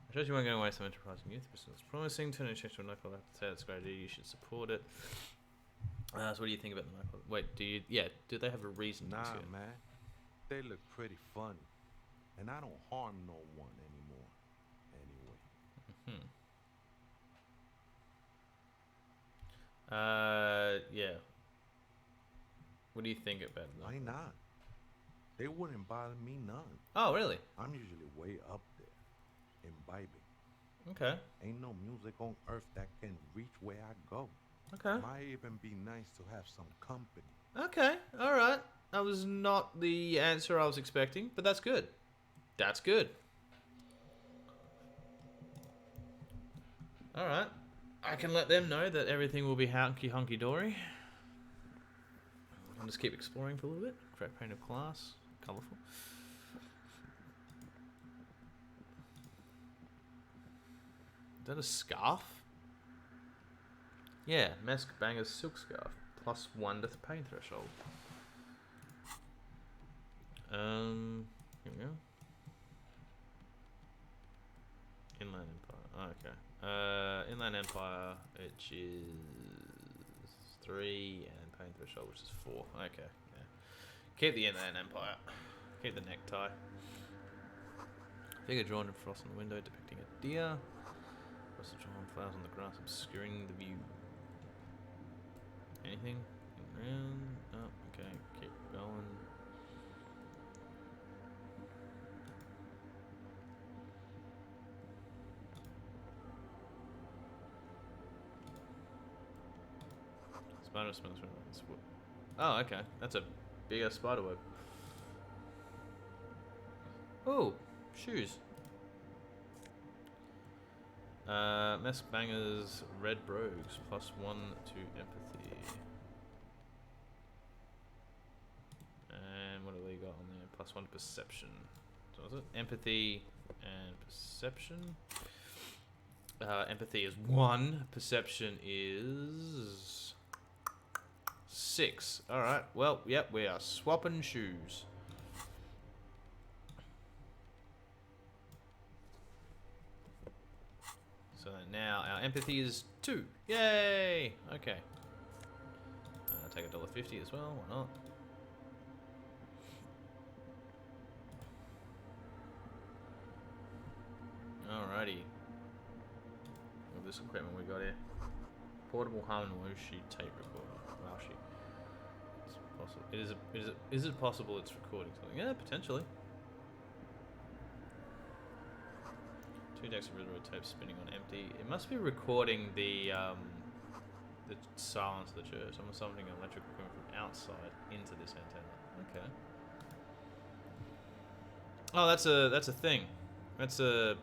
I trust you won't go away some enterprising youth. It's promising. Turn and check to a nightclub. I have to say it's a great idea. You should support it. So what do you think about the nightclub? Wait, do they have a reason Nah, to see it? man. They look pretty funny. And I don't harm no one anymore. Anyway. Yeah. What do you think about it? Why not? They wouldn't bother me none. Oh, really? I'm usually way up there, imbibing. Okay. Ain't no music on earth that can reach where I go. Okay. Might even be nice to have some company. Okay. All right. That was not the answer I was expecting, but that's good. That's good. All right. I can let them know that everything will be hunky-dory. I'll just keep exploring for a little bit. Correct paint of class. Colourful. Is that a scarf? Yeah, Mask Banger's silk scarf. +1 to the pain threshold. Here we go. Inland Empire. Oh, okay. Inland Empire, which is 3, and pain threshold, which is 4. Okay. Yeah. Keep the Inland Empire. Keep the necktie. Figure drawn in frost on the window depicting a deer. Frost drawn flowers on the grass obscuring the view. Anything? Around? Oh, okay. Keep going. Spider smells really nice. Oh, okay. That's a bigger spider web. Oh, shoes. Mess Bangers Red Brogues +1 to empathy. And what do we got on there? +1 to perception. So is it empathy and perception? Empathy is 1. Perception is 6. All right. Well, yep, we are swapping shoes. So now our empathy is 2. Yay! Okay. Take $1.50 as well. Why not? Alrighty. All this equipment we got here. Portable Hamanushi tape recorder. Wow, she. It's possible. Is it possible it's recording something? Yeah, potentially. Two decks of railroad tape spinning on empty. It must be recording the silence of the church. I'm summoning an electrical current from outside into this antenna. Okay. Oh, that's a thing. That's a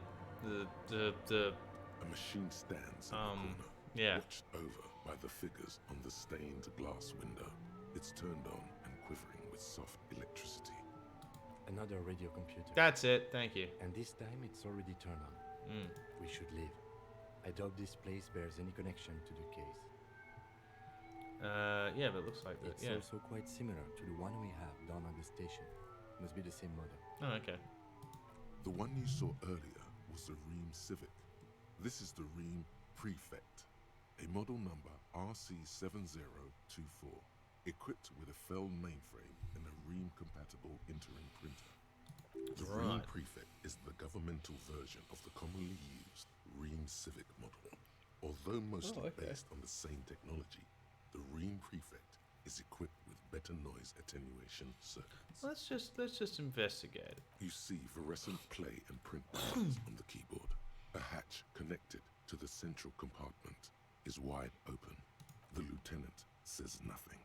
machine stands in the corner, yeah. watched over by the figures on the stained glass window. It's turned on and quivering with soft electricity. Another radio computer. That's it. Thank you. And this time it's already turned on. We should leave. I doubt this place bears any connection to the case. Yeah, but it looks like that. It's also quite similar to the one we have down at the station. Must be the same model. Oh, okay. The one you saw earlier was the Ream Civic. This is the Ream Prefect, a model number RC7024, equipped with a Fell mainframe and a Ream-compatible interim printer. The Ream Prefect is the governmental version of the commonly used Ream Civic model. Although mostly based on the same technology, the Ream Prefect is equipped with better noise attenuation circuits. Let's just investigate. You see fluorescent play and print buttons on the keyboard. A hatch connected to the central compartment is wide open. The lieutenant says nothing.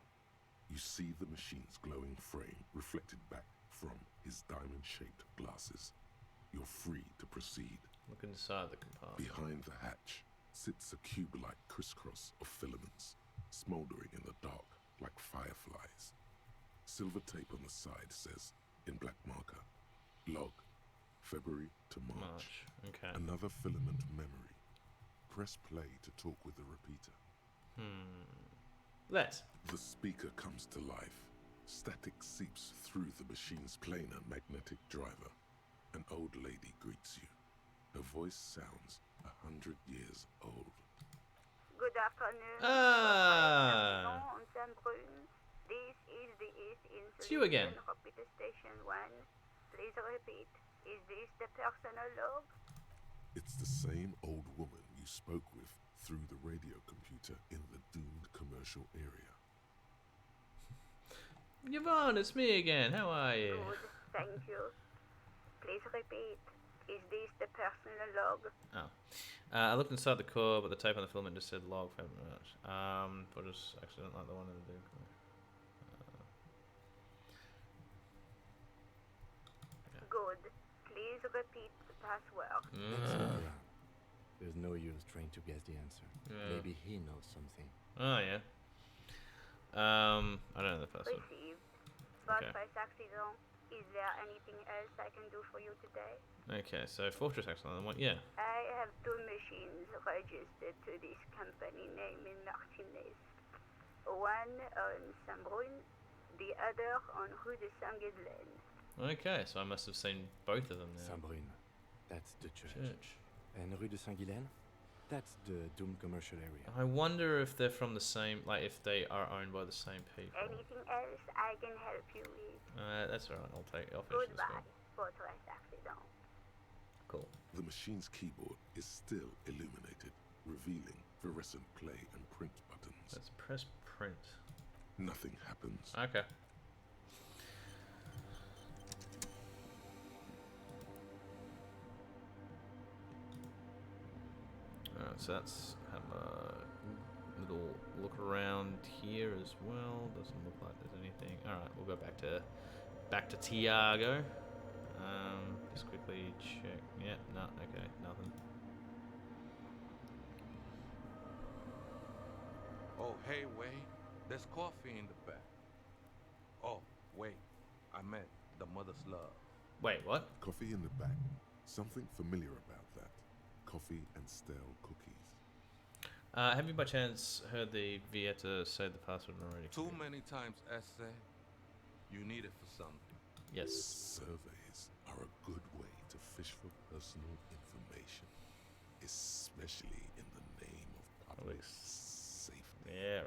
You see the machine's glowing frame reflected back from his diamond-shaped glasses. You're free to proceed. Look inside the compartment. Behind the hatch sits a cube-like crisscross of filaments, smoldering in the dark like fireflies. Silver tape on the side says, in black marker, log, February to March. Okay. Another filament memory. Press play to talk with the repeater. Let's. The speaker comes to life. Static seeps through the machine's planar magnetic driver. An old lady greets you. Her voice sounds 100 years old. Good afternoon. This is the East It's you again. Repeater Station 1. Please repeat. Is this the personal log? It's the same old woman you spoke with through the radio computer in the doomed commercial area. Yvonne, it's me again. How are you? Good, thank you. Please repeat. Is this the personal log? Oh. I looked inside the core, but the tape on the filament just said log. But just actually don't like the one in the Duke. Good. Please repeat the password. Let's look around. There's no use trying to guess the answer. Yeah. Maybe he knows something. Oh, yeah. I don't know the password. Received. Fortress accident. Is there anything else I can do for you today? Okay, so Fortress accident. What? Yeah. I have two machines registered to this company name in Martinez. One on Saint-Brun, the other on Rue de Saint-Ghislaine. Okay, so I must have seen both of them now. Saint-Brun. That's the church. And Rue de Saint-Ghislaine? That's the doomed commercial area. I wonder if they're from the same, like if they are owned by the same people. Anything else I can help you with? That's alright, I'll finish this Goodbye, one. Fortress accident. Cool. The machine's keyboard is still illuminated, revealing fluorescent play and print buttons. Let's press print. Nothing happens. Okay. Alright, so that's have a little look around here as well. Doesn't look like there's anything. Alright, we'll go back to Tiago. Just quickly check. Yeah, no, okay, nothing. Oh, hey, wait. There's coffee in the back. Oh, wait. I meant the mother's love. Wait, what? Coffee in the back. Something familiar about that. Coffee and stale cookies. Have you by chance heard the Vieta say the password already? Too many times, essay. You need it for something. Yes. Surveys are a good way to fish for personal information, especially in the name of public safety. Yeah,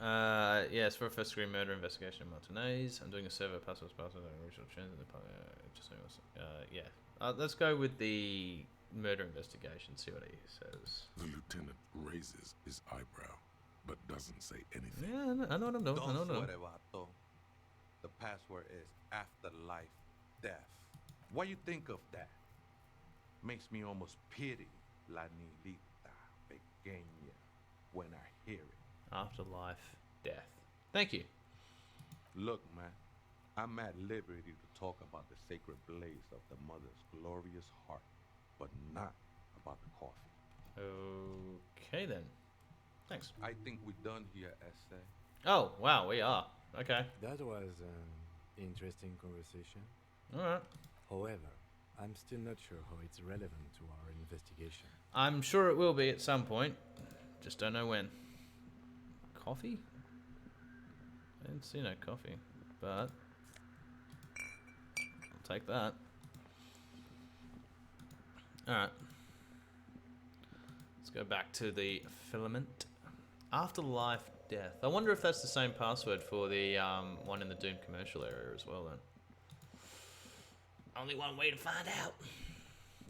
right. Yes, for a first degree murder investigation in Martinez. I'm doing a survey of passwords, original change in the yeah. Let's go with the murder investigation, see what he says. The lieutenant raises his eyebrow, but doesn't say anything. Yeah, I know what I'm doing. I know what I'm doing. The password is afterlife death. What you think of that? makes me almost pity La Nilita Pequeña when I hear it. Afterlife, death. Thank you. Look, man, I'm at liberty to talk about the sacred blaze of the mother's glorious heart, but not about the coffee. Okay then. Thanks. I think we're done here, essay. Oh, wow, we are. Okay. That was an interesting conversation. Alright. However, I'm still not sure how it's relevant to our investigation. I'm sure it will be at some point. Just don't know when. Coffee? I didn't see no coffee, but I'll take that. Alright. Let's go back to the filament. Afterlife death. I wonder if that's the same password for the one in the Doom commercial area as well then. Only one way to find out.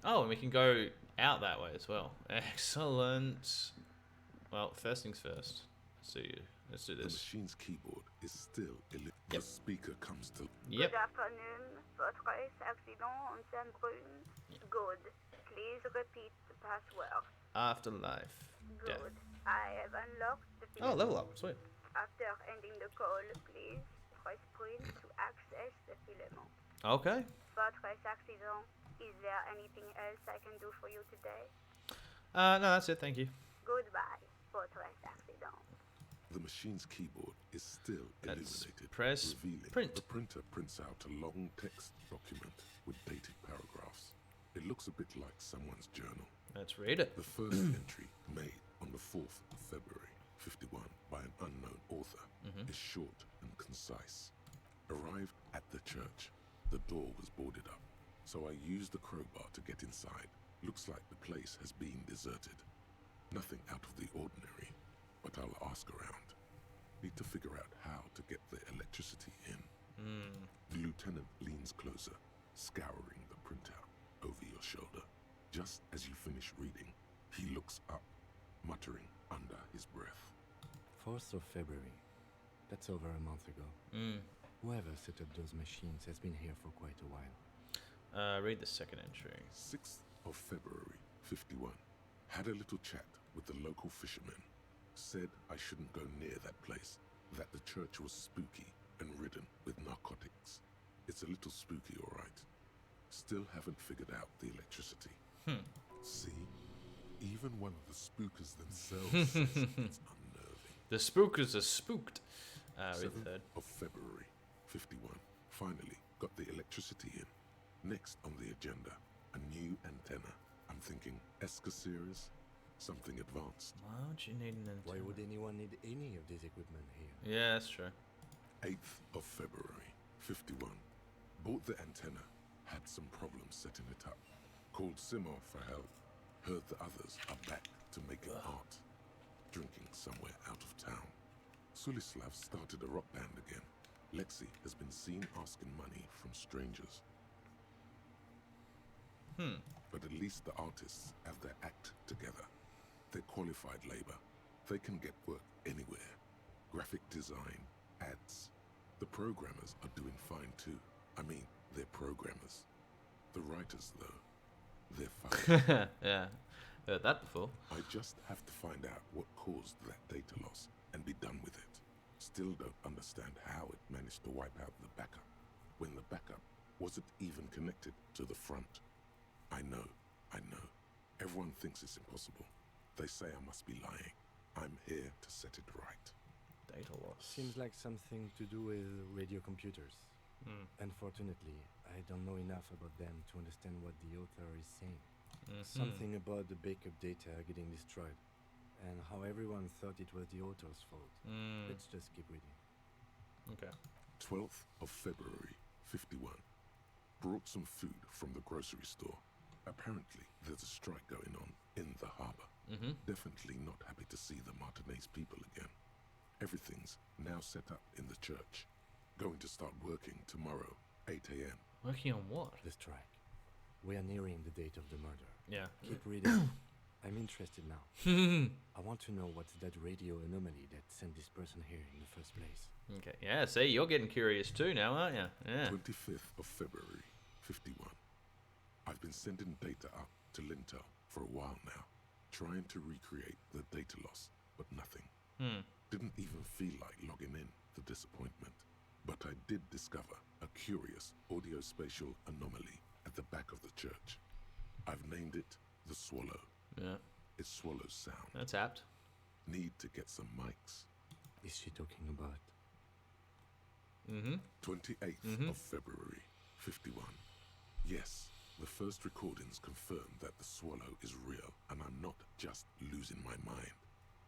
Oh, and we can go out that way as well. Excellent. Well, first things first. Let's do The this. machine's keyboard is still illegible. The speaker comes to... Yep. Good afternoon. Votre accident on Saint-Brune. Good. Please repeat the password. Afterlife death. Good. I have unlocked the Oh, filament. level up. Sweet. After ending the call, please press print to access the filament. Okay. Votre accident. Is there anything else I can do for you today? No, that's it. Thank you. Goodbye. Votre accident. The machine's keyboard is still Let's illuminated, press revealing print. the printer prints out a long text document with dated paragraphs. It looks a bit like someone's journal. Let's read it. The first entry, made on the 4th of February, 51, by an unknown author, is short and concise. Arrived at the church. The door was boarded up, so I used the crowbar to get inside. Looks like the place has been deserted. Nothing out of the ordinary, but I'll ask around. Need to figure out how to get the electricity in. The lieutenant leans closer, scouring the printout over your shoulder. Just as you finish reading, he looks up, muttering under his breath. 4th of February. That's over a month ago. Whoever set up those machines has been here for quite a while. Read the second entry. 6th of February, 51. Had a little chat with the local fishermen. Said I shouldn't go near that place, that the church was spooky and ridden with narcotics. It's a little spooky, all right. Still haven't figured out the electricity. See? Even one of the spookers themselves says it's unnerving. The spookers are spooked. Read the 7th third. of February, 51. Finally got the electricity in. Next on the agenda, a new antenna. I'm thinking Esca series, something advanced. Why would you need an antenna? Why would anyone need any of this equipment here? Yeah, that's true. 8th of February, 51. Bought the antenna, had some problems setting it up. Called Simon for help. Heard the others are back to making art. Drinking somewhere out of town. Sulislav started a rock band again. Lexi has been seen asking money from strangers. But at least the artists have their act together. They're qualified labor. They can get work anywhere. Graphic design, ads. The programmers are doing fine too. I mean, they're programmers. The writers, though, they're fine. Yeah, heard that before. I just have to find out what caused that data loss and be done with it. Still don't understand how it managed to wipe out the backup, when the backup wasn't even connected to the front. I know. Everyone thinks it's impossible. They say I must be lying. I'm here to set it right. Data loss. Seems like something to do with radio computers. Unfortunately, I don't know enough about them to understand what the author is saying. Something about the backup data getting destroyed, and how everyone thought it was the author's fault. Let's just keep reading. Okay. 12th of February, 51. Brought some food from the grocery store. Apparently, there's a strike going on in the harbor. Definitely not happy to see the Martinez people again. Everything's now set up in the church. Going to start working tomorrow, 8 a.m. Working on what? The strike. We are nearing the date of the murder. Yeah. Keep reading. I'm interested now. I want to know what's that radio anomaly that sent this person here in the first place. Okay. Yeah, see, you're getting curious too now, aren't you? Yeah. 25th of February, 51. I've been sending data up to Lintel for a while now, trying to recreate the data loss, but nothing. Didn't even feel like logging in, the disappointment. But I did discover a curious audio-spatial anomaly at the back of the church. I've named it the Swallow. Yeah. It swallows sound. That's apt. Need to get some mics. Is she talking about? 28th of February, 51. Yes, the first recordings confirm that the Swallow is real, and I'm not just losing my mind.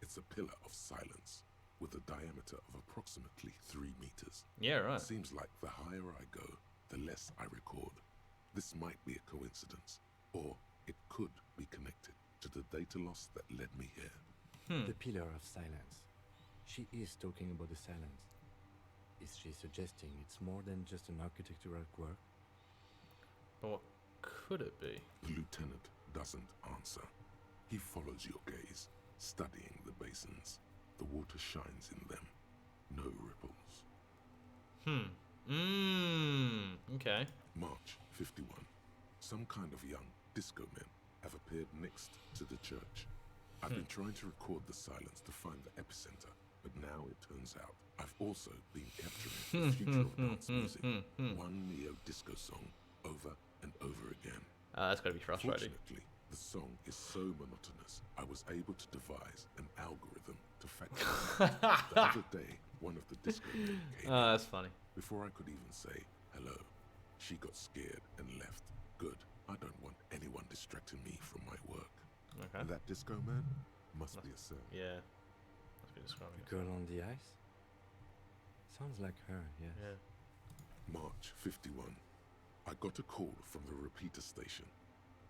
It's a pillar of silence with a diameter of approximately 3 meters. Yeah, right. Seems like the higher I go, the less I record. This might be a coincidence, or it could be connected to the data loss that led me here. The pillar of silence. She is talking about the silence. Is she suggesting it's more than just an architectural quirk? But what could it be? The lieutenant doesn't answer. He follows your gaze, studying the basins. The water shines in them. No ripples. Okay. March 51. Some kind of young disco men have appeared next to the church. I've been trying to record the silence to find the epicenter, but now it turns out I've also been capturing the future of dance music, one neo-disco song over and over again. That's gotta be frustrating. Fortunately, the song is so monotonous, I was able to devise an algorithm to factor it out. The other day, one of the disco men came in. That's funny. Before I could even say hello, she got scared and left. Good. I don't want anyone distracting me from my work. Okay. And that disco man must be a sir. Yeah. Must be describing The girl on the ice? Sounds like her, yes. Yeah. March 51. I got a call from the repeater station.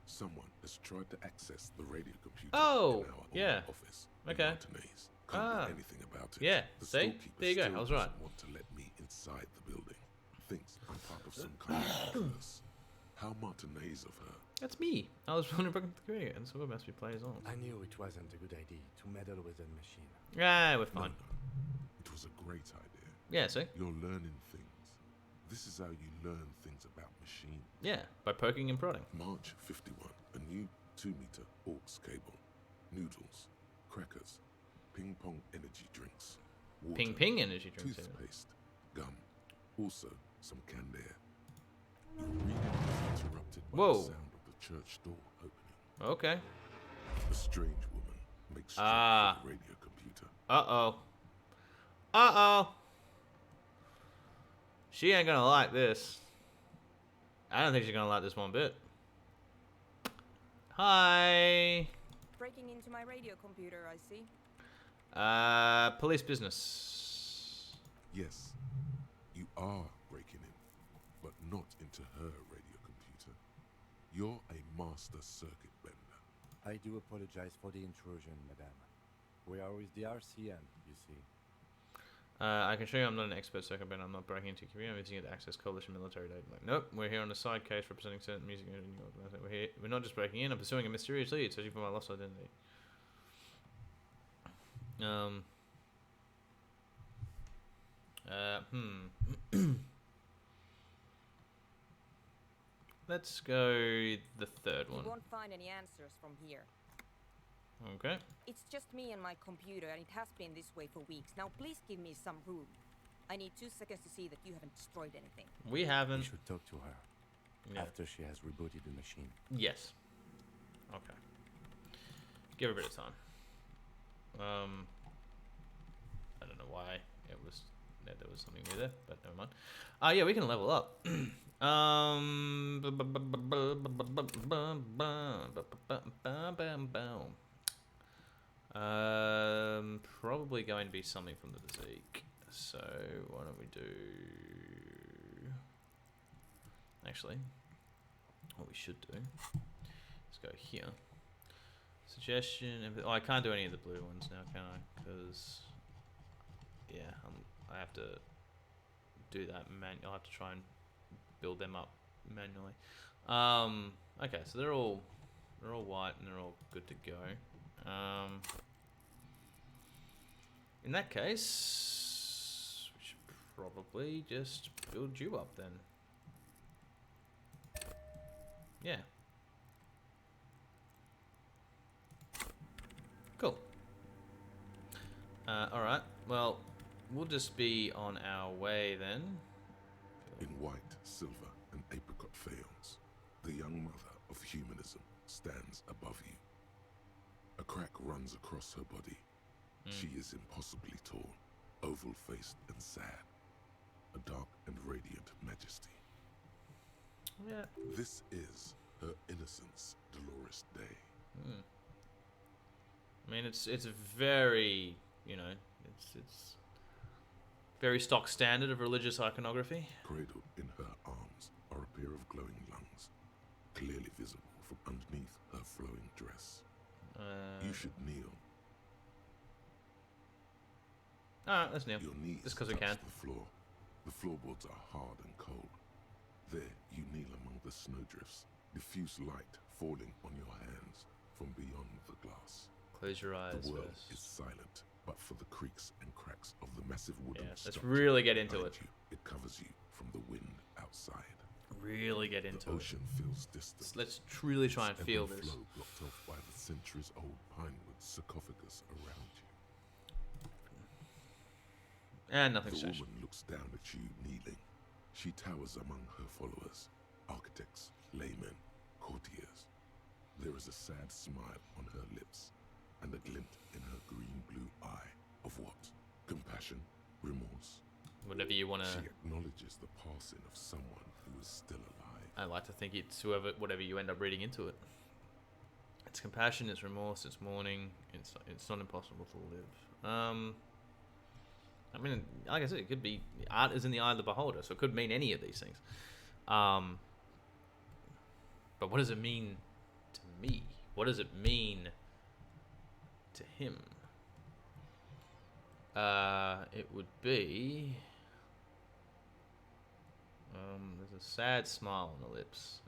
Someone has tried to access the radio computer Oh, in our yeah. office. Okay. Martinez can't do anything about it. Yeah, The see? storekeeper There you go, still I was right. doesn't want to let me inside the building. Thinks I'm part of some kind of curse. How Martinez of her. That's me. I was wondering about the career, and so it must be players on. I knew it wasn't a good idea to meddle with that machine. Yeah, we're No, fine. it was a great idea. Yeah, see? You're learning things. This is how you learn things about machines. Yeah, by poking and prodding. March 51. A new 2-meter aux cable. Noodles. Crackers. Ping pong energy drinks. Water. Ping ping energy drinks. even. Toothpaste. Gum. Also some canned air. Your reading was interrupted by Whoa. the sound of the church door opening. Okay. A strange woman makes straight Ah. for the radio computer. Uh-oh. Uh-oh. She ain't gonna like this. I don't think she's gonna like this one bit. Hi. Breaking into my radio computer, I see. Police business. Yes, you are breaking in, but not into her radio computer. You're a master circuit bender. I do apologize for the intrusion, madame. We are with the RCM, you see. I can show you I'm not an expert circuit bender. I'm not breaking into your computer. I'm using it to access coalition military data. Like, nope, we're here on a side case representing certain music unit in New York. We're not just breaking in. I'm pursuing a mysterious lead, searching for my lost identity. Let's go the third one. You won't find any answers from here. Okay. It's just me and my computer, and it has been this way for weeks. Now, please give me some room. I need 2 seconds to see that you haven't destroyed anything. We haven't. We should talk to her after she has rebooted the machine. Yes. Okay. Give her a bit of time. I don't know why it was there was something new there, but never mind. Yeah, we can level up. Probably going to be something from the physique. So why don't we do? Actually, what we should do. Let's go here. Suggestion. Oh, I can't do any of the blue ones now, can I? Because yeah, I have to do that manually. I'll have to try and build them up manually. Okay, so they're all white and they're all good to go. In that case, we should probably just build you up then. Yeah. Alright, well, we'll just be on our way then. In white, silver, and apricot faience, the young mother of humanism stands above you. A crack runs across her body. She is impossibly tall, oval-faced and sad. A dark and radiant majesty. Yeah. This is her innocence, Dolores Day. I mean, it's very, you know, it's very stock standard of religious iconography. Cradled in her arms are a pair of glowing lungs, clearly visible from underneath her flowing dress. You should kneel. Alright, let's kneel. Your knees Just because we touch can. the floor. The floorboards are hard and cold. There, you kneel among the snowdrifts, diffuse light falling on your hands from beyond the glass. Close your eyes The world first. is silent, but for the creaks and cracks of the massive wooden Let's structure really get into behind it. you. It covers you from the wind outside. Really get into The it. ocean feels distant. Let's really try and its ebb feel and this. flow blocked off by the centuries-old pinewood sarcophagus around you. And nothing's The changed. woman looks down at you kneeling. She towers among her followers, architects, laymen, courtiers. There is a sad smile on her lips, and a glint in her green-blue eye of what? Compassion? Remorse? Whatever you want She to... acknowledges the passing of someone who is still alive. I like to think it's whatever you end up reading into it. It's compassion, it's remorse, it's mourning. It's not impossible to live. I mean, like I said, it could be art is in the eye of the beholder, so it could mean any of these things. But what does it mean to me? What does it mean to him? It would be. There's a sad smile on the lips.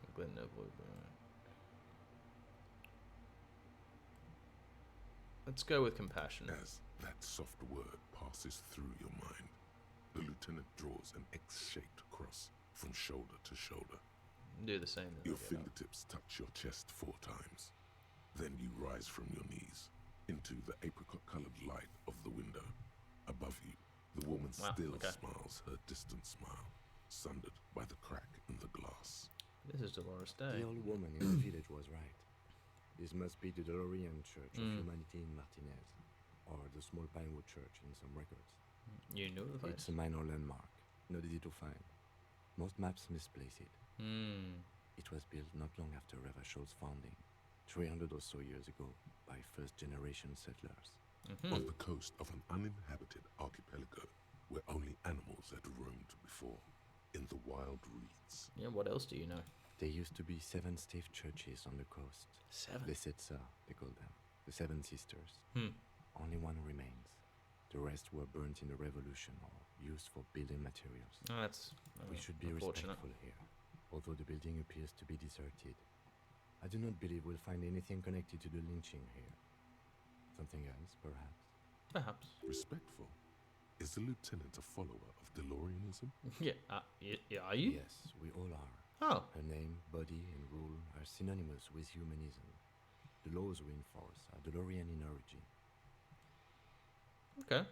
Let's go with compassion. As that soft word passes through your mind, the lieutenant draws an X-shaped cross from shoulder to shoulder. Do the same. Your fingertips touch your chest 4 times. Then you rise from your knees into the apricot-colored light of the window. Above you, the woman still smiles her distant smile, sundered by the crack in the glass. This is Dolores Day. The old woman in the village was right. This must be the Dolorian Church of Humanity in Martinez, or the Small Pinewood Church in some records. You know the place. It's a minor landmark, not easy to find. Most maps misplace it. It was built not long after Revachol's founding, 300 or so years ago, by first-generation settlers. On the coast of an uninhabited archipelago where only animals had roamed before, in the wild reeds. Yeah, what else do you know? There used to be 7 stave churches on the coast. 7? Les Setsa, they call them. The 7 Sisters. Only one remains. The rest were burnt in the revolution or used for building materials. Oh, that's we should be respectful here, although the building appears to be deserted. I do not believe we'll find anything connected to the lynching here. Something else, perhaps? Perhaps. Respectful? Is the lieutenant a follower of DeLoreanism? Yeah, are you? Yes, we all are. Oh. Her name, body, and rule are synonymous with humanism. The laws we enforce are DeLorean in origin. Okay.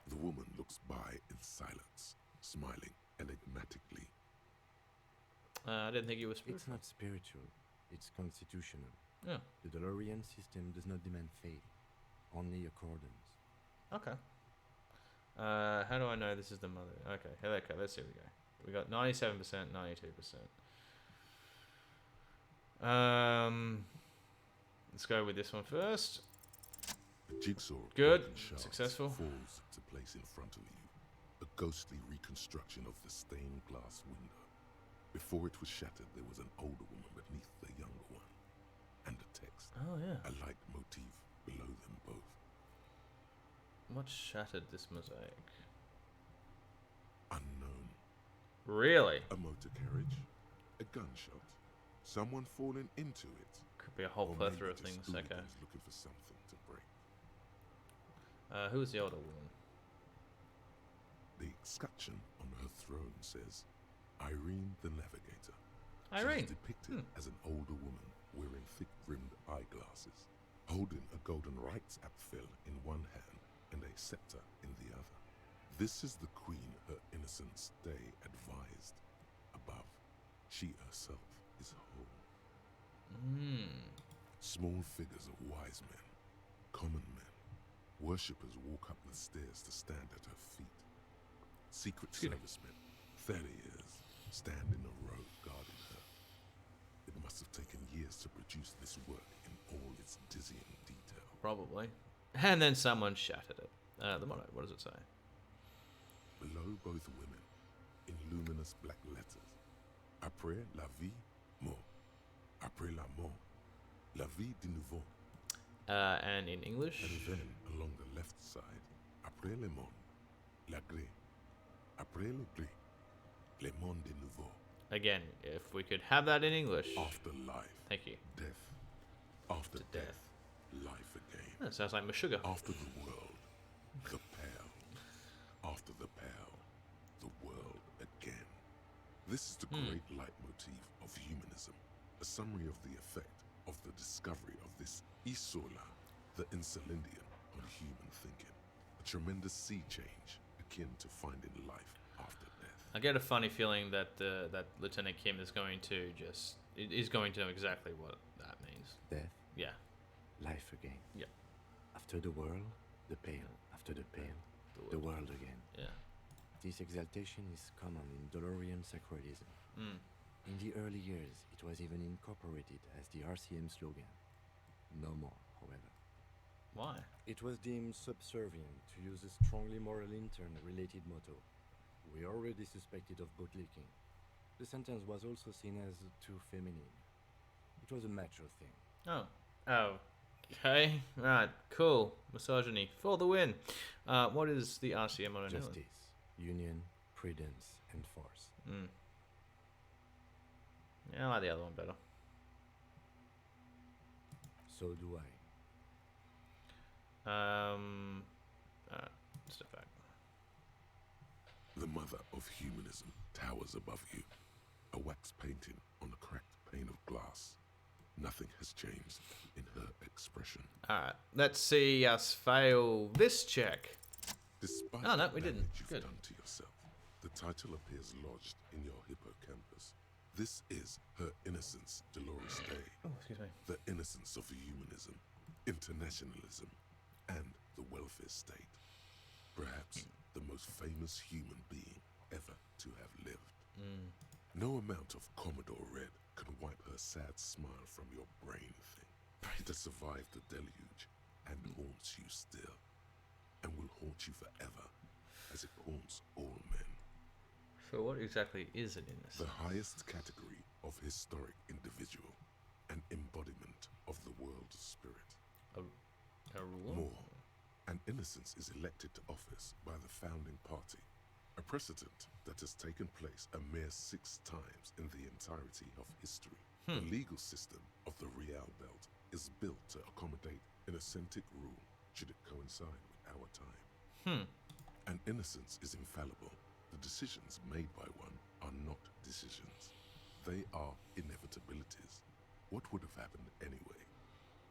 The woman looks by in silence, smiling enigmatically. I didn't think it was spiritual. It's not spiritual, it's constitutional. Yeah. The DeLorean system does not demand faith, only accordance. Okay. How do I know this is the mother? Okay, let's see what we go. We got 97%, 92%. Let's go with this one first. The jigsaw of Good. broken shards Successful. falls into place in front of you, a ghostly reconstruction of the stained glass window. Before it was shattered, there was an older woman beneath the younger one, and a text. Oh, yeah. A light motif below them both. What shattered this mosaic? Unknown. Really? A motor carriage, a gunshot, someone falling into it. Could be a whole Or plethora maybe of things. just Okay. hooligans looking for something to break. Who was the older woman? The escutcheon on her throne says, Irene the Navigator. Irene. She's depicted as an older woman wearing thick-rimmed eyeglasses, holding a golden Reichsapfel in one hand and a scepter in the other. This is the queen her innocence day advised. Above, she herself is whole. Small figures of wise men, common men, worshippers walk up the stairs to stand at her feet. Secret servicemen, 30 years, stand in a row guarding her. It must have taken years to produce this work in all its dizzying detail. Probably. And then someone shattered it. The motto, what does it say? Below both women, in luminous black letters, après la vie, mort. Après la mort, la vie de nouveau. And in English? And then, along the left side, après le monde, la gré. Après le gré, le monde de nouveau. Again, if we could have that in English. After life. Thank you. Death. After death, life again. That sounds like Meshuggah. After the world, the pale. After the pale, the world again. This is the great leitmotif of humanism, a summary of the effect of the discovery of this isola, the insulindian, on human thinking. A tremendous sea change akin to finding life after death. I get a funny feeling that that Lieutenant Kim is going to know exactly what that means. Death. Yeah. Life again. Yeah. After the world, the pale. After the pale, the world again. Yeah. This exaltation is common in Dolorian sacralism. In the early years, it was even incorporated as the RCM slogan. No more, however. Why? It was deemed subservient to use a strongly moral intern-related motto. We already suspected of bootlicking. The sentence was also seen as too feminine. It was a macho thing. Oh. Okay. Right. Cool. Misogyny for the win. What is the RCM on Justice, union, prudence, and force. Yeah, I like the other one better. So do I. Step back. The mother of humanism towers above you, a wax painting on a cracked pane of glass. Nothing has changed in her expression. Alright, let's see us fail this check. Despite no, we the didn't. damage you've Good. done to yourself, the title appears lodged in your hippocampus. This is her innocence, Dolores Day. Oh, excuse me. The innocence of humanism, internationalism, and the welfare state. Perhaps the most famous human being ever to have lived. No amount of Commodore Red can wipe her sad smile from your brain thing. It has survived the deluge and haunts you still, and will haunt you forever, as it haunts all men. So what exactly is an innocence? The highest category of historic individual, an embodiment of the world's spirit. A rule? More, an innocence is elected to office by the founding party, a precedent that has taken place a mere 6 times in the entirety of history. The legal system of the Real Belt is built to accommodate an authentic rule should it coincide with our time. An innocence is infallible. The decisions made by one are not decisions. They are inevitabilities. What would have happened anyway?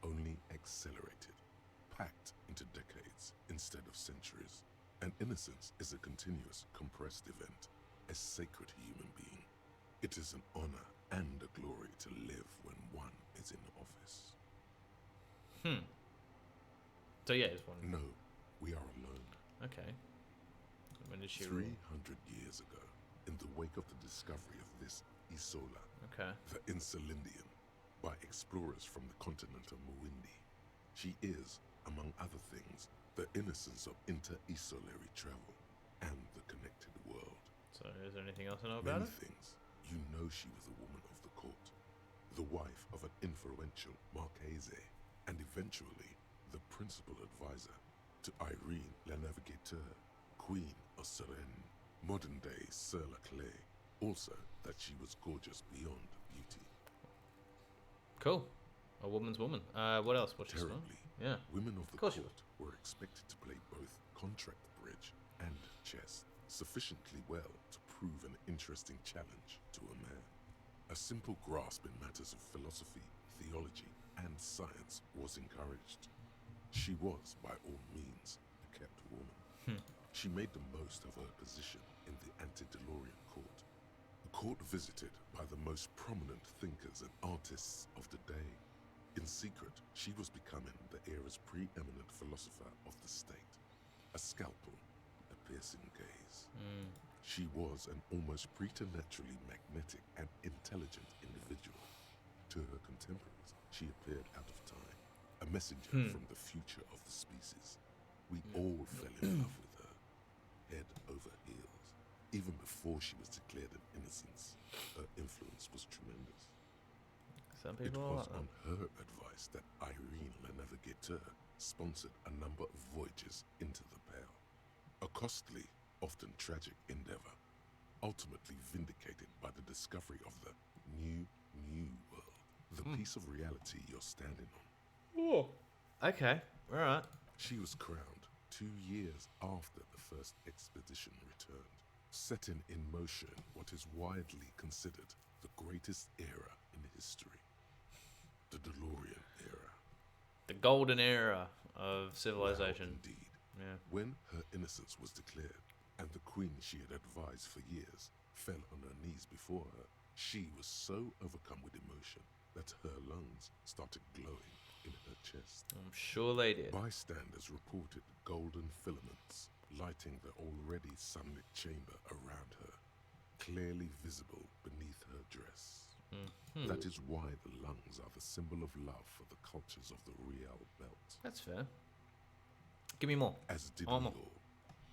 Only accelerated, packed into decades instead of centuries. An innocence is a continuous, compressed event, a sacred human being. It is an honor and a glory to live when one is in office. So yeah, it's one. No, we are alone. Okay. When did she 300 rule? years ago, in the wake of the discovery of this Isola, Okay. the Insulindian, by explorers from the continent of Muindi. She is, among other things, the innocence of inter-isolary travel and the connected world. So is there anything else I know about Many it? things. You know she was a woman of the court, the wife of an influential Marchese, and eventually the principal advisor to Irene la Navigateur, Queen of Serene, modern-day Sir Laclay. Also, that she was gorgeous beyond beauty. Cool. A woman's woman. What else? What's she doing? Terribly, Yeah. women of the course court were expected to play both contract bridge and chess sufficiently well to prove an interesting challenge to a man. A simple grasp in matters of philosophy, theology, and science was encouraged. She was, by all means, a well-kept woman. She made the most of her position in the Antediluvian court, a court visited by the most prominent thinkers and artists of the day. In secret, she was becoming the era's preeminent philosopher of the state. A scalpel, a piercing gaze. She was an almost preternaturally magnetic and intelligent individual. To her contemporaries, she appeared out of time, a messenger from the future of the species. We all fell in love with her, head over heels. Even before she was declared an innocence, her influence was tremendous. Some It people was on her advice that Irene Le Navigateur sponsored a number of voyages into the Pale. A costly, often tragic endeavor, ultimately vindicated by the discovery of the new world, the piece of reality you're standing on. Whoa. Okay, alright. She was crowned 2 years after the first expedition returned, setting in motion what is widely considered the greatest era in history. The DeLorean era. The golden era of civilization. Wow, indeed. Yeah. When her innocence was declared, and the queen she had advised for years fell on her knees before her, she was so overcome with emotion that her lungs started glowing in her chest. I'm sure they did. Bystanders reported golden filaments lighting the already sunlit chamber around her, clearly visible beneath her dress. That is why the lungs are the symbol of love for the cultures of the Real Belt. That's fair. Give me more. As did More. Lore,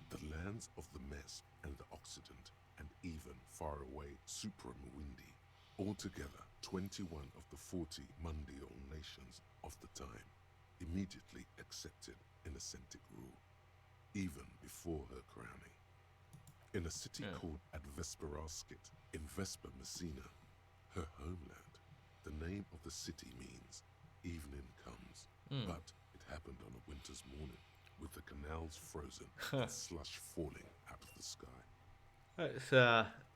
the lands of the Mess and the Occident, and even far away Supremwindi, altogether 21 of the 40 Mundial nations of the time, immediately accepted Innocentic rule, even before her crowning. In a city called Advesperaskit in Vesper Messina, her homeland, the name of the city means evening comes, but it happened on a winter's morning, with the canals frozen and slush falling out of the sky.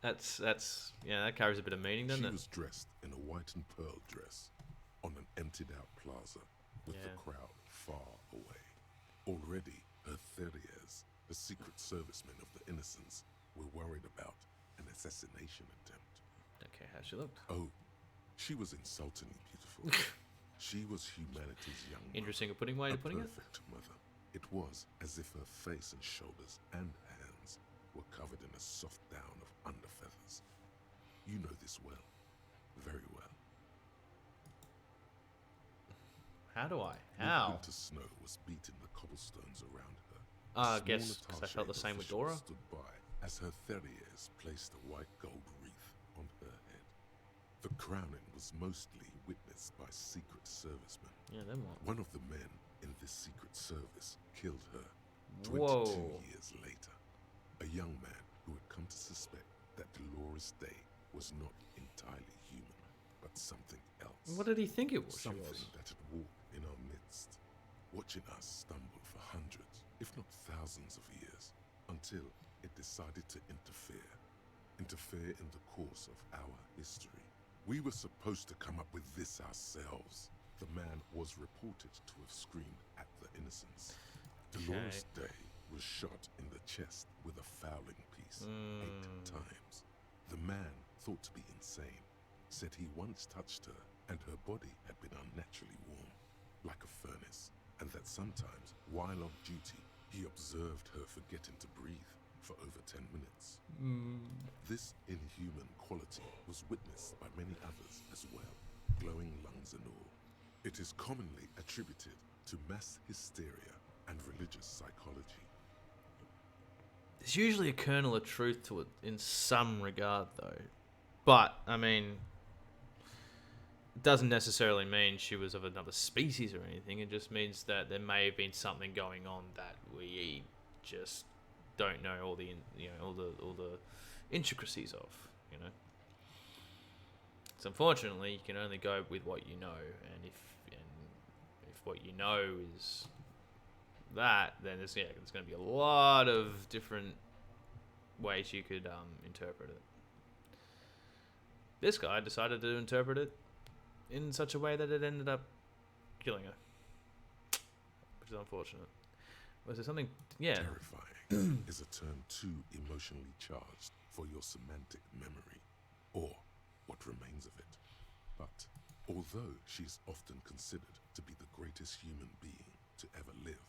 That's that carries a bit of meaning, doesn't it? She was dressed in a white and pearl dress on an emptied out plaza with the crowd far away. Already, her Theriers, the secret servicemen of the Innocents, were worried about an assassination attempt. Okay, how she looked. Oh, she was insultingly beautiful. She was humanity's young mother, Interesting way of putting it. a perfect mother. It was as if her face and shoulders and hands were covered in a soft down of underfeathers. You know this well, very well. How do I? How? Winter snow was beating the cobblestones around her. I guess because I felt the same with Dora. Stood by as her Theriers placed a white gold wreath on her head. The crowning was mostly witnessed by secret servicemen. Yeah, then what? One of the men in this secret service killed her 22 years later. A young man who had come to suspect that Dolores Day was not entirely human, but something else. What did he think it was? Something that had walked in our midst, watching us stumble for hundreds, if not thousands of years, until it decided to interfere in the course of our history. We were supposed to come up with this ourselves. The man was reported to have screamed at the Innocents. Dolores Day was shot in the chest with a fowling piece 8 times. The man, thought to be insane, said he once touched her and her body had been unnaturally warm, like a furnace, and that sometimes, while on duty, he observed her forgetting to breathe for over 10 minutes. This inhuman quality was witnessed by many others as well, glowing lungs and all. It is commonly attributed to mass hysteria and religious psychology. There's usually a kernel of truth to it in some regard, though. But, I mean, it doesn't necessarily mean she was of another species or anything. It just means that there may have been something going on that we just don't know all the intricacies of, you know. So unfortunately, you can only go with what you know, and if what you know is that, then there's going to be a lot of different ways you could interpret it. This guy decided to interpret it in such a way that it ended up killing her, which is unfortunate. Was there something? Yeah. Terrifying is a term too emotionally charged for your semantic memory, or what remains of it. But although she is often considered to be the greatest human being to ever live,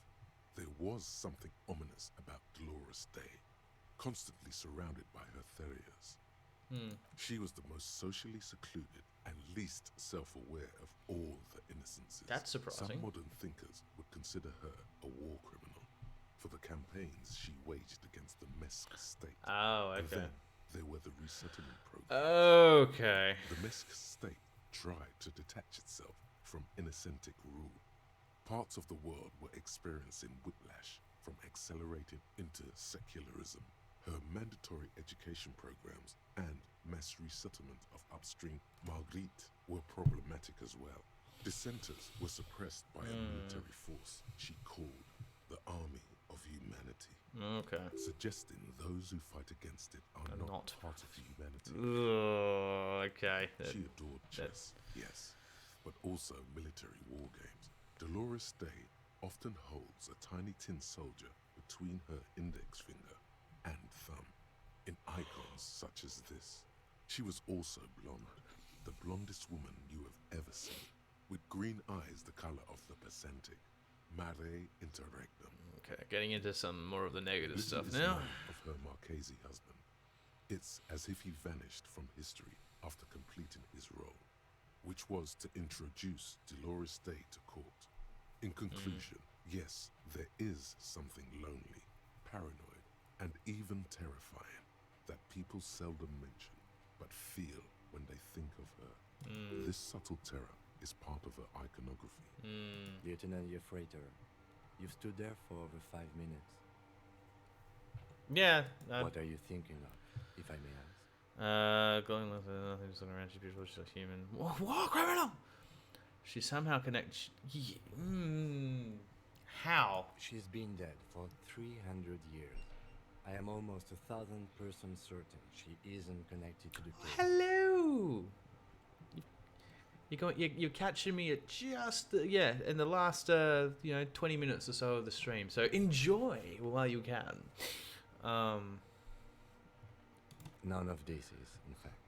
there was something ominous about Dolores Day, constantly surrounded by her terriers. She was the most socially secluded and least self-aware of all the innocences. That's surprising. Some modern thinkers would consider her a war criminal for the campaigns she waged against the Mesk state. Oh, And okay. then there were the resettlement programs. Okay. The Mesk state tried to detach itself from Innocentic rule. Parts of the world were experiencing whiplash from accelerating into secularism. Her mandatory education programs and mass resettlement of upstream Marguerite were problematic as well. Dissenters were suppressed by a military force she called the Army of Humanity. Okay. Suggesting those who fight against it are not part of humanity. Okay. She adored chess, yes, but also military war games. Dolores Day often holds a tiny tin soldier between her index finger and thumb in icons such as this. She was also blonde, the blondest woman you have ever seen, with green eyes the color of the Pacentic, mare interregnum. Okay, getting into some more of the negative Little stuff is now. known of her Marchese husband. It's as if he vanished from history after completing his role, which was to introduce Dolores Day to court. In conclusion, yes, there is something lonely, paranoid, and even terrifying that people seldom mention, but feel when they think of her. This subtle terror is part of her iconography. Lieutenant Yefrater, you've stood there for over 5 minutes. Yeah. What are you thinking of, if I may ask? Going with nothing's looking around. She's beautiful. She's a human. War criminal. She somehow connects. How? She's been dead for 300 years. I am almost 1,000% certain she isn't connected to the case. Hello. You're catching me at just in the last 20 minutes or so of the stream. So enjoy while you can. None of this is, in fact.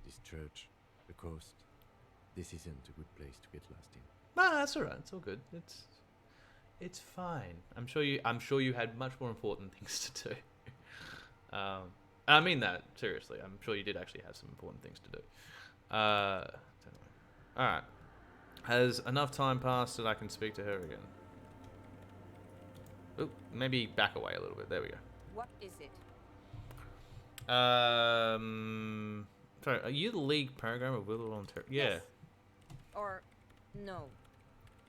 This church, the coast, this isn't a good place to get lost in. Nah, that's alright. It's all good. It's fine. I'm sure you had much more important things to do. I mean that seriously. I'm sure you did actually have some important things to do. Alright. Has enough time passed that I can speak to her again? Oop, maybe back away a little bit. There we go. What is it? Sorry, are you the league program of Willow Ontario? Yeah. Yes. Or, no.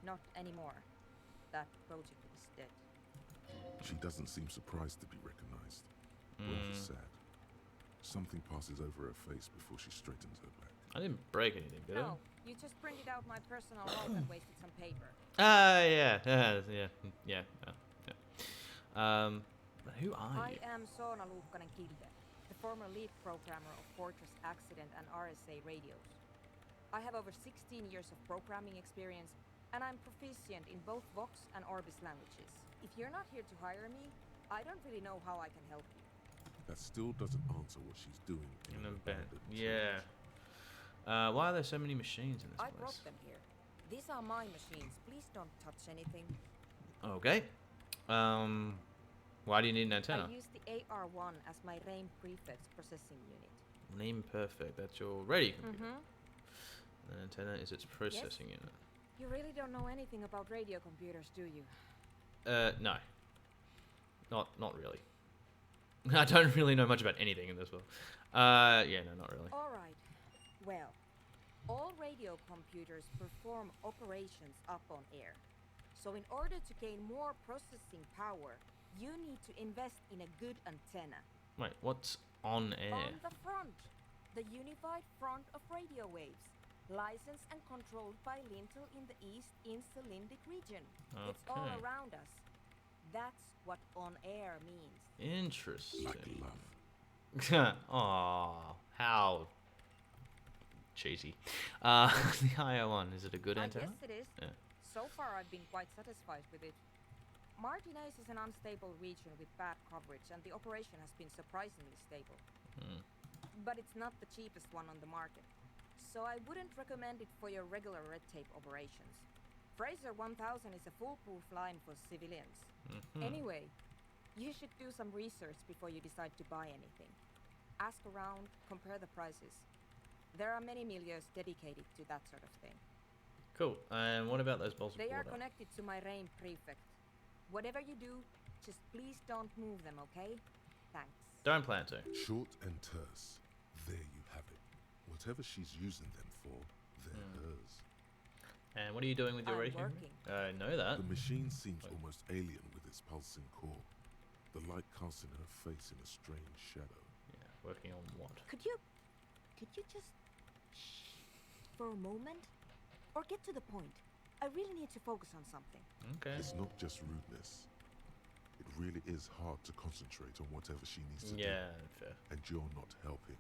Not anymore. That project is dead. She doesn't seem surprised to be recognized. Rather sad. Something passes over her face before she straightens her back. I didn't break anything, did I? No, you just printed out my personal note and wasted some paper. Yeah. Who are I you? am Soona Luukkanen-Kilde, the former lead programmer of Fortress Accident and RSA radios. I have over 16 years of programming experience, and I'm proficient in both Vox and Orbis languages. If you're not here to hire me, I don't really know how I can help you. That still doesn't answer what she's doing in an abandoned Yeah. Why are there so many machines in this I place? brought them here. These are my machines. Please don't touch anything. Okay. Why do you need an antenna? I use the AR-1 as my RAIN prefix processing unit. Name perfect. That's your radio computer. Mm-hmm. An antenna is its processing unit. You really don't know anything about radio computers, do you? No. Not really. I don't really know much about anything in this world. Yeah, no, not really. All right. Well, all radio computers perform operations up on air. So in order to gain more processing power, you need to invest in a good antenna. Wait, what's on air? On the front. The unified front of radio waves. Licensed and controlled by Lintel in the East Insulindic region. It's all Okay. around us. That's what on air means. Interesting. Like love. Aw, how cheesy. The IO1, is it a good antenna? Yes, it is. Yeah. So far, I've been quite satisfied with it. Martinez is an unstable region with bad coverage, and the operation has been surprisingly stable. But it's not the cheapest one on the market, so I wouldn't recommend it for your regular red tape operations. Fraser 1000 is a foolproof line for civilians. Anyway, you should do some research before you decide to buy anything. Ask around, compare the prices. There are many milieus dedicated to that sort of thing. Cool. And what about those bowls of They are water? connected to my reign prefect. Whatever you do, just please don't move them, okay? Thanks. Don't plan to. Short and terse. There you have it. Whatever she's using them for, they're hers. And what are you doing with your I'm radio? working. I know that. The machine seems almost alien with its pulsing core. The light casting her face in a strange shadow. Yeah, working on what? Could you just shh for a moment? Or get to the point. I really need to focus on something. Okay. It's not just rudeness. It really is hard to concentrate on whatever she needs to do. Yeah, fair. And you're not helping.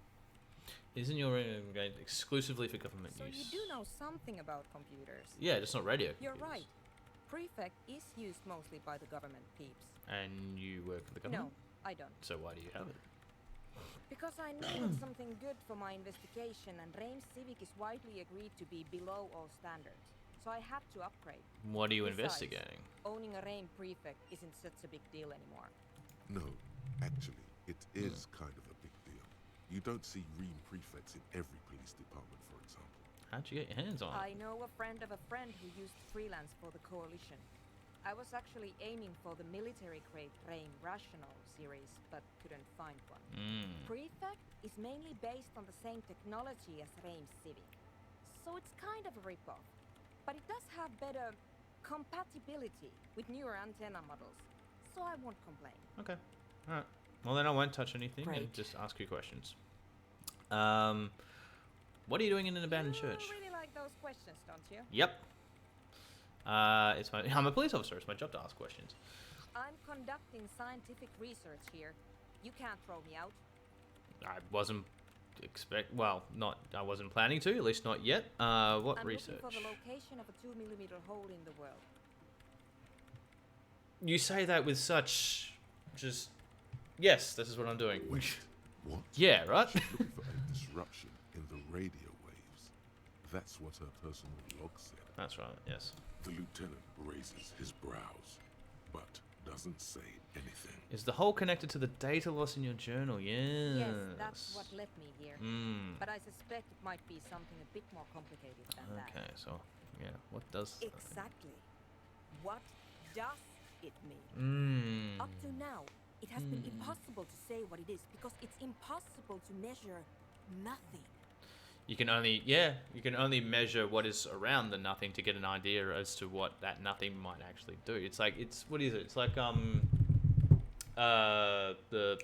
Isn't your radio game exclusively for government So use? you do know something about computers. Yeah, just not radio. You're computers. right. Prefect is used mostly by the government peeps. And you work for the No, government? I don't. So why do you have it? Because I needed something good for my investigation, and Reims Civic is widely agreed to be below all standards. So I had to upgrade. What are you Besides, investigating? Owning a Reign prefect isn't such a big deal anymore. No, actually, it is kind of a big deal. You don't see Ream prefects in every police department, for example. How'd you get your hands on it? I know a friend of a friend who used freelance for the coalition. I was actually aiming for the military-grade Reign Rational series, but couldn't find one. Prefect is mainly based on the same technology as Reims Civic, so it's kind of a rip-off. But it does have better compatibility with newer antenna models, so I won't complain. Okay. Alright. Well, then I won't touch anything and Great. just ask you questions. What are you doing in an abandoned church? You really like those questions, don't you? Yep. I'm a police officer. It's my job to ask questions. I'm conducting scientific research here. You can't throw me out. I wasn't I wasn't planning to, at least not yet. What I'm research? looking for the location of a 2mm hole in the world. You say that with such just yes, this is what I'm doing. Wait, what? Yeah, right? She's looking for a disruption in the radio waves. That's what her personal log said. That's right, yes. The lieutenant raises his brows, but doesn't say anything. Is the hole connected to the data loss in your journal? Yes. Yes, that's what led me here. Mm. But I suspect it might be something a bit more complicated than that. Okay, so yeah, what does Exactly. What does it mean? Up to now, it has been impossible to say what it is because it's impossible to measure nothing. You can only measure what is around the nothing to get an idea as to what that nothing might actually do. It's like what is it? It's like the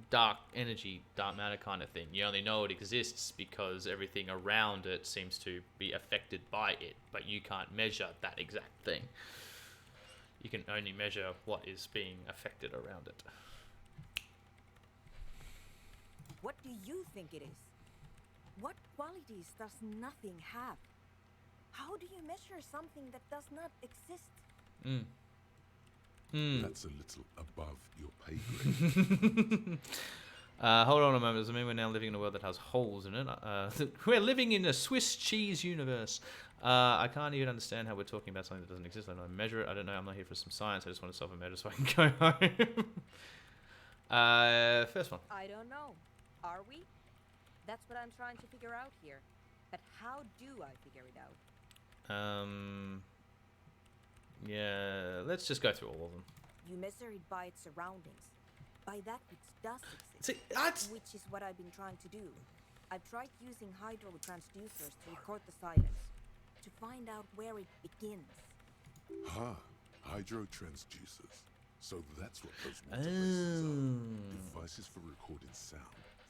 dark energy, dark matter kind of thing. You only know it exists because everything around it seems to be affected by it, but you can't measure that exact thing. You can only measure what is being affected around it. What do you think it is? What qualities does nothing have? How do you measure something that does not exist? That's a little above your pay grade. Hold on a moment. Does it mean we're now living in a world that has holes in it? We're living in a Swiss cheese universe. I can't even understand how we're talking about something that doesn't exist. I don't know how to measure it. I don't know. I'm not here for some science. I just want to solve a measure so I can go home. First one. I don't know. Are we? That's what I'm trying to figure out here. But how do I figure it out? Yeah, let's just go through all of them. You measure it by its surroundings. By that which does exist. See, which is what I've been trying to do. I've tried using hydro transducers to record the silence. To find out where it begins. Hydro transducers. So that's what those water bases are. Devices for recording sound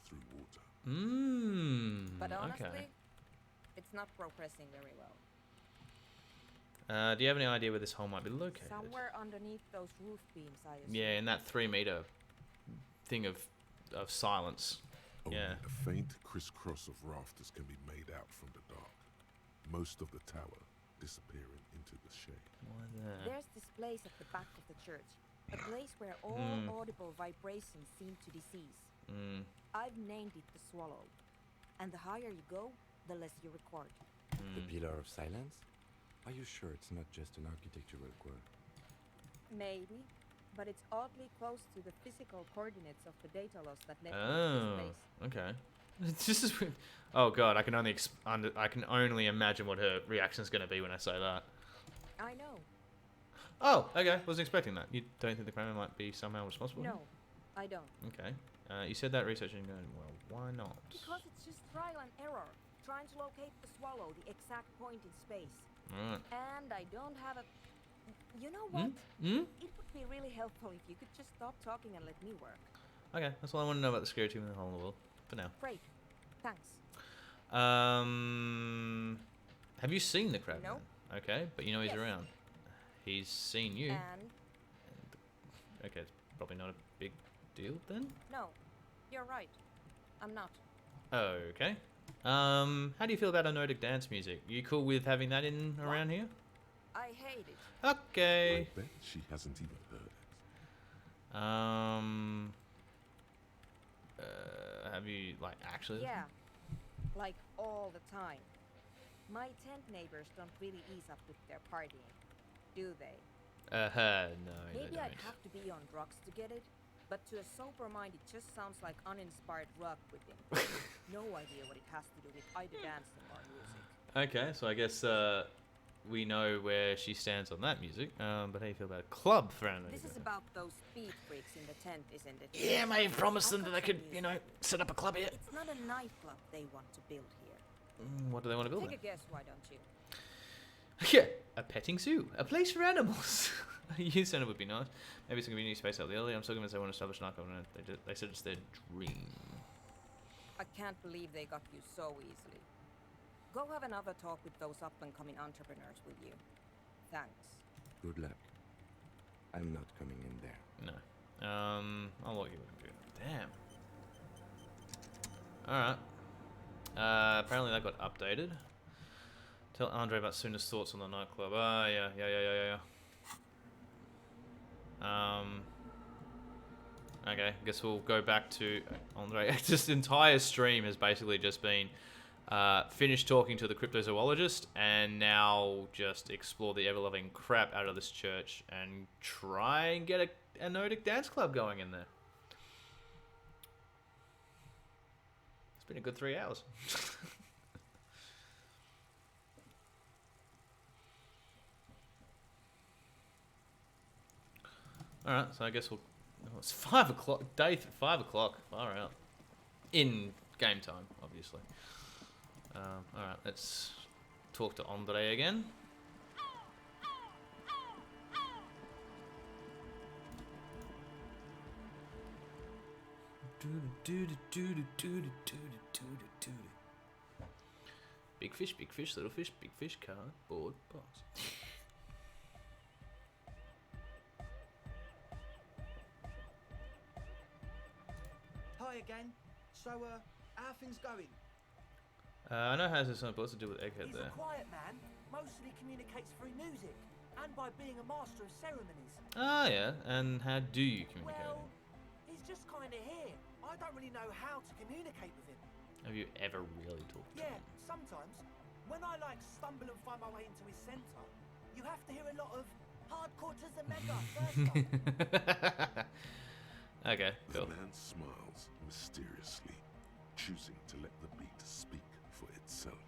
through water. But honestly, okay. it's not progressing very well. Do you have any idea where this hole might be located? Somewhere underneath those roof beams, I assume. Yeah, in that 3-meter thing of silence. Only Yeah. a faint crisscross of rafters can be made out from the dark. Most of the tower disappearing into the shade. Why there? There's this place at the back of the church. A place where all audible vibrations seem to decease. I've named it the Swallow. And the higher you go, the less you record. The Pillar of Silence? Are you sure it's not just an architectural quirk? Maybe, but it's oddly close to the physical coordinates of the data loss that networks this place. Okay. This is weird. Oh god, I can only imagine what her reaction's going to be when I say that. I know. Oh, okay. Wasn't expecting that. You don't think the Kramer might be somehow responsible? No, I don't. Okay. You said that research isn't going well. Why not? Because it's just trial and error, trying to locate the Swallow, the exact point in space. Right. And I don't have a... You know what? It would be really helpful if you could just stop talking and let me work. Okay, that's all I want to know about the scary team in the whole world. For now. Great. Thanks. Have you seen the Crab? No. Man? Okay, but you know he's around. He's seen you. And? Okay, it's probably not a big deal then? No, you're right. I'm not. Okay. How do you feel about Nordic dance music? You cool with having that in around here? I hate it. Okay. I bet she hasn't even heard it. Have you, like, actually? Yeah. Like, all the time. My tent neighbors don't really ease up with their partying, do they? No, Maybe they don't. I'd have to be on drugs to get it, but to a sober mind it just sounds like uninspired rock whipping. No idea what it has to do with either dancing or music. Okay, so I guess we know where she stands on that music. But how do you feel about a club friend? This is about those speed freaks in the tent, isn't it? Yeah, may have promised them that they could, you know, set up a club here. It's not a nightclub they want to build here. What do they want to build? Take a guess, why don't you? Yeah, a petting zoo, a place for animals. A youth center would be nice. Maybe some community space out there. I'm still convinced they want to establish an archive. They said it's their dream. I can't believe they got you so easily. Go have another talk with those up-and-coming entrepreneurs, will you? Thanks. Good luck. I'm not coming in there. No. I'll let you do it. Damn. Alright. Apparently that got updated. Tell Andre about Suna's thoughts on the nightclub. Yeah. Okay, I guess we'll go back to Andre. This entire stream has basically just been finished talking to the cryptozoologist and now just explore the ever-loving crap out of this church and try and get a Nordic dance club going in there. It's been a good 3 hours. Alright, so I guess we'll... Oh, it's 5 o'clock. 5 o'clock. Far out. In game time, obviously. Alright, let's talk to Andre again. Big fish, little fish, big fish, cardboard box. Hi again. So, how are things going? I know how this supposed to do with Egghead He's there. a quiet man, mostly communicates through music, and by being a master of ceremonies. Ah, yeah. And how do you communicate Well, with him? he's just kind of here. I don't really know how to communicate with him. Have you ever really talked to Yeah, him? sometimes. When I, stumble and find my way into his centre, you have to hear a lot of hardcore to the mega first. Okay, cool. The man smiles mysteriously, choosing to let the beat speak for itself.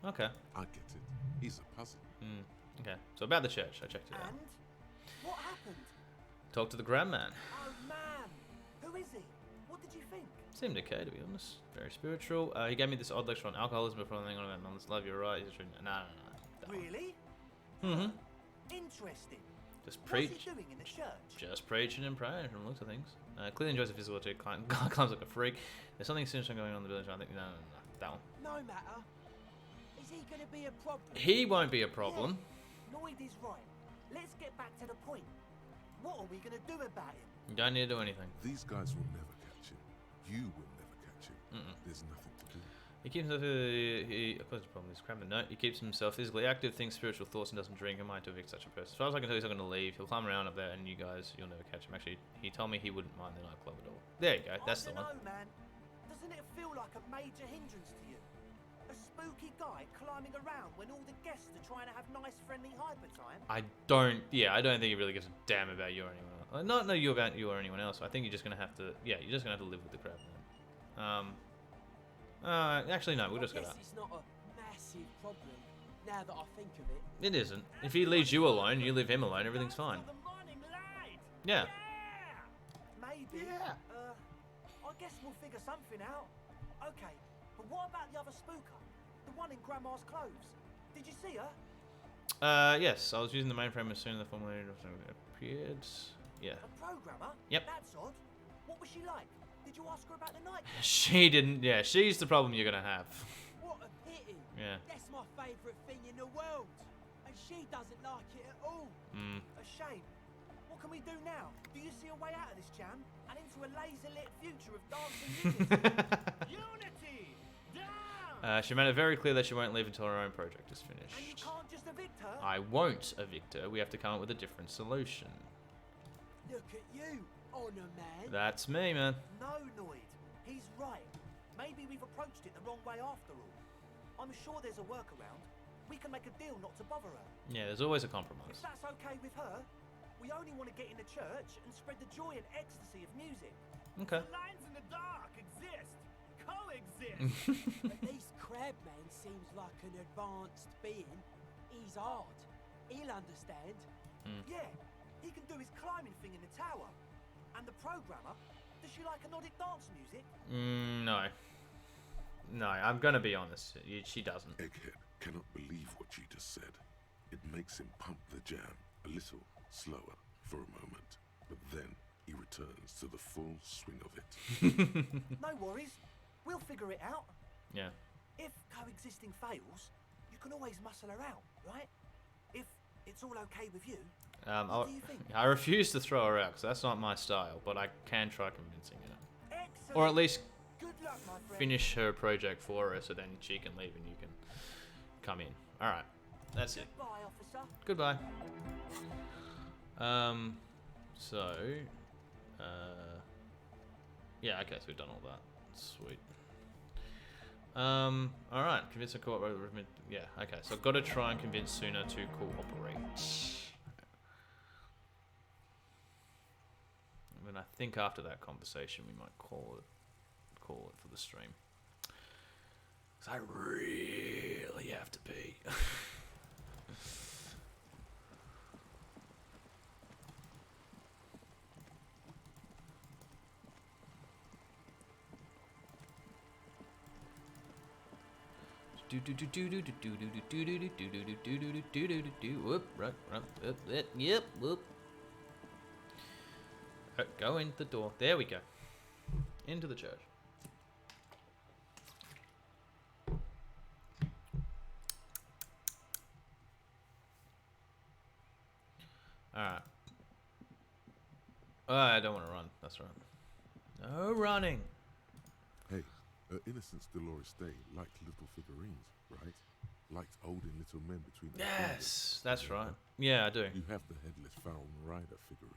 Okay. I get it. He's a puzzle. Okay, so about the church, I checked it out. And what happened? Talk to the Grand Man. Oh man, who is he? What did you think? Seemed okay, to be honest. Very spiritual. He gave me this odd lecture on alcoholism before anything on about nonetheless love. You're right. He's no. Really? Mm-hmm. Interesting. Just preach. What's he doing in the church? Just preaching and praying from the looks of things. Clearly enjoys the physical too. Climbs like a freak. There's something sinister going on in the village. I think no. That one. No matter. Is he going to be a problem? He won't be a problem. Yeah. Lloyd is right. Let's get back to the point. What are we going to do about him? You don't need to do anything. These guys will never catch him. You will never catch him. There's nothing to do. He keeps himself. He keeps himself physically active, thinks spiritual thoughts, and doesn't drink. Am I to evict such a person? As far as I can tell, he's not going to leave. He'll climb around up there, and you'll never catch him. Actually, he told me he wouldn't mind the nightclub at all. There you go. That's the one. I don't know, man. Doesn't it feel like a major hindrance to you? A spooky guy climbing around when all the guests are trying to have nice, friendly hyper time? I don't think he really gives a damn about you or anyone else. Not you about you or anyone else. I think you're just gonna have to. Yeah, you're just gonna have to live with the crowd, man. Actually, no. We'll just go I guess that. it's not a massive problem now that I think of it. It isn't. If he leaves you alone, you leave him alone. Everything's fine. Yeah. Maybe. Yeah. I guess we'll figure something out. Okay, but what about the other spooker? The one in Grandma's clothes? Did you see her? Yes. I was using the mainframe as soon as the formulator appeared. Yeah. A programmer? Yep. That's odd. What was she like? Did you ask her about the night? She didn't. Yeah, she's the problem you're gonna have. What a pity. Yeah. That's my favourite thing in the world. And she doesn't like it at all. A shame. What can we do now? Do you see a way out of this jam? And into a laser-lit future of dancing unity? Unity! Down! She made it very clear that she won't leave until her own project is finished. And you can't just evict her? I won't evict her. We have to come up with a different solution. Look at you, Honor Man. That's me, man. No, Noid. He's right. Maybe we've approached it the wrong way after all. I'm sure there's a workaround. We can make a deal not to bother her. Yeah, there's always a If compromise. that's okay with her, we only want to get in the church and spread the joy and ecstasy of music. Okay. The lines in the dark exist. Coexist. At least Crabman seems like an advanced being. He's hard. He'll understand. Yeah, he can do his climbing thing in the tower. And the programmer, does she like Nordic dance music? No. No, I'm gonna be honest. She doesn't. Egghead cannot believe what you just said. It makes him pump the jam a little slower for a moment, but then he returns to the full swing of it. No worries. We'll figure it out. Yeah. If coexisting fails, you can always muscle her out, right? If it's all okay with you, what do you think? I refuse to throw her out because that's not my style, but I can try convincing her. Excellent. Or at least Good luck, my friend. finish her project for her so then she can leave and you can come in. Alright, that's it. Goodbye, officer. Goodbye. Yeah, okay, so we've done all that. Sweet. Alright, convince her cooperate. Yeah, okay, so I've got to try and convince Suna to cooperate. And then I think after that conversation we might call it for the stream. 'Cause I really have to pee. Whoop, right, yep, whoop. Go in the door. There we go. Into the church. Alright. Oh, I don't want to run. That's right. No running. Hey, Innocence Dolores Day liked little figurines, right? Liked holding little men between the Yes, that's right. Yeah, I do. You have the headless Pharaoh Rider figurine.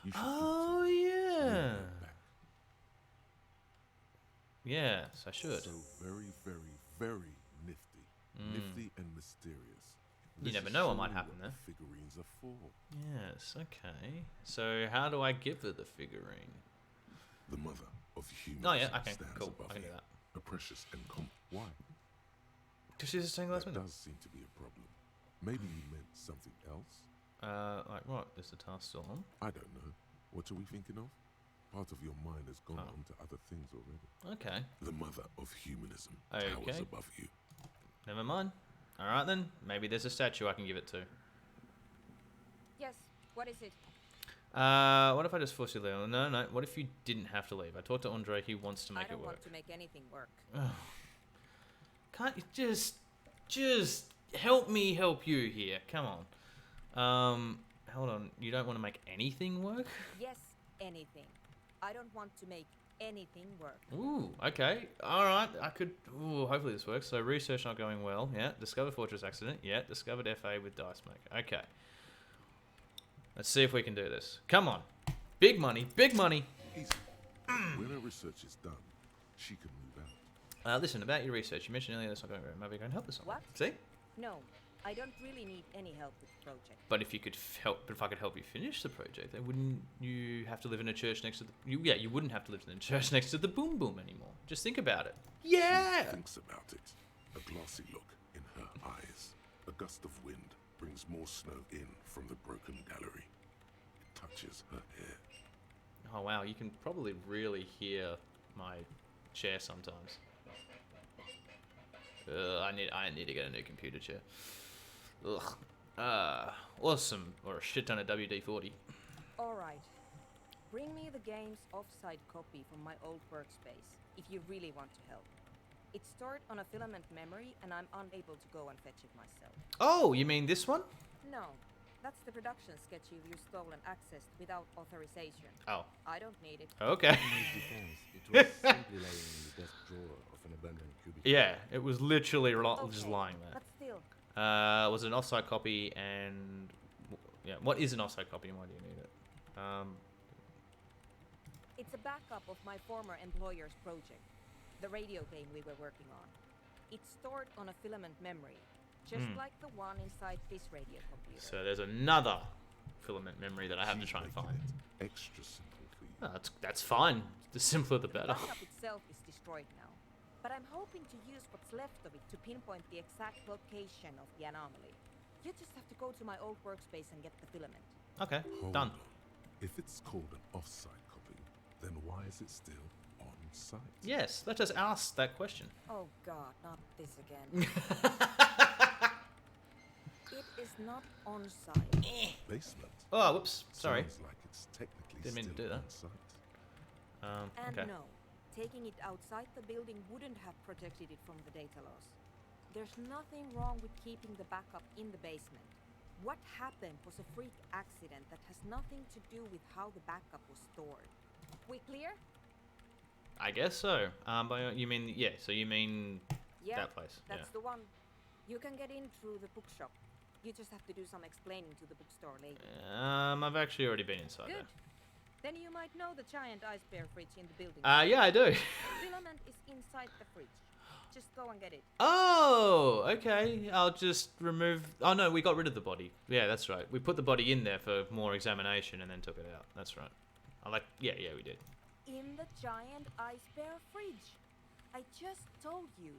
You should Oh, keep yeah. that back. Yes, I should. So very, very, very nifty. Nifty and mysterious. You This never is know what surely might happen there. The figurines are for. Yes, okay. So how do I give her the figurine? The mother of human. Oh, yeah, okay, stands cool. above I can do you. that. A precious and why? Because she's a stained glass That window. does seem to be a problem. Maybe you meant something else? Like what? Is the task still on? I don't know. What are we thinking of? Part of your mind has gone Oh. on to other things already. Okay. The mother of humanism Okay. towers above you. Never mind. Alright then. Maybe there's a statue I can give it to. Yes, what is it? What if I just force you to leave? No. What if you didn't have to leave? I talked to Andre. He wants to I make don't it work. want to make anything work. Can't you just help me help you here? Come on. Hold on. You don't want to make anything work? Yes, anything. I don't want to make anything work. Ooh, okay. Alright, I could... Ooh, hopefully this works. So, research not going well. Yeah. Discovered fortress accident. Yeah. Discovered FA with dice maker. Okay. Let's see if we can do this. Come on. Big money. Big money. Easy. When her research is done, she can move out. Listen, about your research. You mentioned earlier that's not going very well. Maybe I can help us on What? that. See? No, I don't really need any help with the project. But if you could if I could help you finish the project, then wouldn't you have to live in a church next to the... you wouldn't have to live in a church next to the Boom Boom anymore. Just think about it. Yeah! She thinks about it. A glassy look in her eyes. A gust of wind brings more snow in from the broken gallery. It touches her hair. Oh wow, you can probably really hear my chair sometimes. I need to get a new computer chair. Ugh. Awesome. Or a shit ton of WD-40. Alright. Bring me the game's offsite copy from my old workspace, if you really want to help. It's stored on a filament memory, and I'm unable to go and fetch it myself. Oh, you mean this one? No. That's the production schedule you stole and accessed without authorization. Oh. I don't need it. Okay. In his defense, it was simply laying in the desk drawer of an abandoned cubicle. Yeah, it was literally just Okay, lying there. But still, Was it an offsite copy and... Yeah, what is an offsite copy and why do you need it? it's a backup of my former employer's project, the radio game we were working on. It's stored on a filament memory, just like the one inside this radio computer. So there's another filament memory that I have to try and She's find. making it extra simple for you. Oh, that's fine. The simpler the The better. backup itself is destroyed now, but I'm hoping to use what's left of it to pinpoint the exact location of the anomaly. You just have to go to my old workspace and get the filament. Okay, Hold done. on. If it's called an off-site copy, then why is it still on-site? Yes, let us ask that question. Oh god, not this again. It is not on site. Basement. Oh, whoops. Sorry. Sounds like it's technically Didn't mean to still do that. on-site. And okay. no, taking it outside the building wouldn't have protected it from the data loss. There's nothing wrong with keeping the backup in the basement. What happened was a freak accident that has nothing to do with how the backup was stored. We clear? I guess so. You mean, yeah, so you mean Yeah, that place. that's the one. You can get in through the bookshop. You just have to do some explaining to the bookstore later. Yeah. I've actually already been inside Good. Then you might know the giant ice bear fridge in the building. there. Yeah, I do. The filament is inside the fridge. Just go and get it. Oh, okay. I'll just remove... Oh, no, we got rid of the body. Yeah, that's right. We put the body in there for more examination and then took it out. That's right. Yeah, we did. In the giant ice bear fridge. I just told you.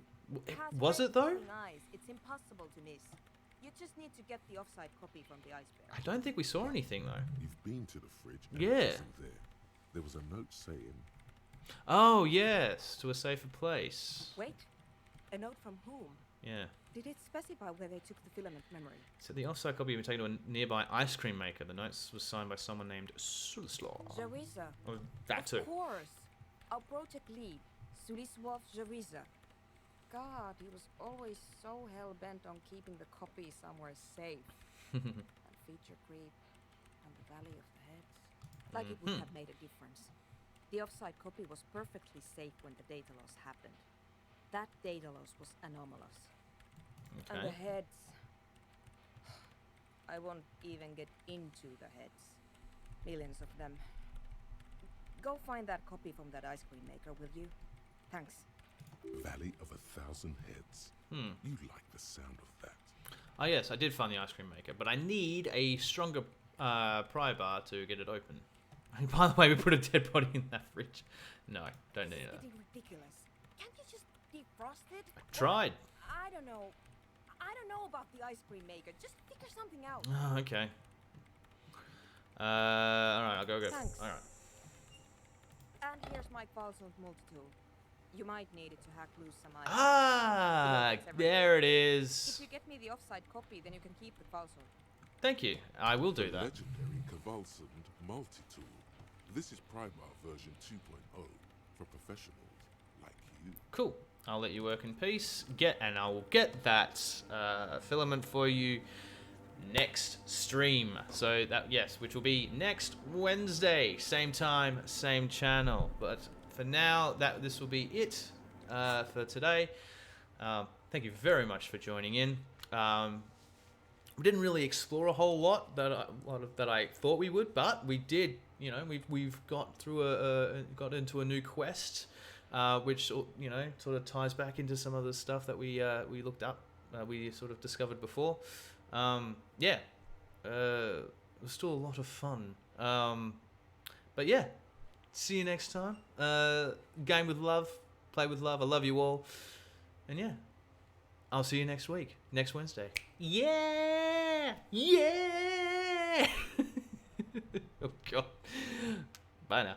has Was red it, though? glowing eyes. It's impossible to miss. You just need to get the offsite copy from the ice bear. I don't think we saw anything, though. You've been to the fridge and Yeah. it wasn't there. There was a note saying, Oh, yes. To a safer place. Wait. A note from whom? Yeah. Did it specify where they took the filament memory? So the offsite copy was taken to a nearby ice cream maker. The notes was signed by someone named Sulislaw. Zariza. Oh, that too. Of course. Our project lead, Sulisław Zariza. God, he was always so hell-bent on keeping the copy somewhere safe. And feature creep and the Valley of the Heads. Like it would have made a difference. The offsite copy was perfectly safe when the data loss happened. That data loss was anomalous. And the Okay. heads... I won't even get into the heads. Millions of them. Go find that copy from that ice cream maker, will you? Thanks. Valley of 1,000 Heads. You like the sound of that. Oh, yes, I did find the ice cream maker, but I need a stronger pry bar to get it open. And by the way, we put a dead body in that fridge. No, don't need It's that. getting ridiculous. Can't you just defrost it? Tried. I don't know. I don't know about the ice cream maker. Just figure something out. Oh, okay. Alright, I'll go. Thanks. Alright. And here's my Falsund multi-tool. You might need it to hack loose some items. Ah, there it is. If you get me the offsite copy, then you can keep the Falsund. Thank you. I will do The that. legendary Kvalsund multi-tool. This is Pribar version 2.0 for professionals like you. Cool. I'll let you work in peace. I will get that filament for you next stream. So that, yes, which will be next Wednesday, same time, same channel. But for now, this will be it for today. Thank you very much for joining in. We didn't really explore a whole lot that I thought we would, but we did. You know, we've got through got into a new quest, which sort of ties back into some of the stuff that we looked up, we sort of discovered before. It was still a lot of fun. But yeah, see you next time. Game with love, play with love. I love you all, and yeah, I'll see you next week, next Wednesday. Yeah! Oh, God. Bye now.